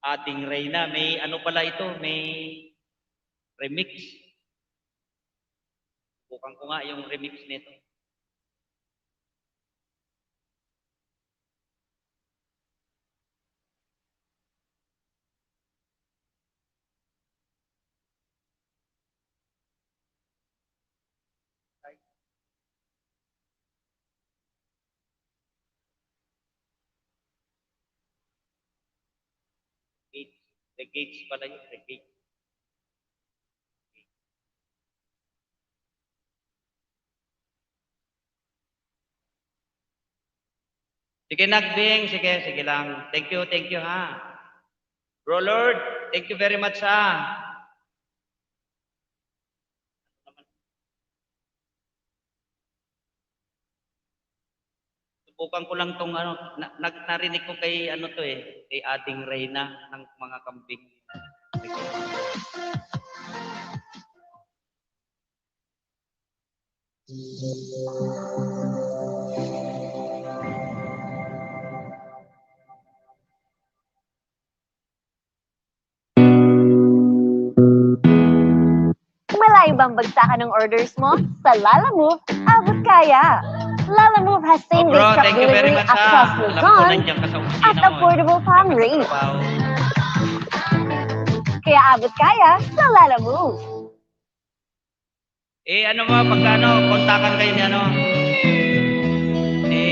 ating Reyna. May pala ito, may remix. Bukan ko nga yung remix nito. The Gates pala yun, The Gates. Sige, Nagbing. Sige lang. Thank you, ha. Bro Lord, thank you very much, ha. Subukan ko lang tong narinig ko kay kay Ading Reyna ng mga kambing. Malayo bang bagsakan ng orders mo? Sa Lalamove, abot kaya. Lalamove has same-day bro, truck thank you very delivery much, across Alam ko Luzon nandiyan ka sa opisina at mo, affordable farm rates. Wow. Kaya abot kaya sa Lalamove. Kontakan kayo ni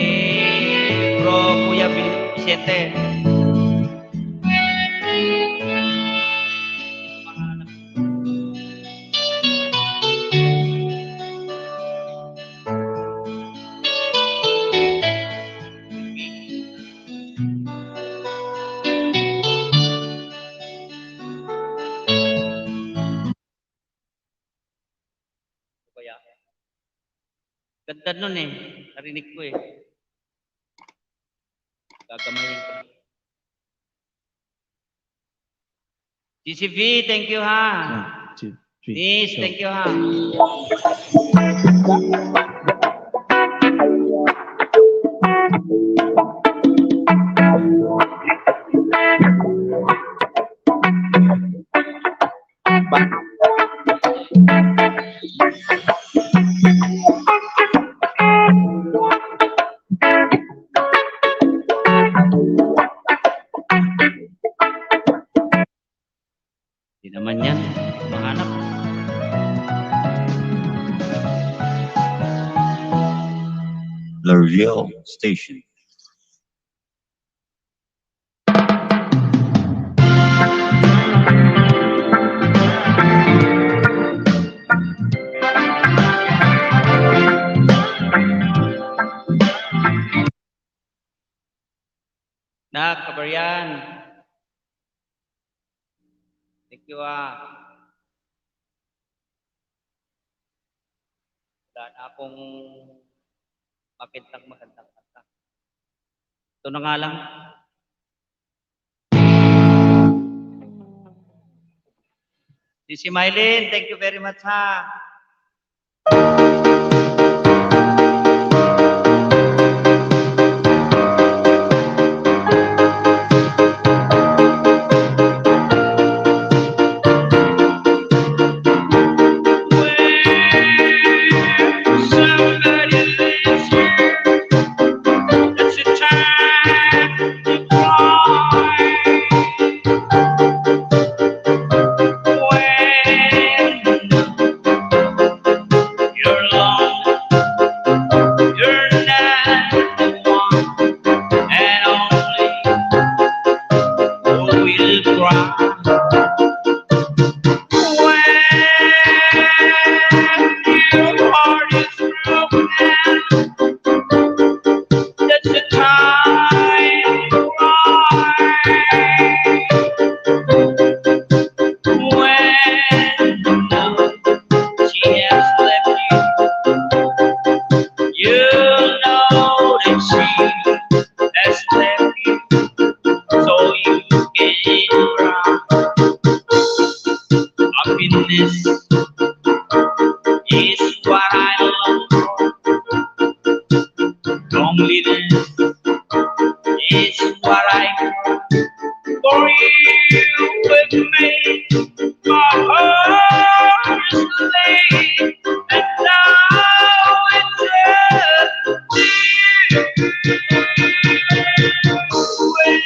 Bro Kuya Vicente. Kaya, ganda nun narinig ko gagamayin ko. GCV, thank you, ha. 1, 2, 3. Nis, thank you, ha. Hindi naman yan. Mahanap. L'Oreal Station. Kabaryan. Thank you, ha. Wala na akong magandang kanta. Ito na nga lang. Si Mylene, thank you very much, ha. Happiness is what I long for. Loneliness is what I want. For you with me, my heart is laid, and now it's up to you. When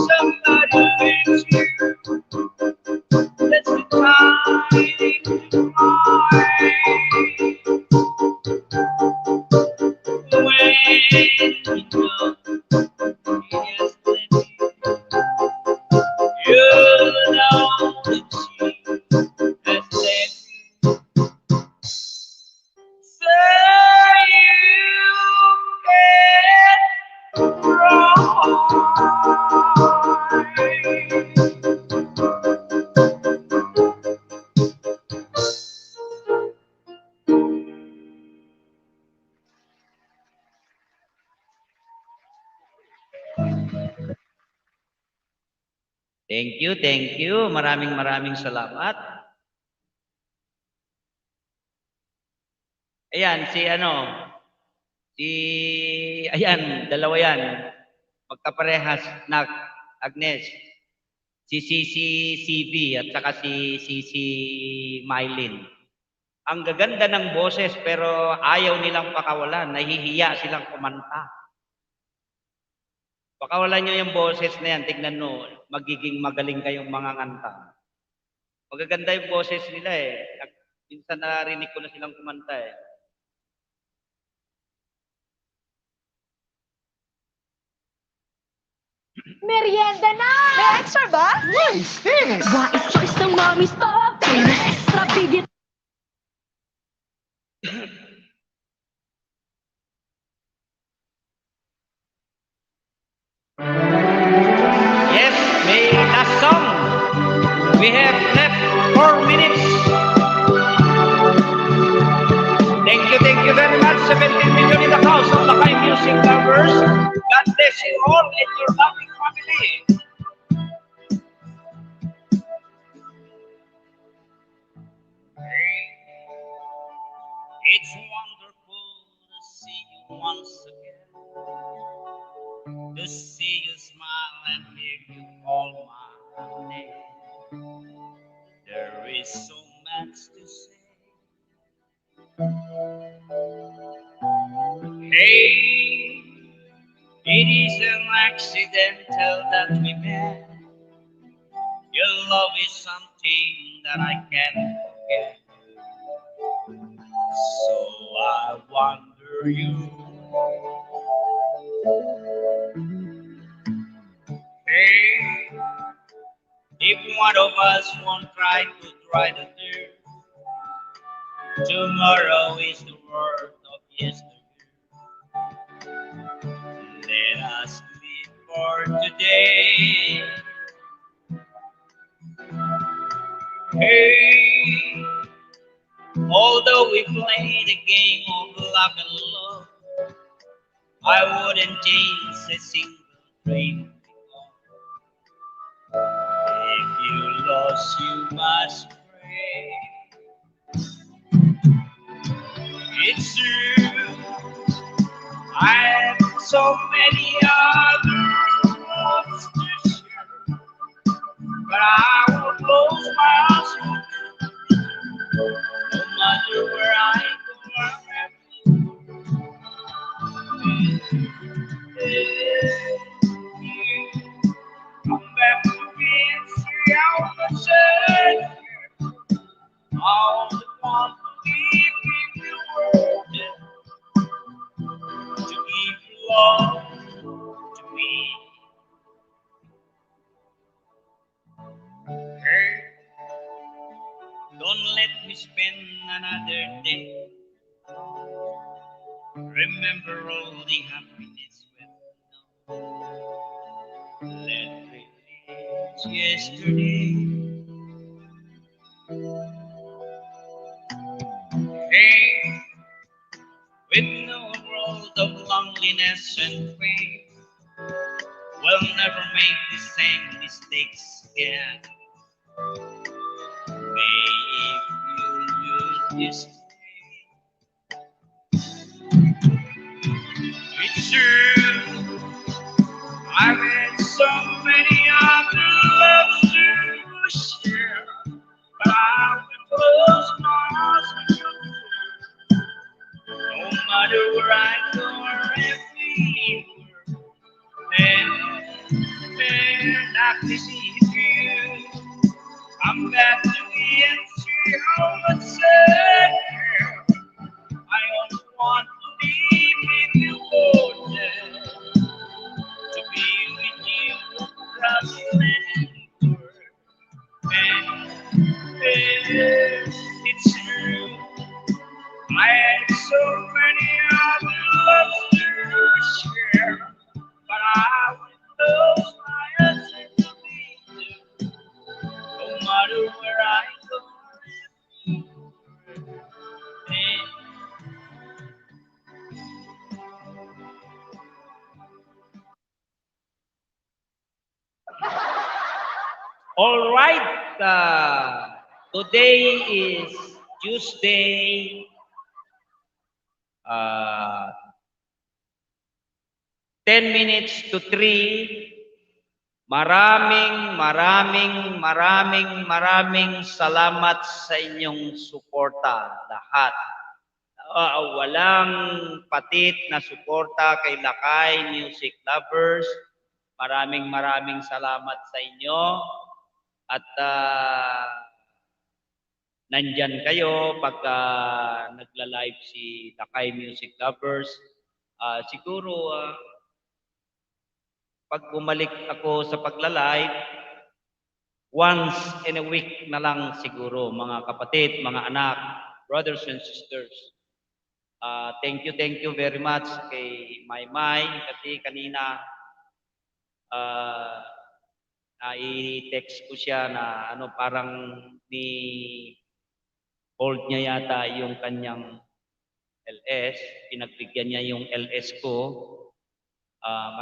somebody leaves you, that's the time to cry. When Thank you, thank you. Maraming salamat. Ayan, ayan, dalawa yan. Magkaparehas na Agnes. Si CB at saka si Mylene. Ang gaganda ng boses pero ayaw nilang pakawalan. Nahihiya silang kumanta. Pakawalan nyo yung boses na yan. Tignan nyo, magiging magaling kayong mga kanta. Magaganda yung boses nila eh. Minsan narinig ko na silang kumanta eh. Merienda na! May extra ba? Nice! Thanks! Wais choice ng mommy stop! Extra bigit! Yes, may last song. We have left 4 minutes. Thank you very much. 17 million in the house of Lakay music lovers. God bless you all and your loving family. It's wonderful to see you once again, to see you smile and hear you call my name. There is so much to say. Hey, it isn't accidental that we met. Your love is something that I can't forget. So I wonder you. Hey, if one of us won't try to dry the tears, tomorrow is the word of yesterday. Let us live for today. Hey, although we play the game of love and love, I wouldn't change a single dream. If you lost, you must pray. It's true, I have so many other loves to share, but I won't close my eyes. No matter where I go, come back to me and see how much all the one to leave in the world to give you all to me. Hey, don't let me spend another day. Remember all the happiness we know. Let release yesterday. Hey, with no world of loneliness and pain, we'll never make the same mistakes again. May you use this. It's true, I've had so many other loves to share, but I will close my eyes to you. No matter where I go or anywhere, and I can see you. I'm back to me and see how much I only want to leave with you, oh, yeah. To be with you across any word. And it's true, I had so many other loves to share, but I will close my eyes and be you, no matter where I go. All right. Today is Tuesday. 10 minutes to 3. Maraming salamat sa inyong suporta lahat. Walang patit na suporta kay Lakay Music Lovers. Maraming salamat sa inyo. At nandyan kayo pagka nagla-live si Lakay Music Lovers. Siguro pag bumalik ako sa pagla-live, once in a week na lang siguro, mga kapatid, mga anak, brothers and sisters. Thank you very much kay Maymay kasi kanina i-text ko siya na parang hold niya yata yung kanyang LS, pinagbigyan niya yung LS ko.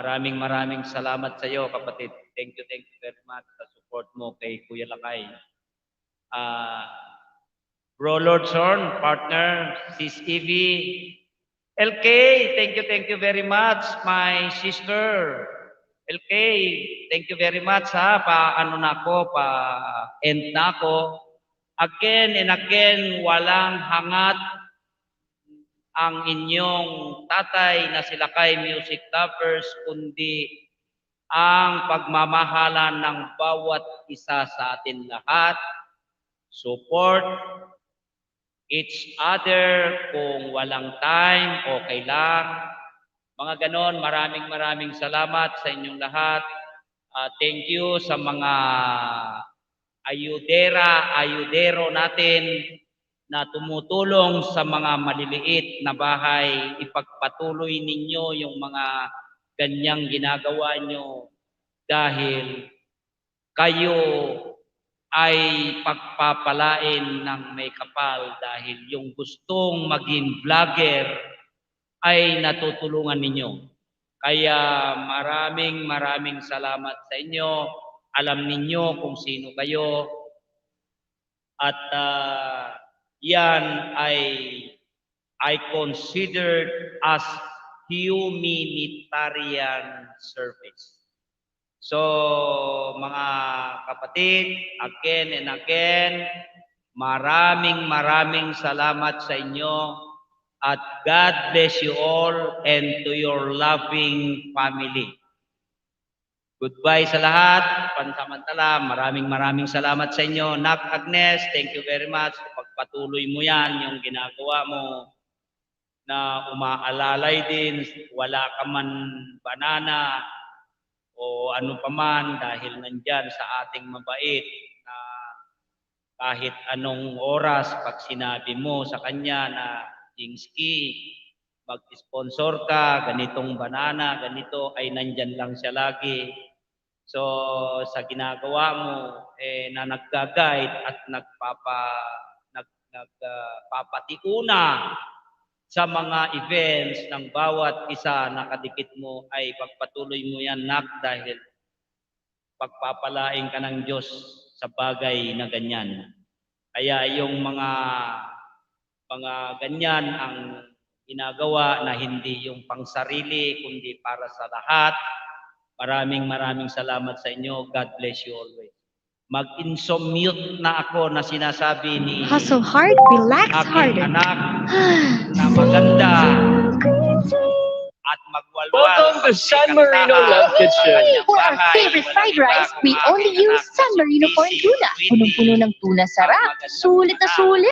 Maraming salamat sa iyo, kapatid. Thank you very much sa support mo kay Kuya Lakay. Bro Lord Sorn, partner, Sis Evie, LK, thank you very much, my sister. LK, thank you very much ha, pa-end na ako. Again and again, walang hangat ang inyong tatay na si Lakay Music Lovers, kundi ang pagmamahalan ng bawat isa sa atin lahat. Support each other kung walang time, okay lang. Mga ganon, maraming salamat sa inyong lahat. Thank you sa mga ayudero natin na tumutulong sa mga maliliit na bahay. Ipagpatuloy ninyo yung mga ganyang ginagawa nyo dahil kayo ay pagpapalain ng may kapal dahil yung gustong maging vlogger ay natutulungan ninyo. Kaya maraming salamat sa inyo. Alam ninyo kung sino kayo. At yan I considered as humanitarian service. So, mga kapatid, again and again, maraming salamat sa inyo at God bless you all and to your loving family. Goodbye sa lahat. Pansamantala, maraming salamat sa inyo. Nak Agnes, thank you very much. Pagpatuloy mo yan, yung ginagawa mo na umaalalay din, wala ka man banana o ano pa man dahil nandyan sa ating mabait na kahit anong oras pag sinabi mo sa kanya na Jingski, mag-sponsor ka, ganitong banana, ganito, ay nandyan lang siya lagi. So, sa ginagawa mo, na nagga-guide at nagpapatiuna sa mga events ng bawat isa na kadikit mo, ay pagpatuloy mo yan, Nak, dahil pagpapalain ka ng Diyos sa bagay na ganyan. Kaya yung mga ganyan ang ginagawa na hindi yung pangsarili, kundi para sa lahat. Maraming salamat sa inyo. God bless you always. Mag-insomute na ako na sinasabi ni Hustle hard, relax harder. anak na maganda at magwalwal. Welcome to San Marino Love Kitchen. For our favorite fried rice, we only use San Marino corn tuna. Punong-puno ng tuna sarap. Sulit na sulit.